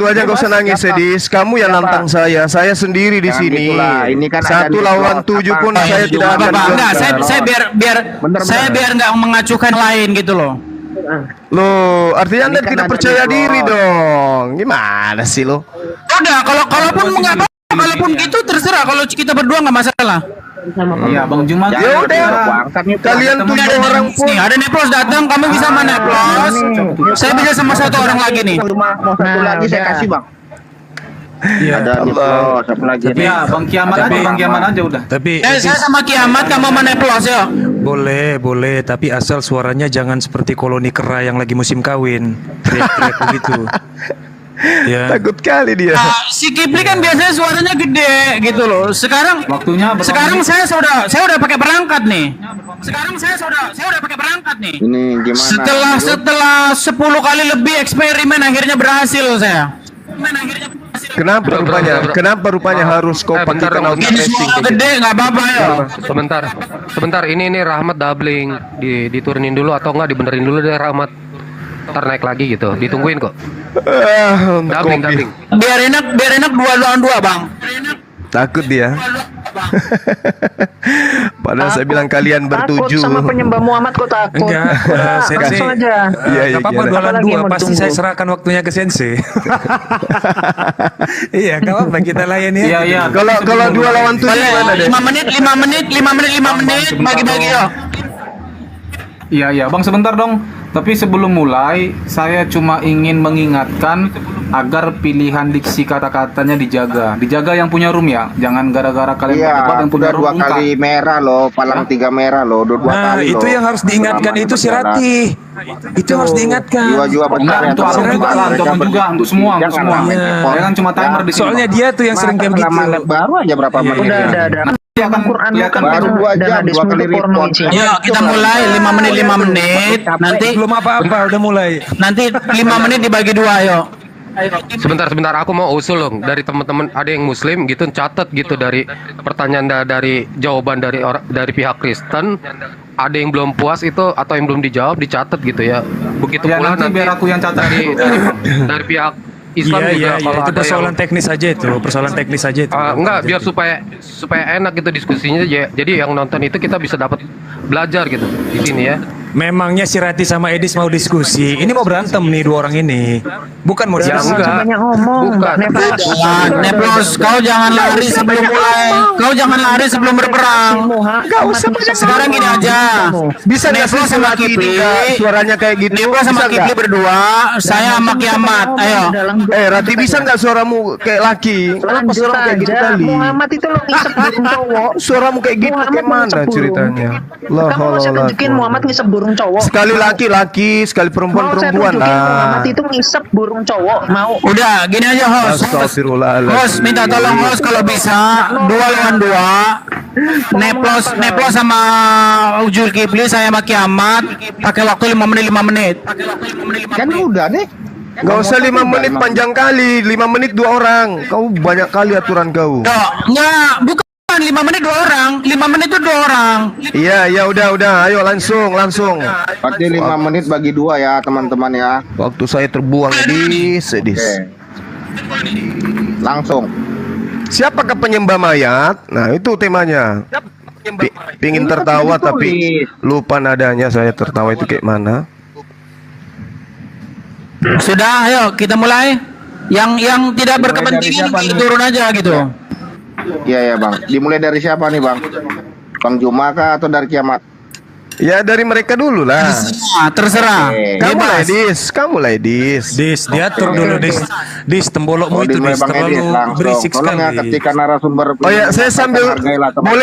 aja gak usah nangis, Edis. Kamu yang nantang saya sendiri di sini. Ini kan 1 lawan 7 pun saya tidak akan. Enggak, saya biar nggak mengacukan lain gitu loh. Loh, artinya Anda tidak percaya diri dong. Gimana sih lo? Udah, kalaupun gitu terserah. Kalau kita berdua nggak masalah. Iya, Bang Juma. Ya udah, kalian 7 orang pun. Nih, ada Neplos datang, kamu bisa mana Neplos? Saya bisa sama 1 orang lagi nih. Mau 1 lagi saya kasih, Bang. Ada Neplos, apa lagi? Ya, Bang Kiamat aja, Bang Kiamat aja udah. Tapi saya sama Kiamat, kamu mau Neplos ya? Boleh, tapi asal suaranya jangan seperti koloni kera yang lagi musim kawin, teriak-teriak begitu. Ya. Takut kali dia. Si Kipli kan biasanya suaranya gede gitu loh. Sekarang saya udah pakai perangkat nih. Saya udah pakai perangkat nih. Ini gimana? Setelah 10 kali lebih eksperimen akhirnya berhasil saya. Kenapa rupanya harus kau pakai kanal testing? Gede nggak apa-apa ya. Sebentar. Ini Rahmat doubling, diturunin dulu atau enggak dibenerin dulu deh Rahmat. Ntar naik lagi gitu, ditungguin kok. Doubling. Biar enak 2 lawan 2 bang. Takut dia. Padahal saya bilang kalian bertujuh. Takut sama penyembah Muhammad kok takut. Enggak, Langsung aja. Iya, apa-apa 2 lawan 2 pasti saya serahkan waktunya ke Sensei. Iya, gak apa-apa kita layani aja. Iya. Kalau 2 lawan 7 gimana deh? 5 menit bagi-bagi ya. Iya, Bang sebentar dong. Tapi sebelum mulai, saya cuma ingin mengingatkan agar pilihan diksi kata-katanya dijaga. Dijaga yang punya room ya. Jangan gara-gara kalian berdebat yang punya room 2 kali merah loh, palang 3 merah loh, 2 kali itu loh. yang harus diingatkan itu si Rati. Itu harus diingatkan. Jiwa-jiwa besar untuk aku juga, untuk semua. Jangan cuma timer di sini. Soalnya dia tuh yang sering kayak begitu. Baru aja berapa menit. Udah. Quran kan baru 2 jam 2 kali report. Yuk kita mulai 5 menit. Nanti belum apa-apa udah mulai. Nanti 5 menit dibagi 2 ayo. Sebentar, aku mau usul dong dari teman-teman ada yang Muslim gitu, catat gitu dari pertanyaan dari jawaban dari pihak Kristen, ada yang belum puas itu atau yang belum dijawab dicatat gitu ya. Begitu Ya, pula nanti biar aku yang catat dari pihak Islam juga kalau itu ada persoalan teknis aja itu, persoalan teknis aja itu. Enggak, biar supaya enak gitu diskusinya ya. Jadi yang nonton itu kita bisa dapat belajar gitu di sini ya. Memangnya si Rati sama Edis mau diskusi? Ini mau berantem nih 2 orang ini. Bukan mau Ya, diskusi. enggak. Banyak ngomong. Neplos, kau jangan lari sebelum mulai. Kau jangan lari sebelum berperang. Gak usah Sekarang gini aja. Bisa nggak Neplos sih sama Kipli, suaranya kayak gitu? Neplos sama Kipli berdua, saya sama Kiamat. Ayo. Rati bisa nggak suaramu kayak laki? Kenapa suaramu kayak gitu kali? Muhammad itu lo ngisep burung cowok. Suaramu kayak gitu kayak mana ceritanya? Kamu mau saya tunjukin Muhammad ngisep burung cowok. Sekali laki-laki, sekali perempuan-perempuan lah. Muhammad itu ngisep burung cowok. Mau? Udah, gini aja host. Astagfirullahaladzim. Host minta tolong host kalau bisa 2 lawan 2. Neplos sama Ujul Kipli, saya sama Kiamat pakai waktu 5 menit. Kan udah nih. Gak usah 5 menit panjang kali, 5 menit 2 orang. Kau banyak kali aturan kau. Enggak, bukan 5 menit 2 orang, 5 menit itu 2 orang. Iya, udah, ayo langsung. Berarti 5 menit bagi 2 ya teman-teman ya. Waktu saya terbuang sedis. Langsung. Siapakah penyembah mayat? Nah, itu temanya. Pingin tertawa tapi lupa nadanya, saya tertawa itu kayak mana. Sudah, ayo kita mulai. Yang tidak berkepentingan turun aja gitu. Iya Bang. Dimulai dari siapa nih Bang? Bang Juma kah atau dari Kiamat? Ya dari mereka dulu lah. Terserah. Kamu lah Dis. Dis, diatur dulu Dis, tembolokmu itu Dis terlalu berisik sekali. Ya, ketika narasumber. Oh ya,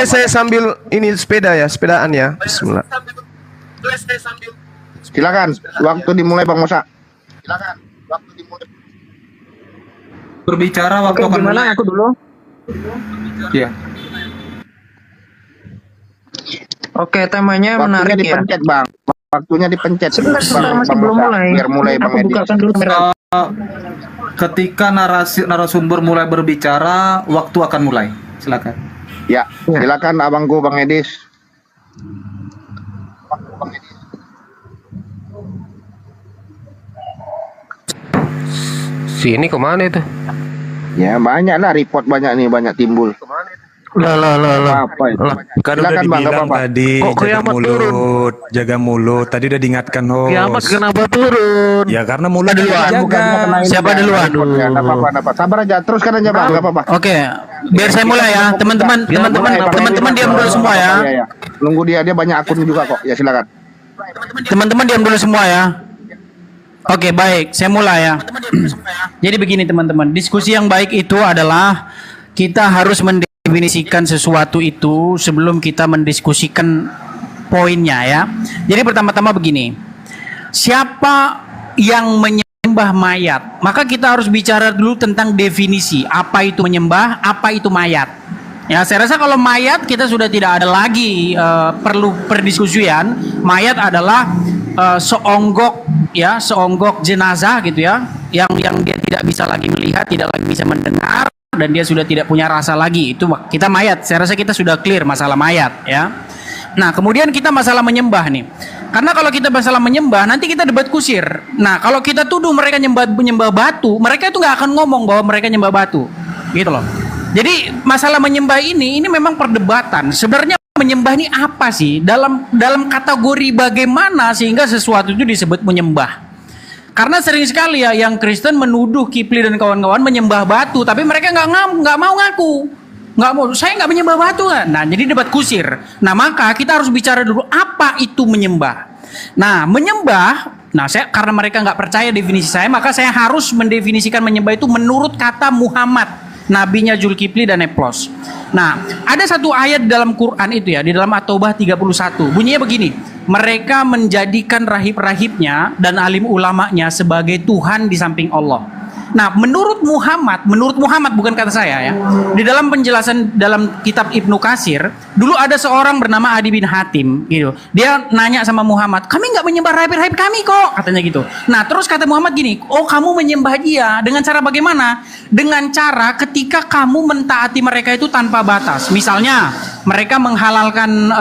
saya sambil ini sepedaan ya. Bismillah. Silakan, waktu dimulai Bang Musa. Berbicara waktu akan mulai. Aku dulu. Iya. Oke, temanya Waktunya menarik ya. dipencet Bang. Waktunya dipencet. Sebentar, masih belum mulai. Biar mulai Bang Aku Edi. bukakan dulu kamera. Ketika narasumber mulai berbicara, waktu akan mulai. Silakan. Ya, silakan abangku Bang Edis. Si ini kemana itu? Ya banyak lah report banyak nih, banyak timbul. Lah. Apa itu? Kan Silakan udah Bang, dibilang apa-apa. tadi jaga mulut. Tadi udah diingatkan host. Kiamat kenapa turun? Ya karena mulut duluan. Siapa duluan? Ya, enggak apa-apa. Sabar aja, teruskan aja Bang, enggak apa-apa. Oke, biar saya mulai ya, teman-teman diam dulu semua ya. Ya. Nunggu dia banyak akun juga kok. Ya silakan. Teman-teman diam dulu semua ya. Oke, baik. Saya mulai ya. Jadi begini teman-teman, diskusi yang baik itu adalah kita harus mendefinisikan sesuatu itu sebelum kita mendiskusikan poinnya ya. Jadi pertama-tama begini, siapa yang menyembah mayat? Maka kita harus bicara dulu tentang definisi, apa itu menyembah, apa itu mayat. Ya, saya rasa kalau mayat kita sudah tidak ada lagi perlu perdiskusian. Mayat adalah seonggok ya, seonggok jenazah gitu ya, yang dia tidak bisa lagi melihat, tidak lagi bisa mendengar, dan dia sudah tidak punya rasa lagi. Itu kita mayat. Saya rasa kita sudah clear masalah mayat ya. Nah, kemudian kita masalah menyembah nih. Karena kalau kita masalah menyembah, nanti kita debat kusir. Nah, kalau kita tuduh mereka menyembah batu, mereka itu nggak akan ngomong bahwa mereka nyembah batu, gitu loh. Jadi masalah menyembah ini memang perdebatan. Sebenarnya menyembah ini apa sih? Dalam kategori bagaimana sehingga sesuatu itu disebut menyembah? Karena sering sekali ya yang Kristen menuduh Kipli dan kawan-kawan menyembah batu, tapi mereka nggak mau ngaku. Nggak mau, saya nggak menyembah batu kan. Nah, jadi debat kusir. Nah, maka kita harus bicara dulu apa itu menyembah. Nah, menyembah, karena mereka nggak percaya definisi saya, maka saya harus mendefinisikan menyembah itu menurut kata Muhammad, nabinya Zulkifli dan Eplos. Nah, ada satu ayat dalam Quran itu ya, di dalam At-Taubah 31. Bunyinya begini, mereka menjadikan rahib-rahibnya dan alim ulamanya sebagai Tuhan di samping Allah. Nah, menurut Muhammad bukan kata saya ya. Di dalam penjelasan dalam kitab Ibnu Katsir, dulu ada seorang bernama Adi bin Hatim gitu. Dia nanya sama Muhammad, "Kami nggak menyembah rahib-rahib kami kok," katanya gitu. Nah, terus kata Muhammad gini, "Oh, kamu menyembah dia dengan cara bagaimana? Dengan cara ketika kamu mentaati mereka itu tanpa batas. Misalnya, mereka menghalalkan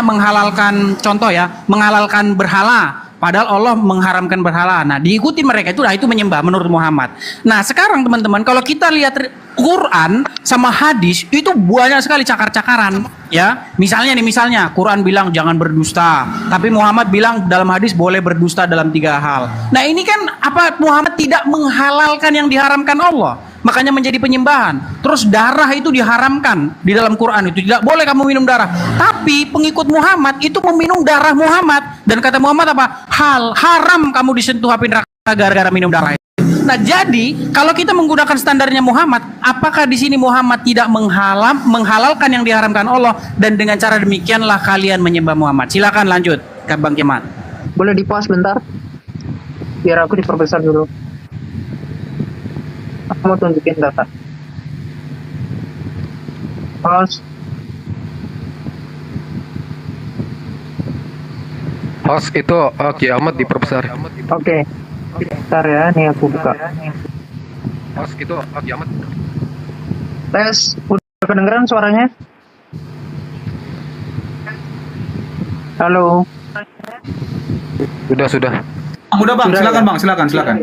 menghalalkan contoh ya, menghalalkan berhala. Padahal Allah mengharamkan berhala. Nah, diikuti mereka itu menyembah menurut Muhammad. Nah, sekarang teman-teman, kalau kita lihat Quran sama hadis itu banyak sekali cakar-cakaran ya. Misalnya Quran bilang jangan berdusta, tapi Muhammad bilang dalam hadis boleh berdusta dalam 3 hal. Nah, ini kan Muhammad tidak menghalalkan yang diharamkan Allah, makanya menjadi penyembahan. Terus darah itu diharamkan di dalam Quran, itu tidak boleh kamu minum darah. Tapi pengikut Muhammad itu meminum darah Muhammad, dan kata Muhammad apa? Haram kamu disentuh api neraka gara-gara minum darah itu. Nah, jadi kalau kita menggunakan standarnya Muhammad, apakah di sini Muhammad tidak menghalalkan yang diharamkan Allah, dan dengan cara demikianlah kalian menyembah Muhammad? Silakan lanjut, Bang Kemal. Boleh di-pause bentar? Biar aku diperbesar dulu. Aku mau tunjukin data. Pause. Host itu kiamat diperbesar. Oke. Bentar ya, nih aku buka. Host itu kiamat. Tes, udah kedengeran suaranya? Halo. Sudah. Udah Bang, silakan ya? Bang, silakan.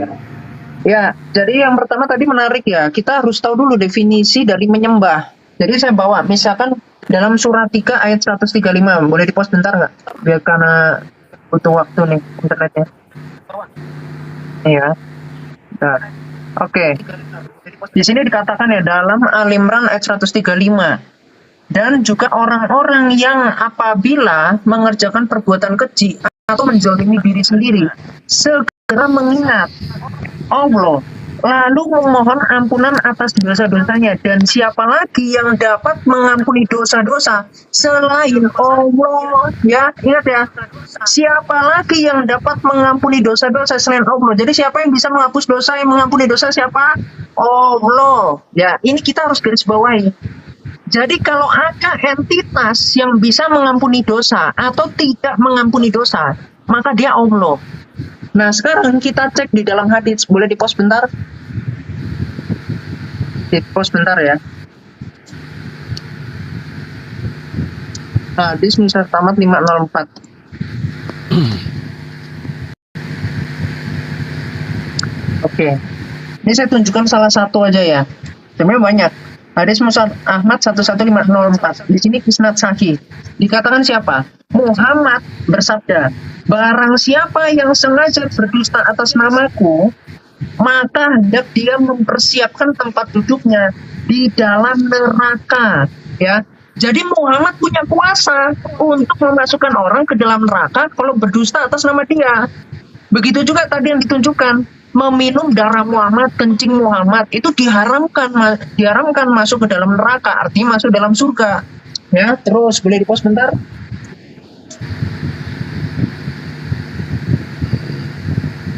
Ya, jadi yang pertama tadi menarik ya. Kita harus tahu dulu definisi dari menyembah. Jadi saya bawa, misalkan dalam surat 3 ayat 135. Boleh di-pause bentar nggak? Biar karena butuh waktu nih internetnya. Iya. Nah, oke. Di sini dikatakan ya dalam Al-Imran ayat 135. Dan juga orang-orang yang apabila mengerjakan perbuatan keji atau menzalimi diri sendiri, segera mengingat Allah, lalu memohon ampunan atas dosa-dosanya. Dan siapa lagi yang dapat mengampuni dosa-dosa selain Allah? Ya, ingat ya. Siapa lagi yang dapat mengampuni dosa-dosa selain Allah? Jadi siapa yang bisa menghapus dosa, yang mengampuni dosa siapa? Allah. Ya, ini kita harus garis bawahi. Jadi kalau ada entitas yang bisa mengampuni dosa atau tidak mengampuni dosa, maka dia Allah. Nah, sekarang kita cek di dalam hadis. Boleh di-pause bentar? Di-pause bentar ya. Hadis Misal Tamat 504. Oke. Ini saya tunjukkan salah satu aja ya. Sebenarnya banyak. Hadis Musnad Ahmad 11504. Di sini isnad sahih. Dikatakan siapa? Muhammad bersabda, barang siapa yang sengaja berdusta atas namaku, maka hendak dia mempersiapkan tempat duduknya di dalam neraka. Ya. Jadi Muhammad punya kuasa untuk memasukkan orang ke dalam neraka kalau berdusta atas nama dia. Begitu juga tadi yang ditunjukkan, meminum darah Muhammad, kencing Muhammad itu diharamkan masuk ke dalam neraka, artinya masuk dalam surga. Ya, terus boleh di-pause bentar.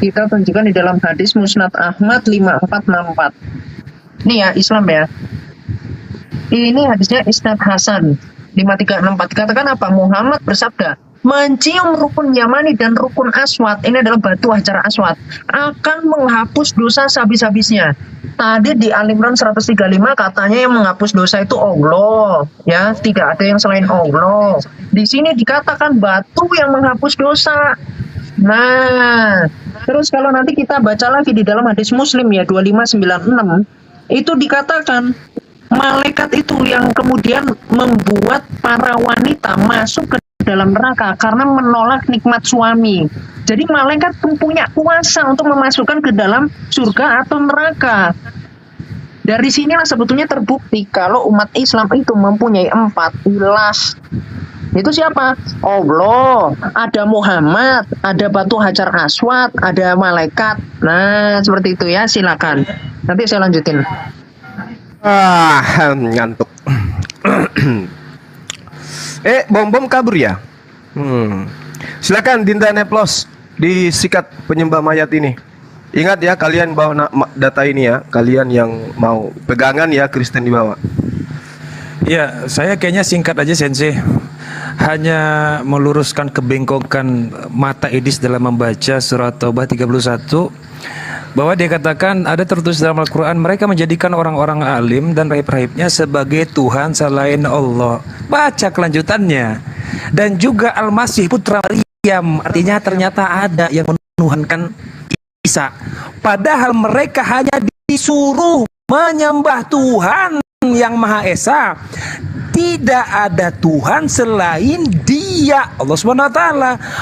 Kita tunjukkan di dalam hadis Musnad Ahmad 5464. Ini ya Islam ya. Ini hadisnya Isnad Hasan 5364. Katakan apa? Muhammad bersabda, mencium rukun Yamani dan rukun Aswad, ini adalah batu hajar aswad, akan menghapus dosa sehabis-habisnya. Tadi di Al-Imran 135 katanya yang menghapus dosa itu Allah, ya, tidak ada yang selain Allah. Di sini dikatakan batu yang menghapus dosa. Nah, terus kalau nanti kita baca lagi di dalam hadis Muslim ya 2596, itu dikatakan malaikat itu yang kemudian membuat para wanita masuk ke dalam neraka karena menolak nikmat suami. Jadi malaikat punya kuasa untuk memasukkan ke dalam surga atau neraka. Dari sinilah sebetulnya terbukti kalau umat Islam itu mempunyai 4 ilas. Itu siapa? Allah, ada Muhammad, ada batu hajar aswad, ada malaikat. Nah, seperti itu ya, silakan. Nanti saya lanjutin. Ngantuk. Bom kabur ya? Silakan Dinda Neplos disikat penyembah mayat ini. Ingat ya, kalian bawa data ini ya, kalian yang mau pegangan ya, Kristen di bawah. Ya, saya kayaknya singkat aja Sensei. Hanya meluruskan kebengkokan mata Idris dalam membaca surat Taubah 31, bahwa dia katakan ada tertulis dalam Al-Quran, mereka menjadikan orang-orang alim dan raib-raibnya sebagai Tuhan selain Allah. Baca kelanjutannya. Dan juga Al-Masih putra Maryam, artinya ternyata ada yang menuhankan Isa, padahal mereka hanya disuruh menyembah Tuhan yang Maha Esa. Tidak ada Tuhan selain Dia, Allah SWT.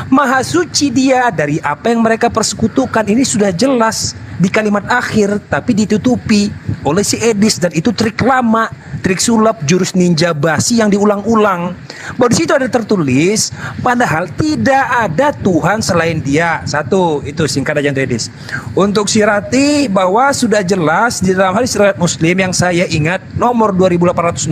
Maha suci Dia dari apa yang mereka persekutukan. Ini sudah jelas di kalimat akhir, tapi ditutupi oleh si Edis, dan itu trik lama, trik sulap, jurus ninja basi yang diulang-ulang. Bahwa di situ ada tertulis, padahal tidak ada Tuhan selain Dia. Satu, itu singkat aja untuk Edis. Untuk Sirati, bahwa sudah jelas di dalam hadis riwayat Muslim yang saya ingat nomor 2816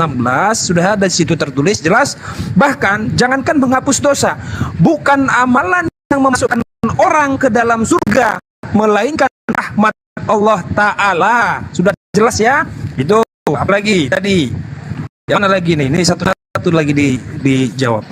sudah ada di situ tertulis jelas, bahkan jangankan menghapus dosa, bukan amalan yang memasukkan orang ke dalam surga, melainkan rahmat Allah Ta'ala. Sudah jelas ya. Itu apalagi tadi yang mana lagi nih, ini satu lagi dijawab.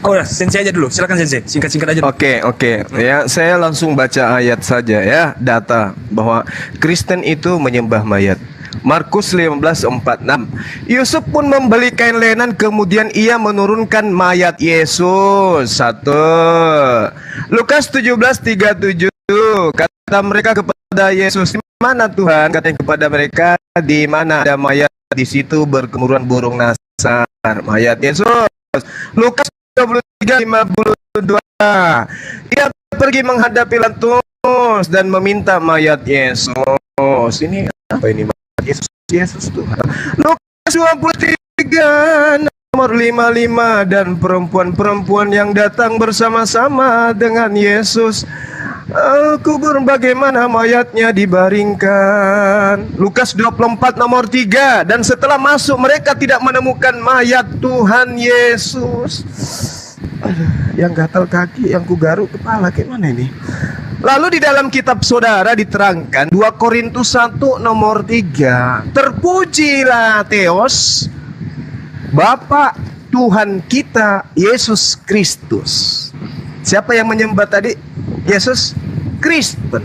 Oh, udah, Sensei aja dulu, silakan Sensei, singkat-singkat aja. Oke. Ya, saya langsung baca ayat saja ya, data bahwa Kristen itu menyembah mayat. Markus 15:46. Yusuf pun membeli kain lenan, kemudian ia menurunkan mayat Yesus. 1. Lukas 17:37. Kata mereka kepada Yesus, "Di mana Tuhan?" Katanya kepada mereka, "Di mana ada mayat, di situ berkemuruan burung nasar." Mayat Yesus. Lukas 23:52. Ia pergi menghadap Pilatus dan meminta mayat Yesus. Ini apa ini? Yesus Tuhan. Lukas 23 nomor 55, dan perempuan-perempuan yang datang bersama-sama dengan Yesus kubur bagaimana mayatnya dibaringkan. Lukas 24 nomor 3, dan setelah masuk mereka tidak menemukan mayat Tuhan Yesus. Yang gatal kaki, yang kugaruk kepala, kayak mana ini? Lalu di dalam kitab saudara diterangkan 2 Korintus 1 nomor 3. Terpujilah Theos, Bapa Tuhan kita Yesus Kristus. Siapa yang menyembah tadi? Yesus Kristen.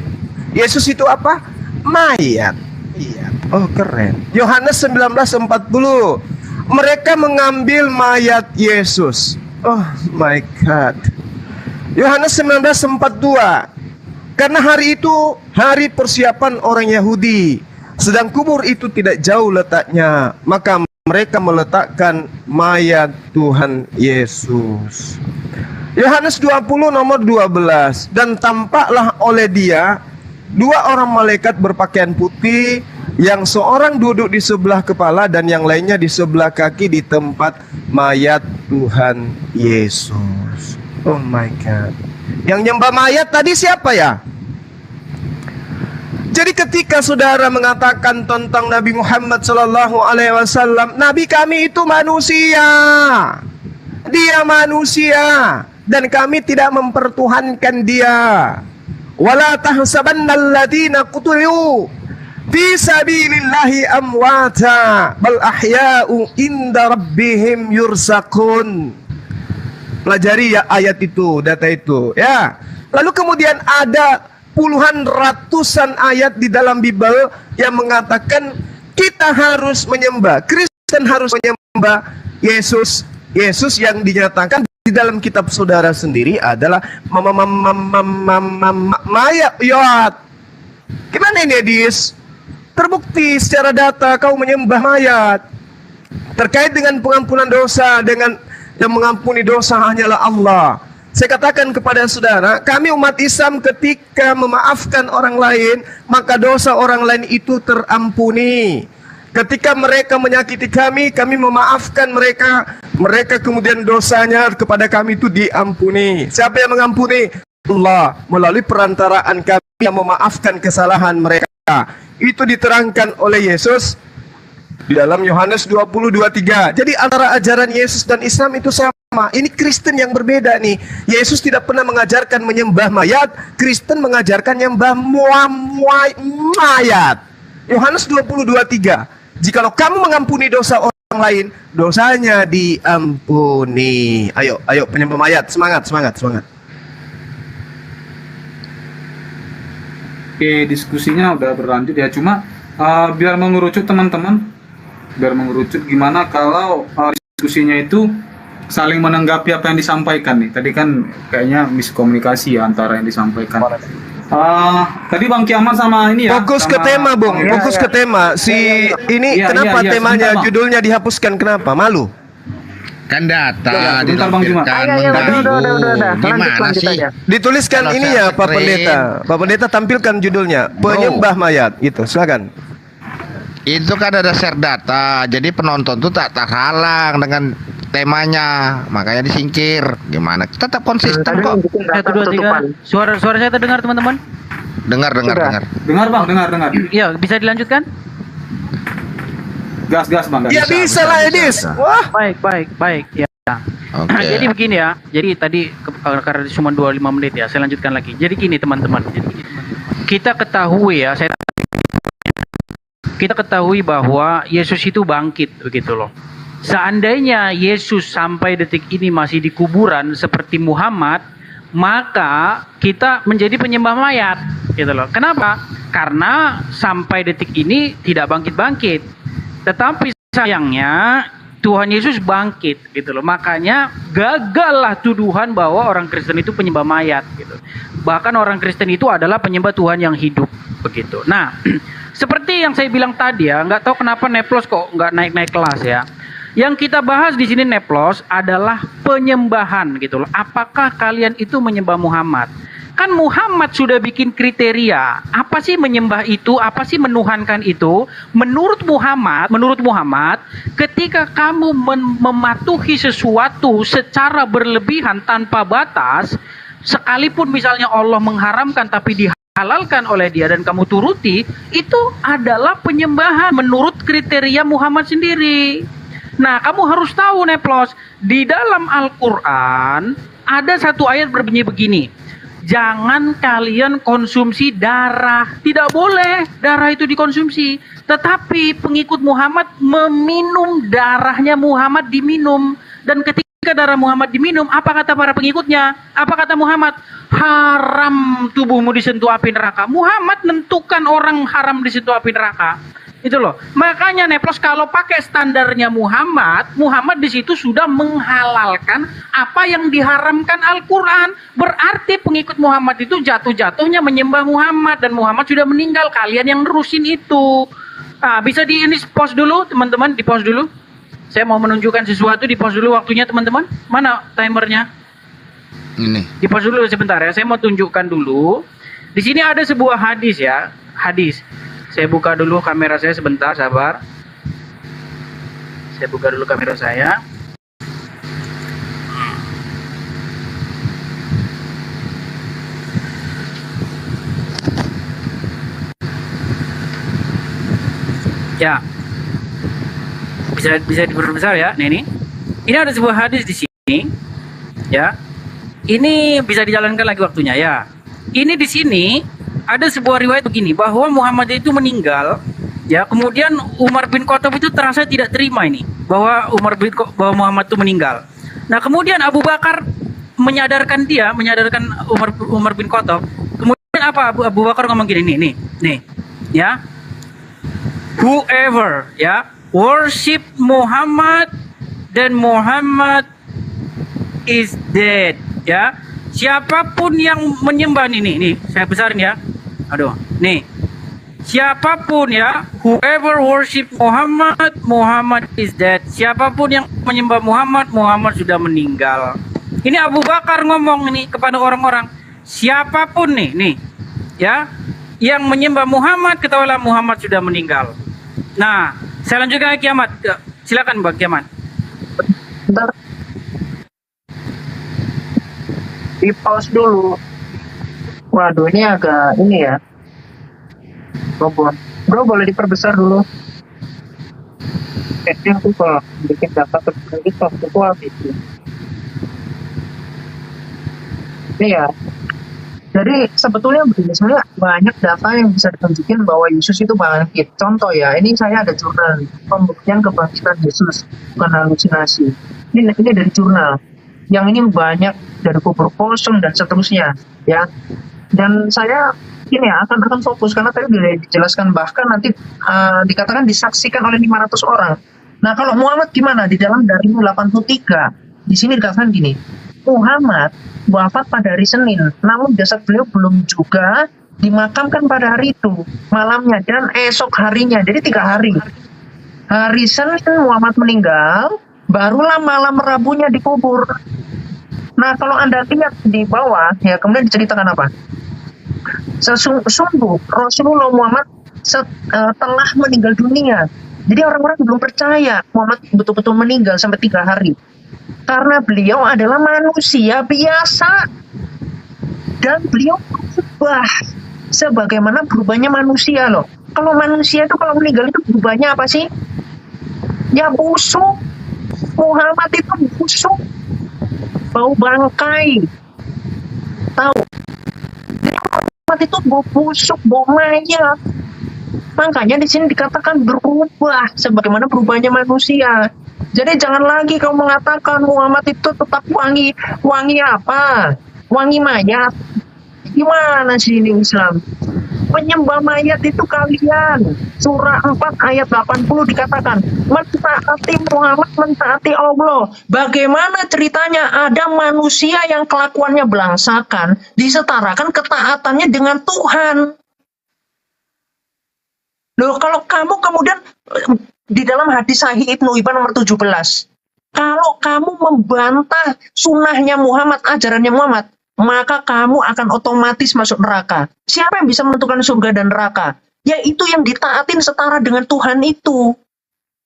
Yesus itu apa? Mayat. Iya. Oh, keren. Yohanes 19:40. Mereka mengambil mayat Yesus. Oh my God. Yohanes 19:42. Karena hari itu hari persiapan orang Yahudi, sedang kubur itu tidak jauh letaknya, maka mereka meletakkan mayat Tuhan Yesus. Yohanes 20 nomor 12. Dan tampaklah oleh Dia 2 orang malaikat berpakaian putih, yang seorang duduk di sebelah kepala dan yang lainnya di sebelah kaki di tempat mayat Tuhan Yesus. Oh my God. Yang nyembah mayat tadi siapa ya? Jadi ketika saudara mengatakan tentang Nabi Muhammad sallallahu alaihi wasallam, Nabi kami itu manusia. Dia manusia dan kami tidak mempertuhankan dia. Wala tahsabannal ladzina qutilu fi sabilillahi amwata bal ahya'u inda rabbihim yurzaqun. Pelajari ya ayat itu, data itu, ya. Lalu kemudian ada puluhan ratusan ayat di dalam Bible yang mengatakan kita harus menyembah, Kristen harus menyembah Yesus. Yesus yang dinyatakan di dalam kitab saudara sendiri adalah mayat. Gimana ini, Edis? Terbukti secara data kau menyembah mayat. Terkait dengan pengampunan dosa, dengan yang mengampuni dosa hanyalah Allah. Saya katakan kepada saudara, kami umat Islam ketika memaafkan orang lain, maka dosa orang lain itu terampuni. Ketika mereka menyakiti kami memaafkan mereka, mereka kemudian dosanya kepada kami itu diampuni. Siapa yang mengampuni? Allah, melalui perantaraan kami yang memaafkan kesalahan mereka. Itu diterangkan oleh Yesus di dalam Yohanes 20:23. Jadi antara ajaran Yesus dan Islam itu sama. Ini Kristen yang berbeda nih. Yesus tidak pernah mengajarkan menyembah mayat, Kristen mengajarkan menyembah mayat. Yohanes 20:23. Jikalau kamu mengampuni dosa orang lain, dosanya diampuni. Ayo penyembah mayat, semangat. Oke, diskusinya udah berlanjut ya. Cuma biar mengerucut teman-teman, gimana kalau diskusinya itu saling menanggapi apa yang disampaikan nih. Tadi kan kayaknya miskomunikasi ya antara yang disampaikan. Tadi Bang Kiamat sama ini ya. Fokus ke tema, Bung. Fokus ke tema. Kenapa temanya sebentar, judulnya dihapuskan? Kenapa? Malu? Kan data sebentar, Bang Juma. Gimana sih? Dituliskan Kalau ini saya ya, Pak Pendeta. Pak Pendeta tampilkan judulnya, penyembah mayat. Gitu, silakan. Itu kan ada share data, jadi penonton tuh tak terhalang dengan temanya, makanya disingkir. Gimana? Tetap konsisten kok. 1, 2, 3. Suara saya terdengar, teman-teman? Dengar. Dengar Bang, dengar. Iya, bisa dilanjutkan? Gas Bang. Ya bisa lah, Edis. Wah. Baik. Ya. Okay. Jadi begini ya. Jadi tadi karena cuma 25 menit ya, saya lanjutkan lagi. Jadi gini teman-teman. Kita ketahui bahwa Yesus itu bangkit begitu loh. Seandainya Yesus sampai detik ini masih di kuburan seperti Muhammad, maka kita menjadi penyembah mayat gitu loh. Kenapa? Karena sampai detik ini tidak bangkit-bangkit. Tetapi sayangnya Tuhan Yesus bangkit gitu loh. Makanya gagallah tuduhan bahwa orang Kristen itu penyembah mayat gitu. Bahkan orang Kristen itu adalah penyembah Tuhan yang hidup begitu. Nah, seperti yang saya bilang tadi ya, nggak tahu kenapa Neplos kok nggak naik-naik kelas ya. Yang kita bahas di sini Neplos adalah penyembahan gitu loh. Apakah kalian itu menyembah Muhammad? Kan Muhammad sudah bikin kriteria. Apa sih menyembah itu? Apa sih menuhankan itu? Menurut Muhammad, ketika kamu mematuhi sesuatu secara berlebihan tanpa batas, sekalipun misalnya Allah mengharamkan tapi dihalalkan oleh dia dan kamu turuti, itu adalah penyembahan menurut kriteria Muhammad sendiri. Nah, kamu harus tahu Neplos, di dalam Al-Quran ada satu ayat berbunyi begini. Jangan kalian konsumsi darah. Tidak boleh darah itu dikonsumsi. Tetapi pengikut Muhammad meminum darahnya Muhammad diminum. Dan ketika darah Muhammad diminum, apa kata para pengikutnya? Apa kata Muhammad? Haram tubuhmu disentuh api neraka. Muhammad menentukan orang haram disentuh api neraka. Itu loh. Makanya Neplos kalau pakai standarnya Muhammad di situ sudah menghalalkan apa yang diharamkan Al-Quran. Berarti pengikut Muhammad itu jatuh-jatuhnya menyembah Muhammad dan Muhammad sudah meninggal. Kalian yang nerusin itu. Nah, bisa ini pause dulu teman-teman, di pause dulu. Saya mau menunjukkan sesuatu, di pause dulu waktunya teman-teman. Mana timernya? Ini. Di pause dulu sebentar ya. Saya mau tunjukkan dulu. Di sini ada sebuah hadis ya. Hadis. Saya buka dulu kamera saya sebentar, sabar. Saya buka dulu kamera saya. Ya, bisa diperbesar ya. Nah, ini ada sebuah hadis di sini, ya. Ini bisa dijalankan lagi waktunya ya. Ini di sini ada sebuah riwayat begini bahwa Muhammad itu meninggal, ya. Kemudian Umar bin Khattab itu terasa tidak terima ini bahwa bahwa Muhammad itu meninggal. Nah, kemudian Abu Bakar menyadarkan Umar bin Khattab. Kemudian apa Abu Bakar ngomong gini nih, ya. Whoever, ya, worship Muhammad, dan Muhammad is dead, ya. Siapapun yang menyembah nih, saya besarin ya. Aduh, nih. Siapapun ya, whoever worship Muhammad, Muhammad is dead. Siapapun yang menyembah Muhammad, Muhammad sudah meninggal. Ini Abu Bakar ngomong ini kepada orang-orang. Siapapun nih, ya, yang menyembah Muhammad, ketahuilah Muhammad sudah meninggal. Nah, saya lanjutkan Kiamat. Silakan Bang Kiamat. Bentar. Di pause dulu. Waduh, ini agak ini ya. Bro, boleh diperbesar dulu. Kayaknya aku kalau bikin data tersebut itu habis. Ini ya. Jadi sebetulnya begini, sebenarnya banyak data yang bisa ditunjukin bahwa Yesus itu bangkit. Contoh ya, ini saya ada jurnal pembuktian kebangkitan Yesus, bukan halusinasi. Ini dari jurnal. Yang ini banyak dari kubur kosong dan seterusnya, ya. Dan saya ini ya akan fokus karena tadi sudah dijelaskan, bahkan nanti dikatakan disaksikan oleh 500 orang. Nah, kalau Muhammad gimana? Di dalam dari 83, di sini dikatakan gini, Muhammad wafat pada hari Senin, namun jasad beliau belum juga dimakamkan pada hari itu, malamnya dan esok harinya, jadi 3 hari. Hari Senin Muhammad meninggal, barulah malam Rabunya dikubur. Nah, kalau Anda lihat di bawah, ya kemudian diceritakan apa? Sesungguh Rasulullah Muhammad telah meninggal dunia. Jadi orang-orang belum percaya Muhammad betul-betul meninggal sampai 3 hari. Karena beliau adalah manusia biasa. Dan beliau berubah sebagaimana berubahnya manusia loh. Kalau manusia itu kalau meninggal itu berubahnya apa sih? Ya busuk. Muhammad itu busuk. Bau bangkai. Tahu? Muhammad itu bau busuk, bau mayat. Makanya di sini dikatakan berubah sebagaimana berubahnya manusia. Jadi jangan lagi kau mengatakan Muhammad itu tetap wangi. Wangi apa? Wangi mayat. Gimana sih ini Islam? Penyembah mayat itu kalian. Surah 4 ayat 80 dikatakan, mentaati Muhammad, mentaati Allah. Bagaimana ceritanya ada manusia yang kelakuannya belangsakan, disetarakan ketaatannya dengan Tuhan. Loh, kalau kamu kemudian di dalam hadis Sahih Ibnu Hibban nomor 17, kalau kamu membantah sunnahnya Muhammad, ajarannya Muhammad, maka kamu akan otomatis masuk neraka. Siapa yang bisa menentukan surga dan neraka? Yaitu yang ditaatin setara dengan Tuhan itu.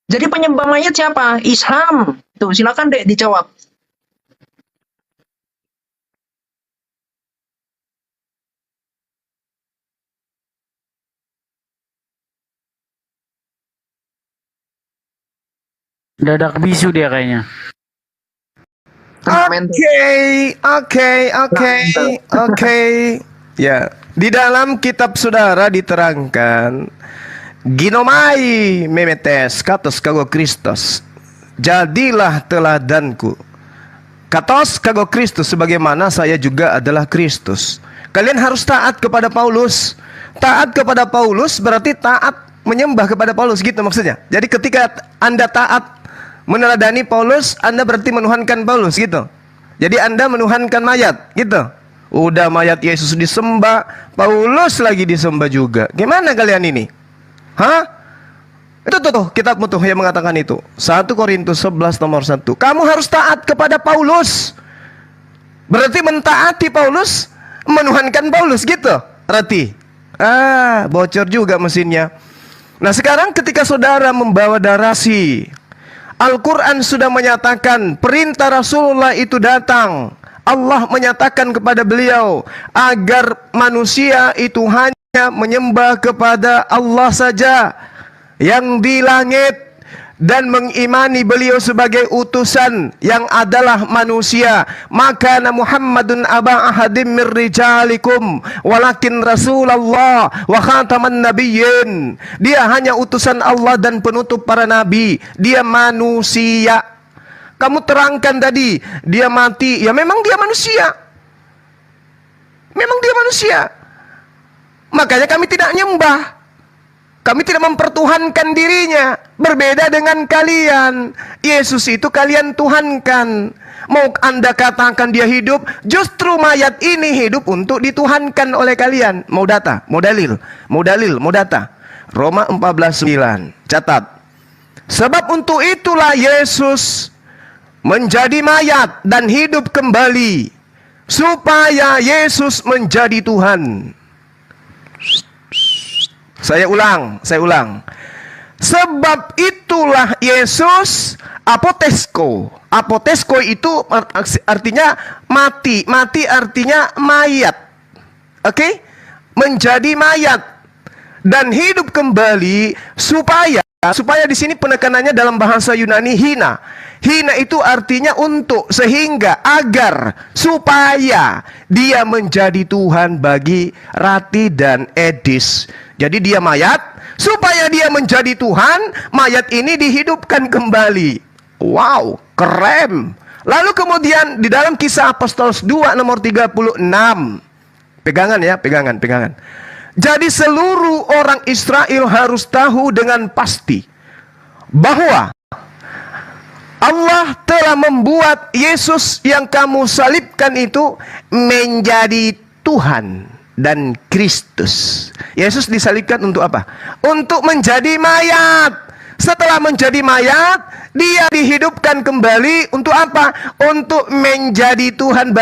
Jadi penyembah mayat siapa? Islam. Tuh, silakan Dek dijawab. Dadak bisu dia kayaknya. Oke. Ya, di dalam kitab saudara diterangkan ginomai memetes katos kago Kristus. Jadilah teladanku. Katos kago Kristus sebagaimana saya juga adalah Kristus. Kalian harus taat kepada Paulus. Taat kepada Paulus berarti taat menyembah kepada Paulus gitu maksudnya. Jadi ketika Anda taat meneladani Paulus, Anda berarti menuhankan Paulus gitu. Jadi Anda menuhankan mayat gitu. Udah mayat Yesus disembah, Paulus lagi disembah juga. Gimana kalian ini? Hah? Itu tuh kitab mutuh yang mengatakan itu. 1 Korintus 11 nomor 1. Kamu harus taat kepada Paulus. Berarti mentaati Paulus, menuhankan Paulus gitu. Berarti bocor juga mesinnya. Nah, sekarang ketika saudara membawa narasi Al-Quran sudah menyatakan perintah Rasulullah itu datang. Allah menyatakan kepada beliau agar manusia itu hanya menyembah kepada Allah saja. yang di langit dan mengimani beliau sebagai utusan yang adalah manusia. Maka Muhammadun aba ahadim mir rijalikum walakin Rasulullah wa khataman nabiyyin. Dia hanya utusan Allah dan penutup para nabi. Dia manusia. Kamu terangkan tadi, dia mati. Ya memang dia manusia. Memang dia manusia. Makanya kami tidak nyembah. Kami tidak mempertuhankan dirinya. Berbeda dengan kalian. Yesus itu kalian tuhankan. Mau Anda katakan dia hidup, justru mayat ini hidup untuk dituhankan oleh kalian. Mau data, mau dalil, mau dalil, mau data. Roma 14:9. Catat. Sebab untuk itulah Yesus menjadi mayat dan hidup kembali, supaya Yesus menjadi Tuhan. Saya ulang. Sebab itulah Yesus apotesko. Apotesko itu artinya mati. Mati artinya mayat. Oke? Menjadi mayat dan hidup kembali supaya di sini penekanannya dalam bahasa Yunani hina. Hina itu artinya untuk, sehingga, agar, supaya dia menjadi Tuhan bagi Rati dan Edis. Jadi dia mayat, supaya dia menjadi Tuhan, mayat ini dihidupkan kembali. Wow, keren. Lalu kemudian di dalam Kisah Apostol 2 nomor 36. Pegangan ya, pegangan. Jadi seluruh orang Israel harus tahu dengan pasti bahwa Allah telah membuat Yesus yang kamu salibkan itu menjadi Tuhan dan Kristus. Yesus disalibkan untuk apa? Untuk menjadi mayat. Setelah menjadi mayat, dia dihidupkan kembali untuk apa? Untuk menjadi Tuhan.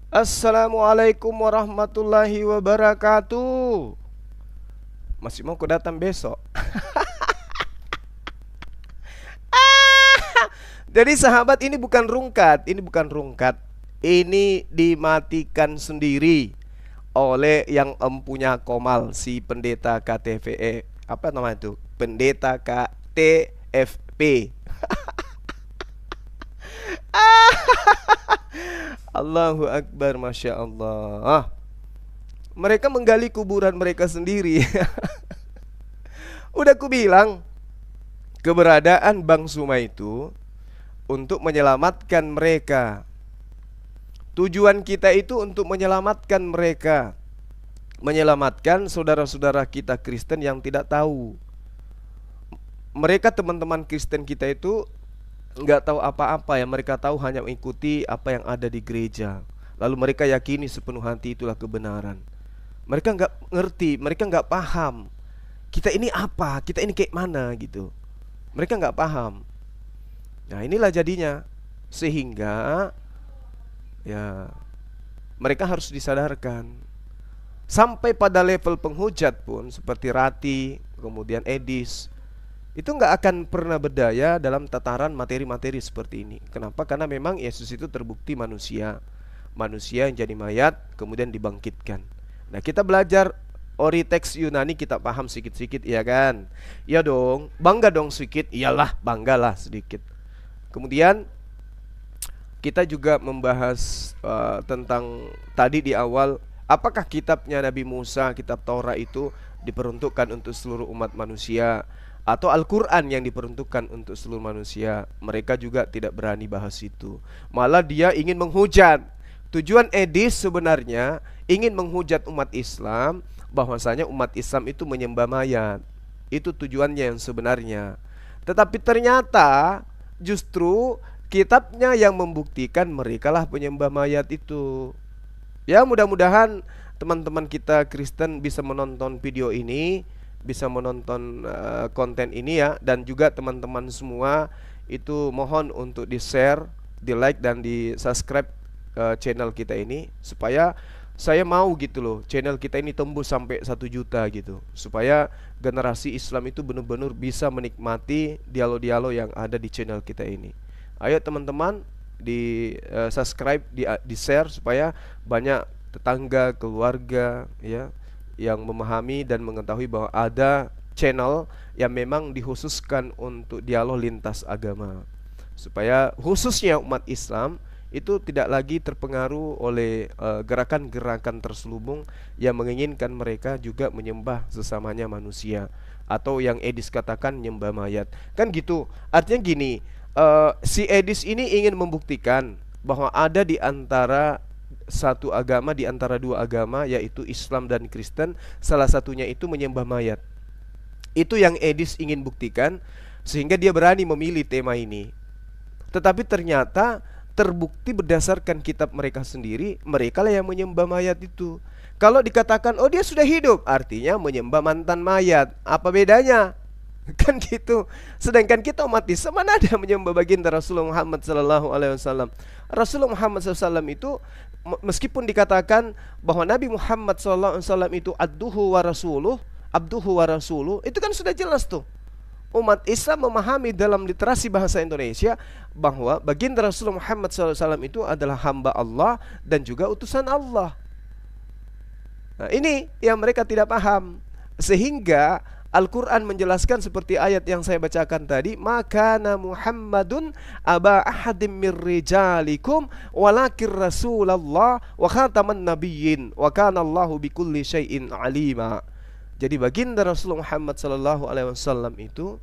Assalamualaikum warahmatullahi wabarakatuh. Masih mau kau datang besok? Jadi sahabat, ini bukan rungkat. Ini dimatikan sendiri oleh yang empunya komal, si pendeta KTVE. Apa namanya itu? Pendeta KTFP. Allahu Akbar, Masya Allah. Mereka menggali kuburan mereka sendiri. Udah ku bilang, keberadaan Bang Suma itu untuk menyelamatkan mereka. Tujuan kita itu untuk menyelamatkan mereka, menyelamatkan saudara-saudara kita Kristen yang tidak tahu. Mereka teman-teman Kristen kita itu nggak tahu apa-apa, yang mereka tahu hanya mengikuti apa yang ada di gereja. Lalu mereka yakini sepenuh hati itulah kebenaran. Mereka nggak ngerti, mereka nggak paham kita ini apa, kita ini kayak mana gitu. Mereka nggak paham. Nah inilah jadinya, sehingga ya mereka harus disadarkan. Sampai pada level penghujat pun seperti Rati, kemudian Edis, itu nggak akan pernah berdaya dalam tataran materi-materi seperti ini. Kenapa? Karena memang Yesus itu terbukti manusia yang jadi mayat kemudian dibangkitkan. Nah kita belajar ori teks Yunani, kita paham sedikit-sedikit, ya kan? Ya dong, bangga dong sedikit. Iyalah, banggalah sedikit. Kemudian kita juga membahas tentang tadi di awal Apakah kitabnya Nabi Musa, kitab Taurat itu diperuntukkan untuk seluruh umat manusia, atau Al-Quran yang diperuntukkan untuk seluruh manusia? Mereka juga tidak berani bahas itu. Malah dia ingin menghujat. Tujuan Edis sebenarnya ingin menghujat umat Islam bahwasanya umat Islam itu menyembah mayat. Itu tujuannya yang sebenarnya. Tetapi ternyata justru kitabnya yang membuktikan merekalah penyembah mayat itu. Ya, mudah-mudahan teman-teman kita Kristen bisa menonton video ini, bisa menonton konten ini ya. Dan juga teman-teman semua itu mohon untuk di-share, di-like dan di-subscribe channel kita ini, supaya saya mau gitu loh channel kita ini tembus sampai 1 juta gitu, supaya generasi Islam itu benar-benar bisa menikmati dialog-dialog yang ada di channel kita ini. Ayo teman-teman, di subscribe, di share, supaya banyak tetangga, keluarga ya yang memahami dan mengetahui bahwa ada channel yang memang dikhususkan untuk dialog lintas agama, supaya khususnya umat Islam itu tidak lagi terpengaruh oleh gerakan-gerakan terselubung yang menginginkan mereka juga menyembah sesamanya manusia, atau yang Edis katakan nyembah mayat. Kan gitu. Artinya gini, si Edis ini ingin membuktikan bahwa ada di antara satu agama, di antara dua agama, yaitu Islam dan Kristen, salah satunya itu menyembah mayat. Itu yang Edis ingin buktikan, sehingga dia berani memilih tema ini. Tetapi ternyata terbukti berdasarkan kitab mereka sendiri, mereka lah yang menyembah mayat itu. Kalau dikatakan oh dia sudah hidup, artinya menyembah mantan mayat. Apa bedanya? Kan gitu. Sedangkan kita umat Islam, mana ada menyembah baginda Rasulullah Muhammad SAW. Rasulullah Muhammad SAW itu meskipun dikatakan bahwa Nabi Muhammad SAW itu abduhu wa rasuluh, itu kan sudah jelas tuh. Umat Islam memahami dalam literasi bahasa Indonesia bahwa baginda Rasulullah Muhammad SAW itu adalah hamba Allah dan juga utusan Allah. Nah, ini yang mereka tidak paham, sehingga Al-Quran menjelaskan seperti ayat yang saya bacakan tadi, makana Muhammadun aba ahadim mir rijalikum walakin Rasulullah wa khataman nabiyyin wa kana Allahu bikulli syai'in alima. Jadi baginda Rasulullah Muhammad SAW itu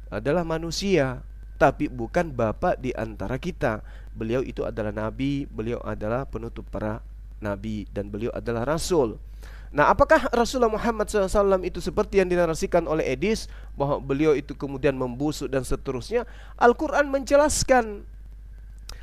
adalah manusia, tapi bukan bapak di antara kita. Beliau itu adalah nabi, beliau adalah penutup para nabi, dan beliau adalah rasul. Nah, apakah Rasulullah Muhammad SAW itu seperti yang dinarasikan oleh Edis, bahwa beliau itu kemudian membusuk dan seterusnya? Al-Quran menjelaskan,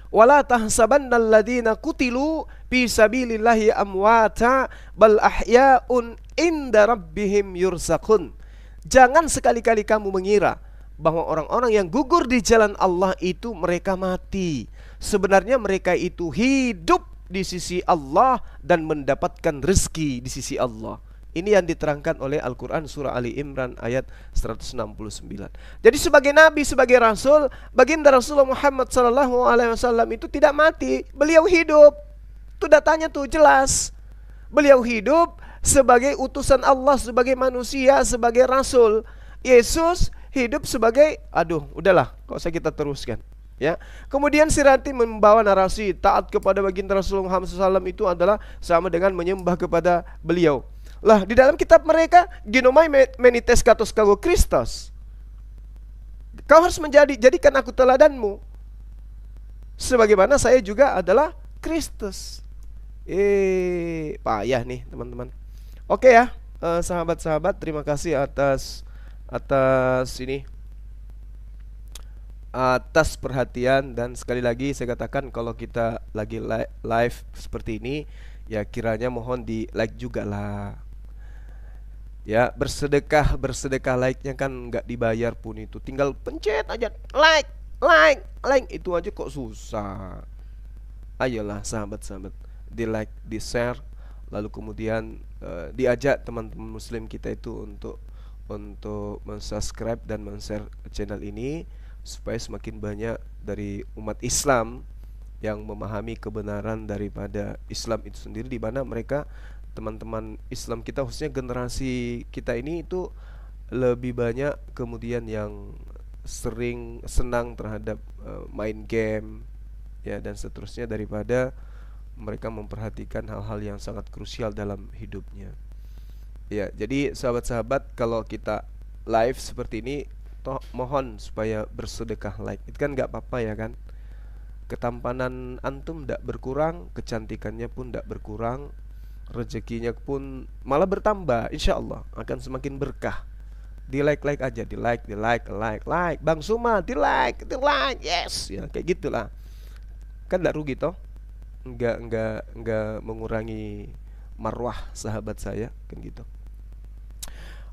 wala tahsabannal ladzina qutilu fi sabilillahi amwata bal ahya'un inda rabbihim yurzaqun. Jangan sekali-kali kamu mengira bahwa orang-orang yang gugur di jalan Allah itu mereka mati. Sebenarnya mereka itu hidup di sisi Allah dan mendapatkan rezeki di sisi Allah. Ini yang diterangkan oleh Al-Quran surah Ali Imran ayat 169. Jadi sebagai nabi, sebagai rasul, baginda Rasulullah Muhammad SAW itu tidak mati, beliau hidup. Itu datanya tuh jelas. Beliau hidup sebagai utusan Allah, sebagai manusia, sebagai rasul. Yesus hidup sebagai, udahlah, kok usah kita teruskan. Ya, kemudian Sirati membawa narasi taat kepada baginda Rasulullah Muhammad SAW itu adalah sama dengan menyembah kepada beliau. Lah, di dalam kitab mereka ginomai menites katos kago Kristus. Kau harus jadikan aku teladanmu, sebagaimana saya juga adalah Kristus. Payah nih teman-teman. Oke ya, sahabat-sahabat, terima kasih atas ini, atas perhatian. Dan sekali lagi saya katakan, kalau kita lagi live seperti ini, ya kiranya mohon di like juga lah. Ya, bersedekah like-nya kan nggak dibayar pun, itu tinggal pencet aja like itu aja kok susah. Ayolah sahabat-sahabat, di like, di share, lalu kemudian diajak teman-teman muslim kita itu untuk mensubscribe dan men-share channel ini, supaya semakin banyak dari umat Islam yang memahami kebenaran daripada Islam itu sendiri, di mana mereka, teman-teman Islam kita, khususnya generasi kita ini, itu lebih banyak kemudian yang senang terhadap main game ya dan seterusnya, daripada mereka memperhatikan hal-hal yang sangat krusial dalam hidupnya. Ya, jadi sahabat-sahabat, kalau kita live seperti ini, toh mohon supaya bersedekah like. Itu kan nggak apa-apa ya kan? Ketampanan antum tidak berkurang, kecantikannya pun tidak berkurang, rezekinya pun malah bertambah. Insya Allah akan semakin berkah. Di like aja, di like. Bang Suma, di like, yes, ya kayak gitulah. Kan tidak rugi toh, nggak mengurangi marwah sahabat saya, kan gitu.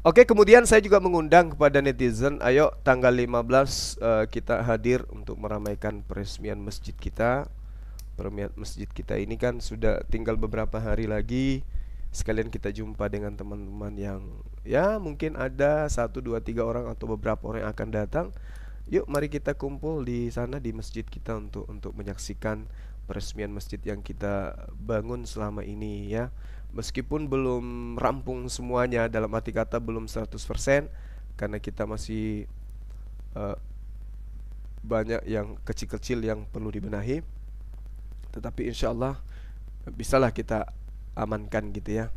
Oke, kemudian saya juga mengundang kepada netizen, ayo tanggal 15 kita hadir untuk meramaikan peresmian masjid kita. Peresmian masjid kita ini kan sudah tinggal beberapa hari lagi. Sekalian kita jumpa dengan teman-teman yang ya mungkin ada 1, 2, 3 orang atau beberapa orang yang akan datang. Yuk mari kita kumpul di sana di masjid kita untuk menyaksikan peresmian masjid yang kita bangun selama ini ya. Meskipun belum rampung semuanya, dalam arti kata belum 100%, karena kita masih banyak yang kecil-kecil yang perlu dibenahi. Tetapi insya Allah bisalah kita amankan gitu ya.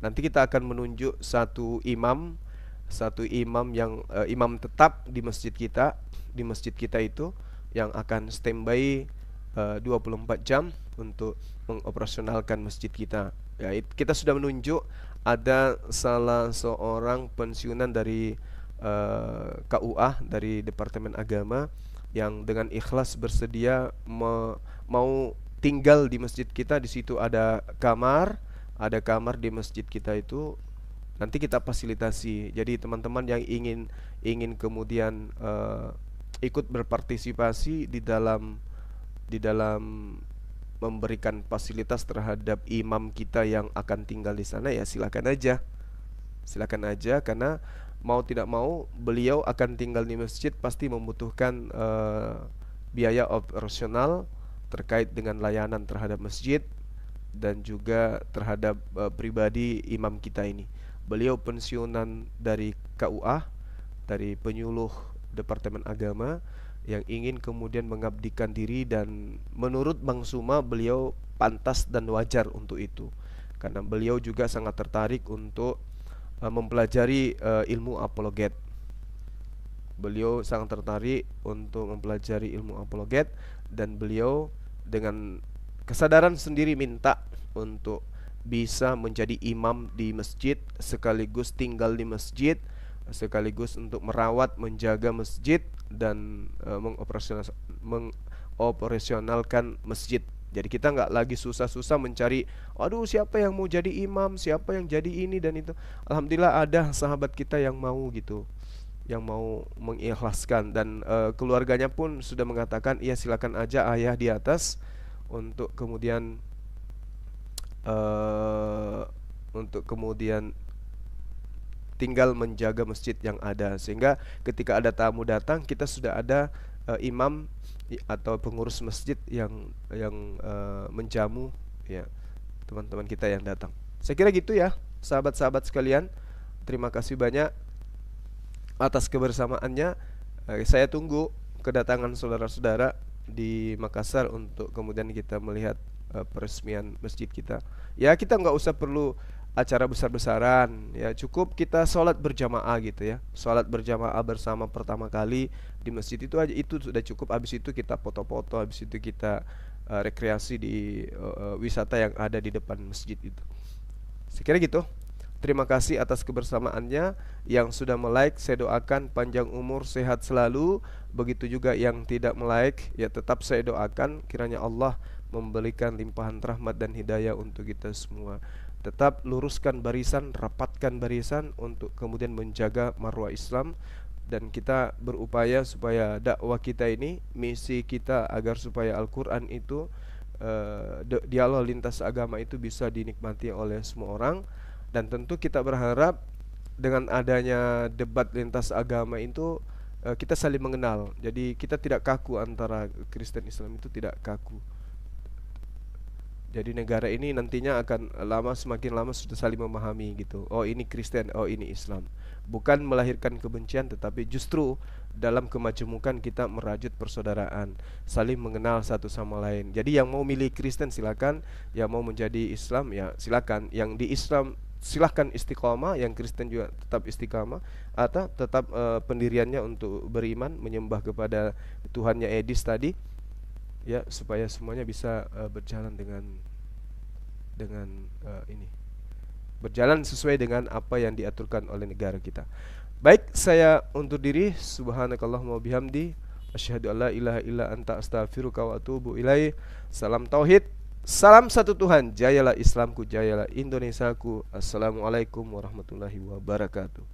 Nanti kita akan menunjuk satu imam yang imam tetap di masjid kita. Di masjid kita itu yang akan standby 24 jam untuk mengoperasionalkan masjid kita. Ya, kita sudah menunjuk ada salah seorang pensiunan dari KUA, dari Departemen Agama, yang dengan ikhlas bersedia mau tinggal di masjid kita. Di situ ada kamar di masjid kita itu nanti kita fasilitasi. Jadi teman-teman yang ingin kemudian ikut berpartisipasi di dalam memberikan fasilitas terhadap imam kita yang akan tinggal di sana, ya silakan aja, karena mau tidak mau beliau akan tinggal di masjid, pasti membutuhkan biaya operasional terkait dengan layanan terhadap masjid dan juga terhadap pribadi imam kita ini. Beliau pensiunan dari KUA, dari penyuluh Departemen Agama, yang ingin kemudian mengabdikan diri, dan menurut Bang Suma beliau pantas dan wajar untuk itu, karena beliau juga sangat tertarik untuk mempelajari ilmu apologet. Beliau sangat tertarik untuk mempelajari ilmu apologet, dan beliau dengan kesadaran sendiri minta untuk bisa menjadi imam di masjid, sekaligus tinggal di masjid, sekaligus untuk merawat, menjaga masjid, dan mengoperasionalkan masjid. Jadi kita nggak lagi susah-susah mencari, aduh siapa yang mau jadi imam, siapa yang jadi ini dan itu. Alhamdulillah ada sahabat kita yang mau gitu, yang mau mengikhlaskan, dan keluarganya pun sudah mengatakan, iya silakan aja ayah di atas untuk kemudian tinggal menjaga masjid yang ada, sehingga ketika ada tamu datang, kita sudah ada imam atau pengurus masjid yang menjamu ya teman-teman kita yang datang. Saya kira gitu ya sahabat-sahabat sekalian. Terima kasih banyak atas kebersamaannya. Saya tunggu kedatangan saudara-saudara di Makassar untuk kemudian kita melihat peresmian masjid kita. Ya kita nggak usah perlu acara besar-besaran, ya cukup kita sholat berjamaah gitu ya, sholat berjamaah bersama pertama kali di masjid itu aja, itu sudah cukup. Habis itu kita foto-foto, habis itu kita rekreasi di wisata yang ada di depan masjid itu. Saya kira gitu. Terima kasih atas kebersamaannya. Yang sudah melike, saya doakan panjang umur, sehat selalu. Begitu juga yang tidak melike, ya tetap saya doakan kiranya Allah memberikan limpahan rahmat dan hidayah untuk kita semua. Tetap luruskan barisan, rapatkan barisan untuk kemudian menjaga marwah Islam, dan kita berupaya supaya dakwah kita ini, misi kita agar supaya Al-Quran itu, dialog lintas agama itu bisa dinikmati oleh semua orang. Dan tentu kita berharap dengan adanya debat lintas agama itu kita saling mengenal. Jadi kita tidak kaku antara Kristen Islam, itu tidak kaku. Jadi negara ini nantinya akan semakin lama sudah saling memahami gitu. Oh ini Kristen, oh ini Islam. bukan melahirkan kebencian, tetapi justru dalam kemajemukan kita merajut persaudaraan, saling mengenal satu sama lain. Jadi yang mau milih Kristen silakan, yang mau menjadi Islam ya silakan. Yang di Islam silahkan istiqomah, yang Kristen juga tetap istiqomah, atau tetap pendiriannya untuk beriman, menyembah kepada Tuhannya Edis tadi, ya, supaya semuanya bisa berjalan dengan berjalan sesuai dengan apa yang diaturkan oleh negara kita. Baik, saya undur diri. Subhanakallahumma bihamdi, asyhadu alla ilaha illa anta astaghfiruka wa atubu ilaih. Salam tauhid, salam satu Tuhan. Jayalah Islamku, jayalah Indonesiaku. Assalamualaikum warahmatullahi wabarakatuh.